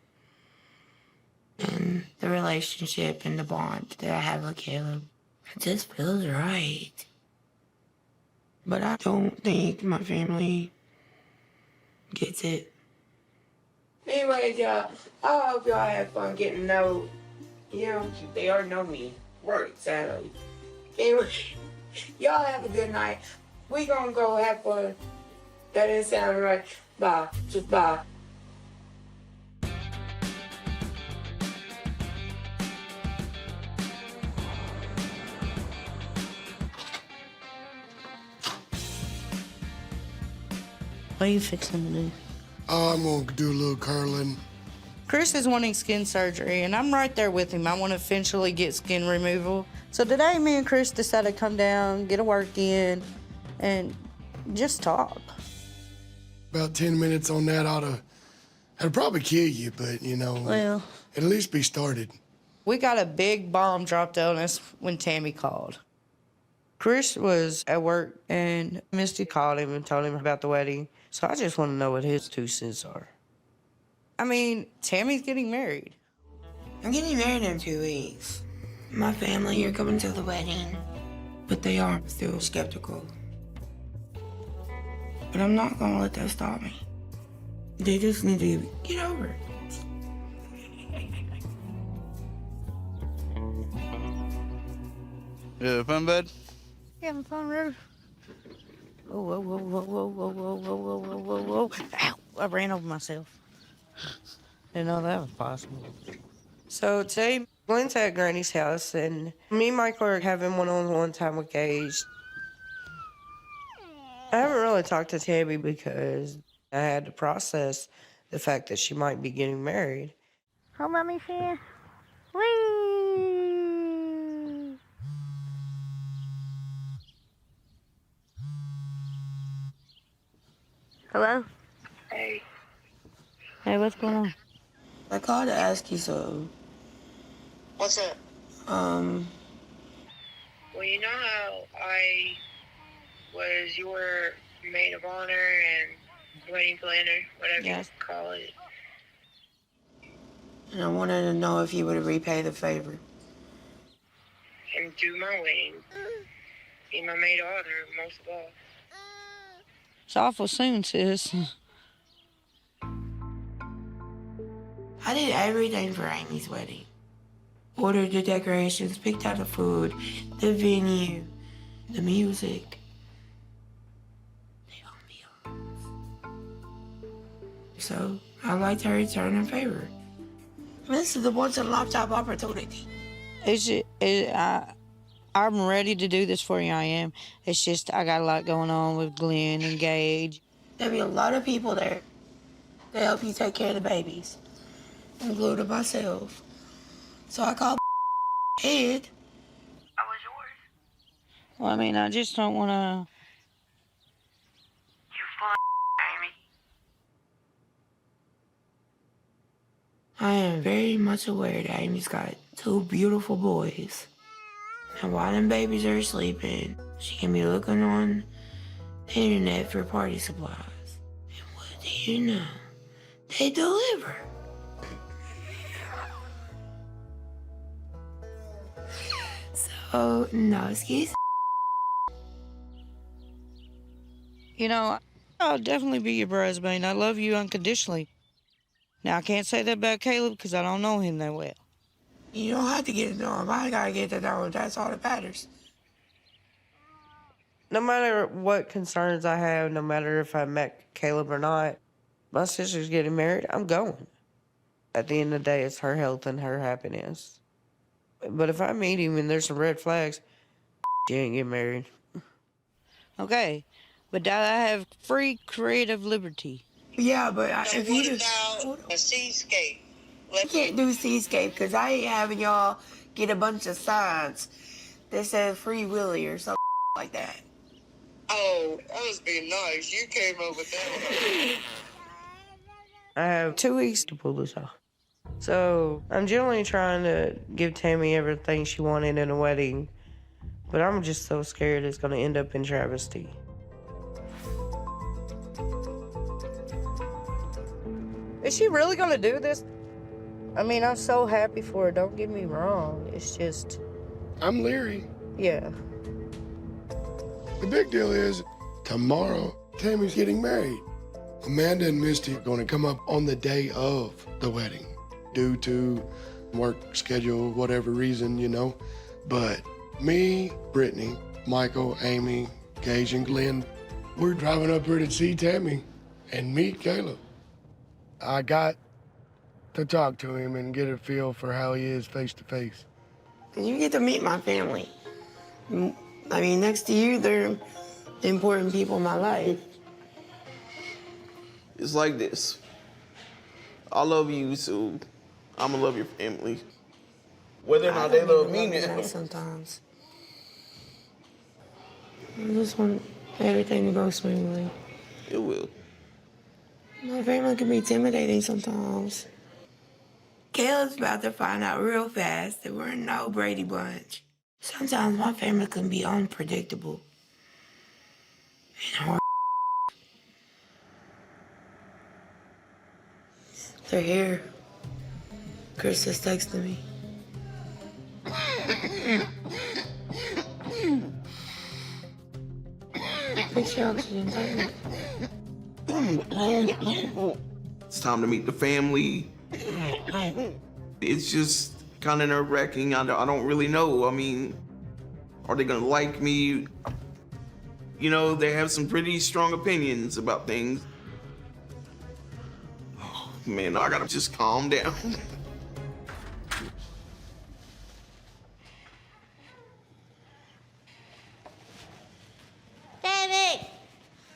and the relationship and the bond that I have with Caleb. It just feels right. But I don't think my family gets it. Anyway, y'all, I hope y'all have fun getting to know, they already know me. Right, sadly. Anyway, y'all have a good night. We gonna go have fun. That didn't sound right. Bye. Just bye. What are you fixing to do? I'm going to do a little curling. Chris is wanting skin surgery, and I'm right there with him. I want to eventually get skin removal. So today, me and Chris decided to come down, get a work in, and just talk. About 10 minutes on that that'd probably kill you, but, Well, at least be started. we got a big bomb dropped on us when Tammy called. Chris was at work, and Misty called him and told him about the wedding. So I just want to know what his 2 cents are. I mean, Tammy's getting married. I'm getting married in 2 weeks. My family are coming to the wedding, but they are still skeptical. But I'm not gonna let that stop me. They just need to get over it. Yeah, fun bed? You having fun, Rue? Whoa, whoa, whoa, whoa, whoa, whoa, whoa, whoa, whoa, whoa, whoa, whoa. Ow, I ran over myself. Didn't know that was possible. So today, Glenn's at Granny's house, and me and Michael are having one-on-one time with Gage. I haven't really talked to Tammy because I had to process the fact that she might be getting married. Oh, mommy fan. Whee! Hello? Hey. Hey, what's going on? I called to ask you something. What's up? Well, you know how I was your maid of honor and wedding planner, whatever Yes. you call it. And I wanted to know if you would repay the favor. And do my wedding. Be my maid of honor, most of all. It's awful soon, sis. I did everything for Amy's wedding. Ordered the decorations, picked out the food, the venue, the music. The ambiance. So I'd like to return a favor. This is the once-in-a-lifetime opportunity. I'm ready to do this for you, I am. It's just I got a lot going on with Glenn and Gage. There'll be a lot of people there to help you take care of the babies, including myself. So I called head. I was yours. Well, I mean, I just don't want to... You fun, Amy. I am very much aware that Amy's got 2 beautiful boys. And while them babies are sleeping, she can be looking on the internet for party supplies. do you know? They deliver. So, no excuse. You know, I'll definitely be your bridesmaid. I love you unconditionally. Now, I can't say that about Caleb because I don't know him that well. You don't have to get it done. I gotta get it done. That's all that matters. No matter what concerns I have, no matter if I met Caleb or not, my sister's getting married, I'm going. At the end of the day, it's her health and her happiness. But if I meet him and there's some red flags, she ain't getting married. Okay, but I have free creative liberty. Yeah, but if you do a seascape? I can't do seascape because I ain't having y'all get a bunch of signs that says Free Willy or something like that. Oh, I was being nice. You came up with that. I have 2 weeks to pull this off. So I'm generally trying to give Tammy everything she wanted in a wedding, but I'm just so scared it's gonna end up in travesty. Is she really gonna do this? I mean, I'm so happy for her, don't get me wrong. It's just... I'm leery. Yeah. The big deal is, tomorrow, Tammy's getting married. Amanda and Misty are gonna come up on the day of the wedding, due to work schedule, whatever reason, you know. But me, Brittany, Michael, Amy, Gage, and Glenn, we're driving up here to see Tammy and meet Caleb. I got to talk to him and get a feel for how he is face to face. You get to meet my family. I mean, next to you, they're the important people in my life. It's like this. I love you, so I'ma love your family. Whether or not they love me now. Sometimes. I just want everything to go smoothly. It will. My family can be intimidating sometimes. Caleb's about to find out real fast that we're no Brady Bunch. Sometimes my family can be unpredictable and hard. They're here. Chris is texting me. Fix your oxygen tank. It's time to meet the family. It's just kind of nerve-wracking. I don't really know. I mean, are they gonna like me? You know, they have some pretty strong opinions about things. Oh, man, I gotta just calm down. David!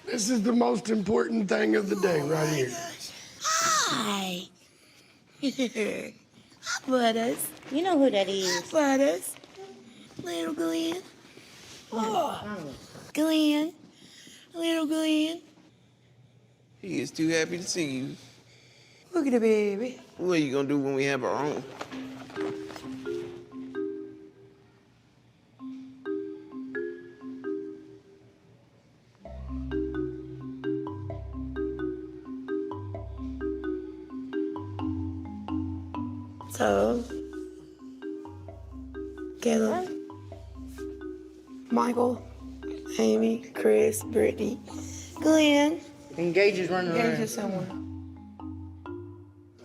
This is the most important thing of the day right here. Hi. Hi, Butters. You know who that is. Butters. Little Glenn. Oh, Glenn. Little Glenn. He is too happy to see you. Look at the baby. What are you gonna do when we have our own? So, Caleb, Michael, Amy, Chris, Brittany, Glenn. Engage is running Gage around. is somewhere.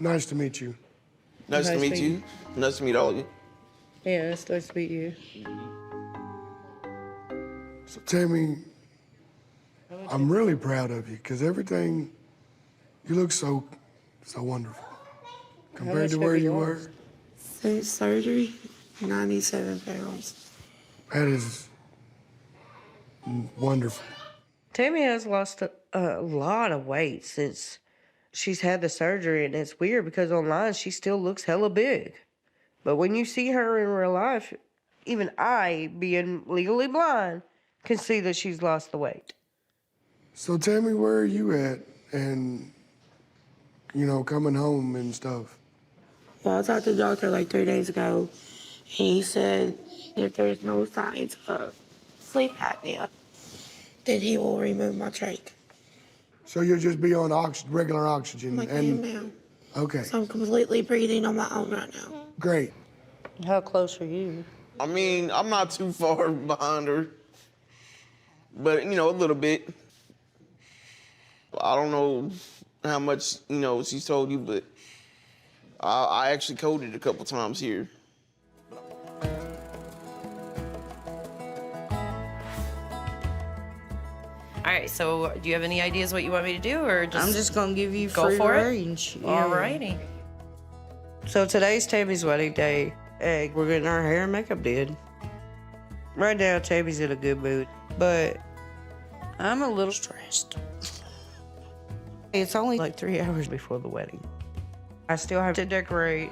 Nice to meet you. Nice to meet you. Nice to meet all of you. Yeah, it's nice to meet you. So, Tammy, I'm really proud of you because everything, you look so wonderful. Compared to where you were. Since surgery, 97 pounds. That is wonderful. Tammy has lost a lot of weight since she's had the surgery, and it's weird because online she still looks hella big. But when you see her in real life, even I, being legally blind, can see that she's lost the weight. So Tammy, where are you at? And, you know, coming home and stuff. Well, I talked to the doctor like 3 days ago, and he said if there's no signs of sleep apnea, then he will remove my trach. So you'll just be on regular oxygen? Like I am now. Okay, So I'm completely breathing on my own right now. great. How close are you? I mean, I'm not too far behind her, but, you know, a little bit. I don't know how much, you know, she's told you, but I actually coded a couple times here. All right, so do you have any ideas what you want me to do, or just... I'm just gonna give you go free for range. it? Yeah. Alrighty. So today's Tammy's wedding day. We're getting our hair and makeup did. Right now, Tammy's in a good mood, but I'm a little stressed. It's only like 3 hours before the wedding. I still have to decorate,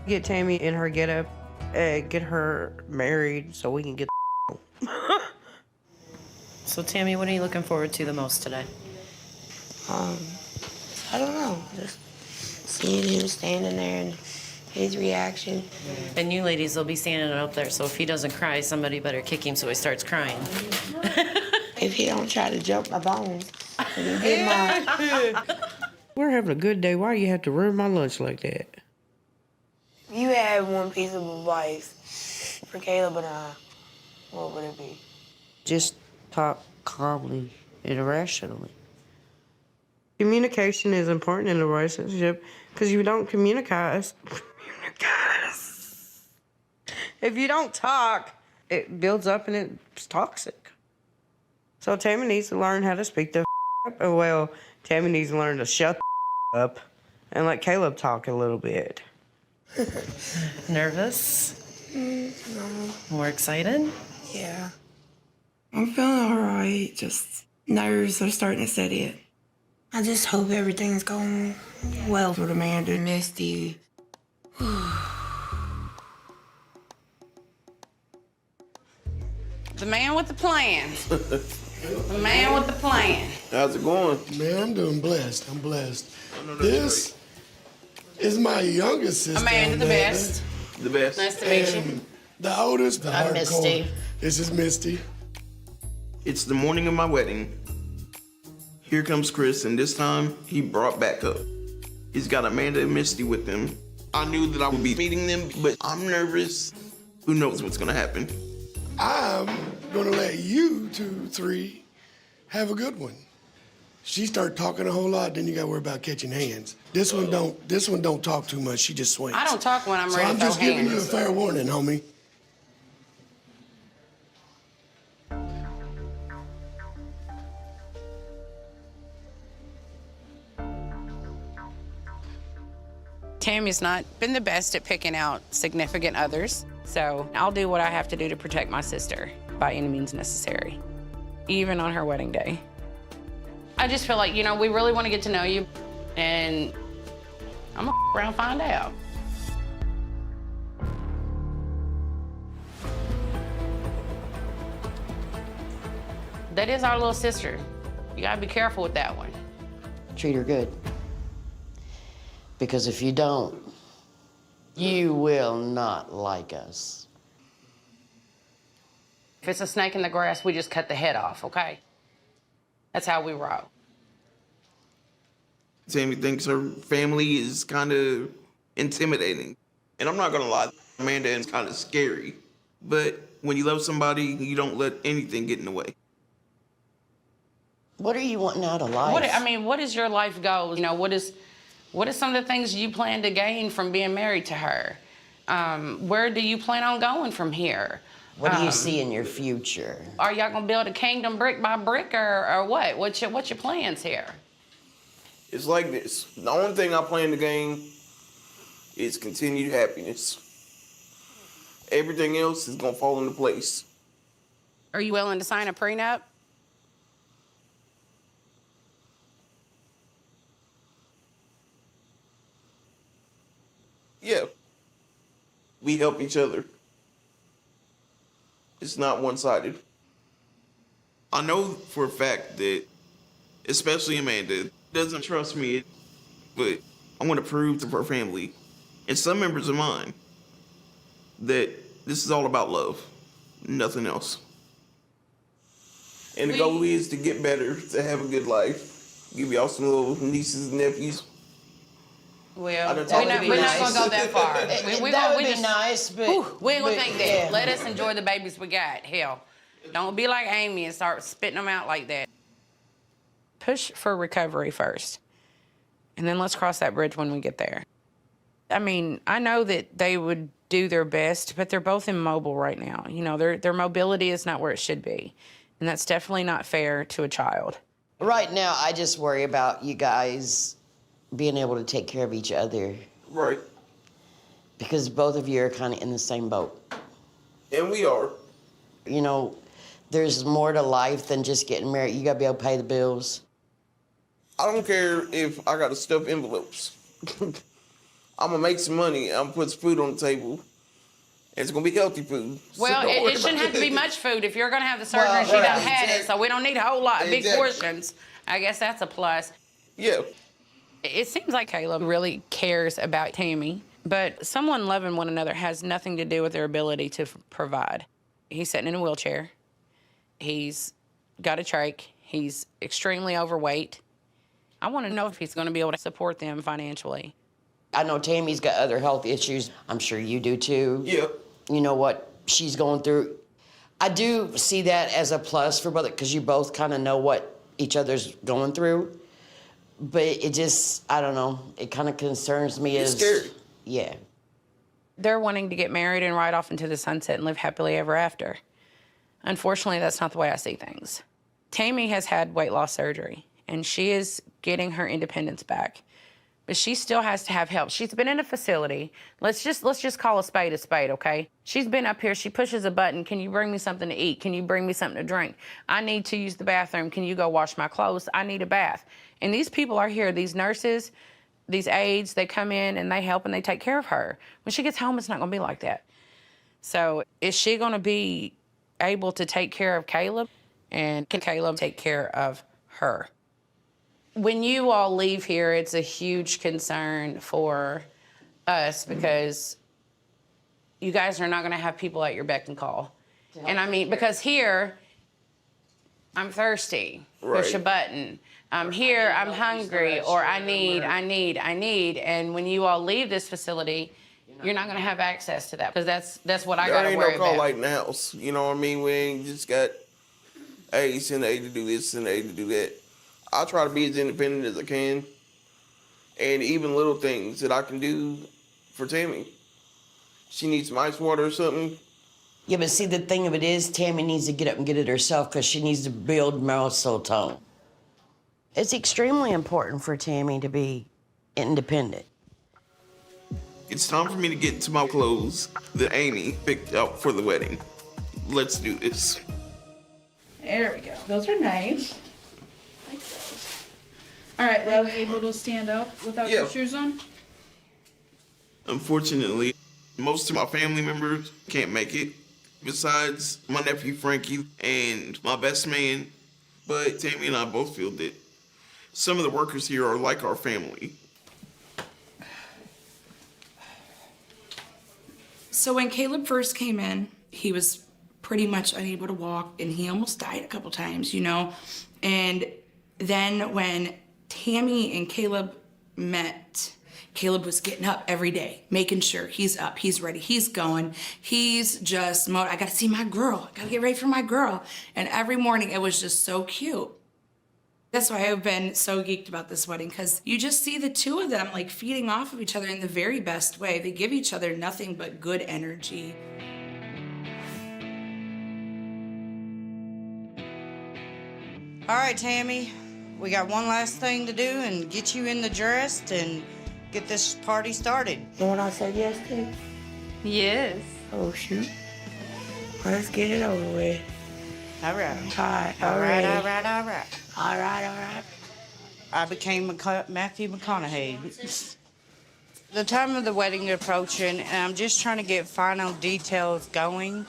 get Tammy in her getup, and get her married so we can get So, Tammy, what are you looking forward to the most today? I don't know. Just seeing him standing there and his reaction. And you ladies will be standing up there, so if he doesn't cry, somebody better kick him so he starts crying. If he don't try to jump my bones, and he get my... We're having a good day. Why do you have to ruin my lunch like that? If you had one piece of advice for Caleb and I, what would it be? Just talk calmly and irrationally. Communication is important in a relationship because if you don't communicate, if you don't talk, it builds up and it's toxic. So Tammy needs to learn how to speak the up. Well, Tammy needs to learn to shut the up and let Caleb talk a little bit. Nervous? No. More excited? Yeah. I'm feeling all right. Just nerves are starting to set in. I just hope everything's going well With Amanda and Misty. The man with the plan. The man with the plan. How's it going? Man, I'm doing blessed. I'm blessed. This is my youngest sister. Amanda, the best. The best. Nice to meet you. And the oldest, the I'm hardcore. Misty. This is Misty. It's the morning of my wedding. Here comes Chris, and this time he brought backup. He's got Amanda and Misty with him. I knew that I would be meeting them, but I'm nervous. Who knows what's gonna happen? I'm gonna let you 2, 3 have a good one. She start talking a whole lot, then you gotta worry about catching hands. This one don't talk too much. She just swings. I don't talk when I'm So ready I'm to throw just giving you a hands. fair warning, homie. Tammy's not been the best at picking out significant others, so I'll do what I have to do to protect my sister by any means necessary, even on her wedding day. I just feel like, you know, we really want to get to know you, and I'm gonna around and find out. That is our little sister. You gotta be careful with that one. Treat her good. Because if you don't, you will not like us. If it's a snake in the grass, we just cut the head off, okay? That's how we roll. Tammy thinks her family is kind of intimidating. And I'm not gonna lie, Amanda is kind of scary. But when you love somebody, you don't let anything get in the way. What are you wanting out of life? What is your life goal? You know, what is some of the things you plan to gain from being married to her? Where do you plan on going from here? What do you see in your future? Are y'all gonna build a kingdom brick by brick, or what? What's your plans here? It's like this. The only thing I plan to gain is continued happiness. Everything else is gonna fall into place. Are you willing to sign a prenup? Yeah. We help each other. It's not one-sided. I know for a fact that, especially Amanda, doesn't trust me, but I want to prove to her family and some members of mine that this is all about love, nothing else. And the goal is to get better, to have a good life, give y'all some little nieces and nephews. Well, That would be we're not nice. gonna go that far. That would be nice, but we ain't gonna think that. yeah. Let us enjoy the babies we got. Hell, don't be like Amy and start spitting them out like that. Push for recovery first, and then let's cross that bridge when we get there. I mean, I know that they would do their best, but they're both immobile right now. You know, their mobility is not where it should be, and that's definitely not fair to a child. Right now, I just worry about you guys being able to take care of each other. Right. Because both of you are kind of in the same boat. And we are. You know, there's more to life than just getting married. You gotta be able to pay the bills. I don't care if I got to stuff envelopes. I'm gonna make some money. I'm gonna put some food on the table. It's gonna be healthy food. Well, So don't it worry shouldn't about have to be it. much food. If you're gonna have the surgery, Well, she done right, had it, so we don't need a whole lot, big Exactly. portions. I guess that's a plus. Yeah. It seems like Caleb really cares about Tammy, but someone loving one another has nothing to do with their ability to provide. He's sitting in a wheelchair. He's got a trach. He's extremely overweight. I want to know if he's going to be able to support them financially. I know Tammy's got other health issues. I'm sure you do too. Yeah. You know what she's going through. I do see that as a plus for both, because you both kind of know what each other's going through. But it just, I don't know, it kind of concerns me It's as... scary. Yeah. They're wanting to get married and ride off into the sunset and live happily ever after. Unfortunately, that's not the way I see things. Tammy has had weight loss surgery, and she is getting her independence back. But she still has to have help. She's been in a facility. Let's just call a spade, okay? She's been up here. She pushes a button. Can you bring me something to eat? Can you bring me something to drink? I need to use the bathroom. Can you go wash my clothes? I need a bath. And these people are here, these nurses, these aides, they come in and they help and they take care of her. When she gets home, it's not gonna be like that. So is she gonna be able to take care of Caleb? And can Caleb take care of her? When you all leave here, it's a huge concern for us because you guys are not gonna have people at your beck and call. And I mean, because here, I'm thirsty, push a button. I'm here, I'm hungry, or I need. And when you all leave this facility, you're not gonna have access to that because that's what I There gotta ain't worry no call about. light in the house. You know what I mean? We ain't just got, hey, send A to do this, send A to do that. I try to be as independent as I can. And even little things that I can do for Tammy. She needs some ice water or something. Yeah, but see, the thing of it is, Tammy needs to get up and get it herself because she needs to build muscle tone. It's extremely important for Tammy to be independent. It's time for me to get into my clothes that Amy picked out for the wedding. Let's do this. There we go. Those are nice. Like those. All right, are you able to stand up without your shoes on? Unfortunately, most of my family members can't make it, besides my nephew Frankie and my best man. But Tammy and I both feel that some of the workers here are like our family. So when Caleb first came in, he was pretty much unable to walk and he almost died a couple times, you know? And then when Tammy and Caleb met, Caleb was getting up every day, making sure he's up, he's ready, he's going. He's just, I gotta see my girl, I gotta get ready for my girl. And every morning it was just so cute. That's why I've been so geeked about this wedding, because you just see the two of them like feeding off of each other in the very best way. They give each other nothing but good energy. All right, Tammy, we got one last thing to do and get you in the dress and get this party started. The one I said yes to? Yes. Oh, shoot. Let's get it over with. All right. All right. All right. All right. I became Matthew McConaughey. The time of the wedding approaching, and I'm just trying to get final details going.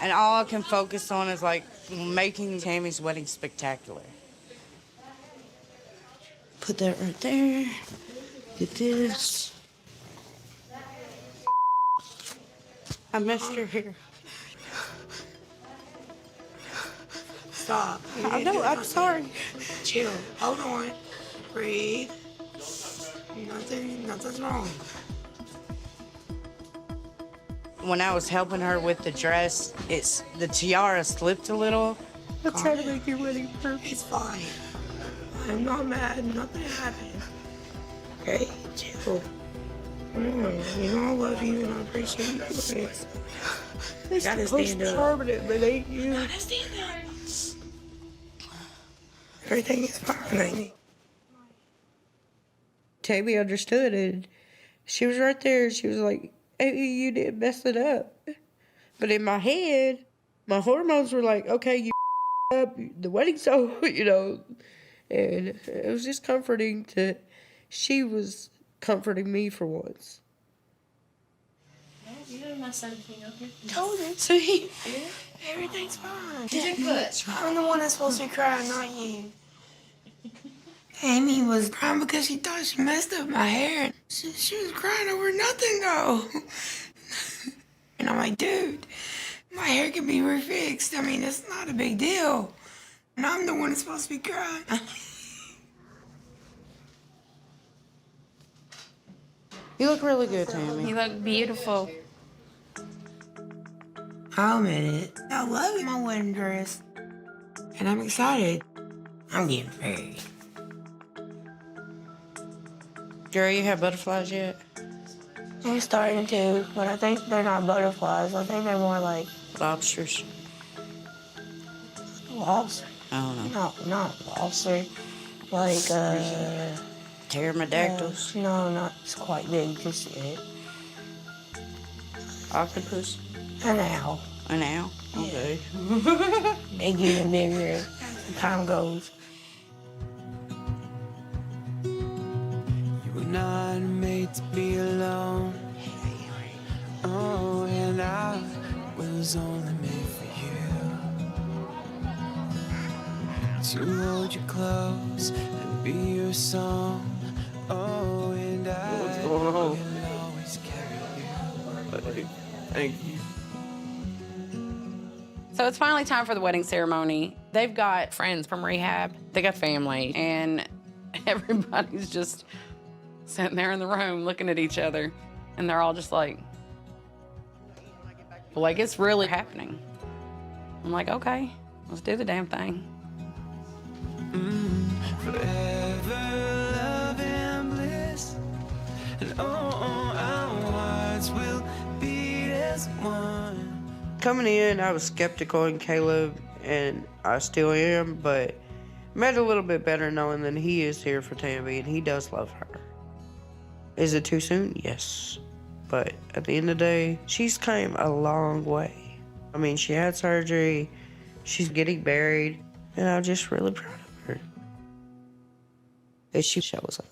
And all I can focus on is like making Tammy's wedding spectacular. Put that right there. Get this. I missed your hair. Stop. I know, I'm sorry. chill. Hold on. Breathe. Nothing's wrong. When I was helping her with the dress, the tiara slipped a little. I'm trying to make your wedding perfect. It's fine. I'm not mad. Nothing happened. Okay? Chill. Come on. You know I love you and I appreciate you. You gotta stand up. Permanent, but ain't you? Gotta stand up. Everything is fine, ain't it? Tammy understood, and she was right there. She was like, "Hey, you didn't mess it up." But in my head, my hormones were like, "Okay, you up. The wedding's over," you know. And it was just comforting to. She was comforting me for once. You didn't mess anything up. Told her. See? Yeah, everything's fine. You did good. I'm the one that's supposed to be crying, not you. Amy was crying because she thought she messed up my hair. She was crying over nothing, though. And I'm like, dude, my hair can be refixed. I mean, it's not a big deal. And I'm the one that's supposed to be crying. You look really good, Tammy. You look beautiful. I'll admit it. I love my wedding dress. And I'm excited. I'm getting married. Girl, you have butterflies yet? I'm starting to, but I think they're not butterflies. I think they're more like Lobsters. lobster. I don't know. Not lobster. Like, Pterodactyls. no, not quite big just yet. Octopus. An owl. An owl. Okay. They get bigger as time goes. You were not made to be alone. Oh, and I was only made for you. To hold you close and be your song. Oh, and What's going on? will always carry you. Hey, thank you. So it's finally time for the wedding ceremony. They've got friends from rehab. They got family. And everybody's just sitting there in the room looking at each other. And they're all just like it's really happening. I'm like, okay, let's do the damn thing. Forever love and bliss. And our hearts will beat as one. Coming in, I was skeptical in Caleb, and I still am, but made a little bit better knowing that he is here for Tammy, and he does love her. Is it too soon? Yes. But at the end of the day, she's came a long way. I mean, she had surgery, she's getting married, and I'm just really proud of her. That she shows up.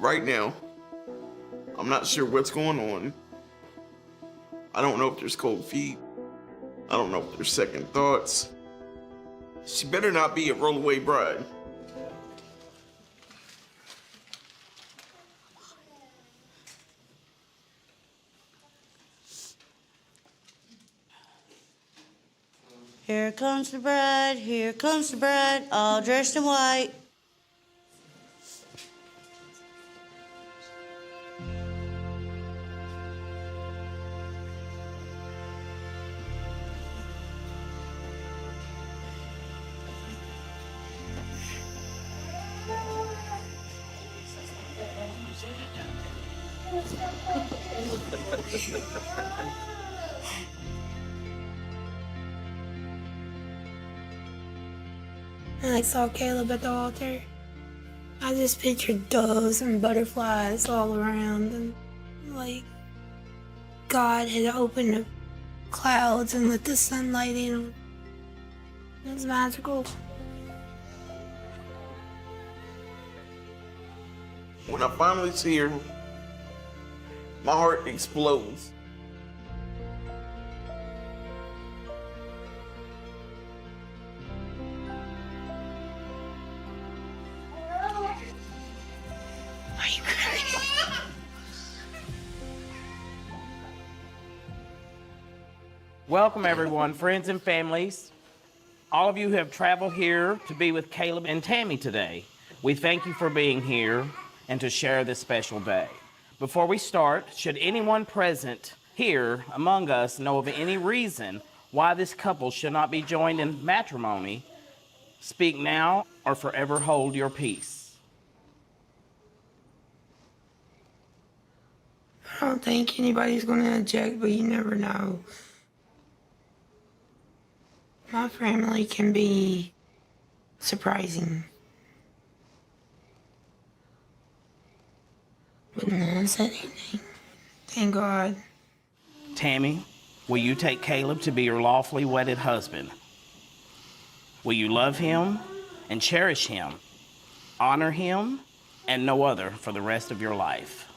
Right now, I'm not sure what's going on. I don't know if there's cold feet. I don't know if there's second thoughts. She better not be a rollaway bride. Here comes the bride, all dressed in white. And I saw Caleb at the altar. I just pictured doves and butterflies all around, and like God had opened the clouds and let the sunlight in. It was magical. When I finally see her, my heart explodes. Are you crying? Welcome, everyone, friends and families. All of you who have traveled here to be with Caleb and Tammy today. We thank you for being here and to share this special day. Before we start, should anyone present here among us know of any reason why this couple should not be joined in matrimony, speak now or forever hold your peace. I don't think anybody's gonna object, but you never know. My family can be surprising. But no one said anything. Thank God. Tammy, will you take Caleb to be your lawfully wedded husband? Will you love him and cherish him, honor him, and no other for the rest of your life?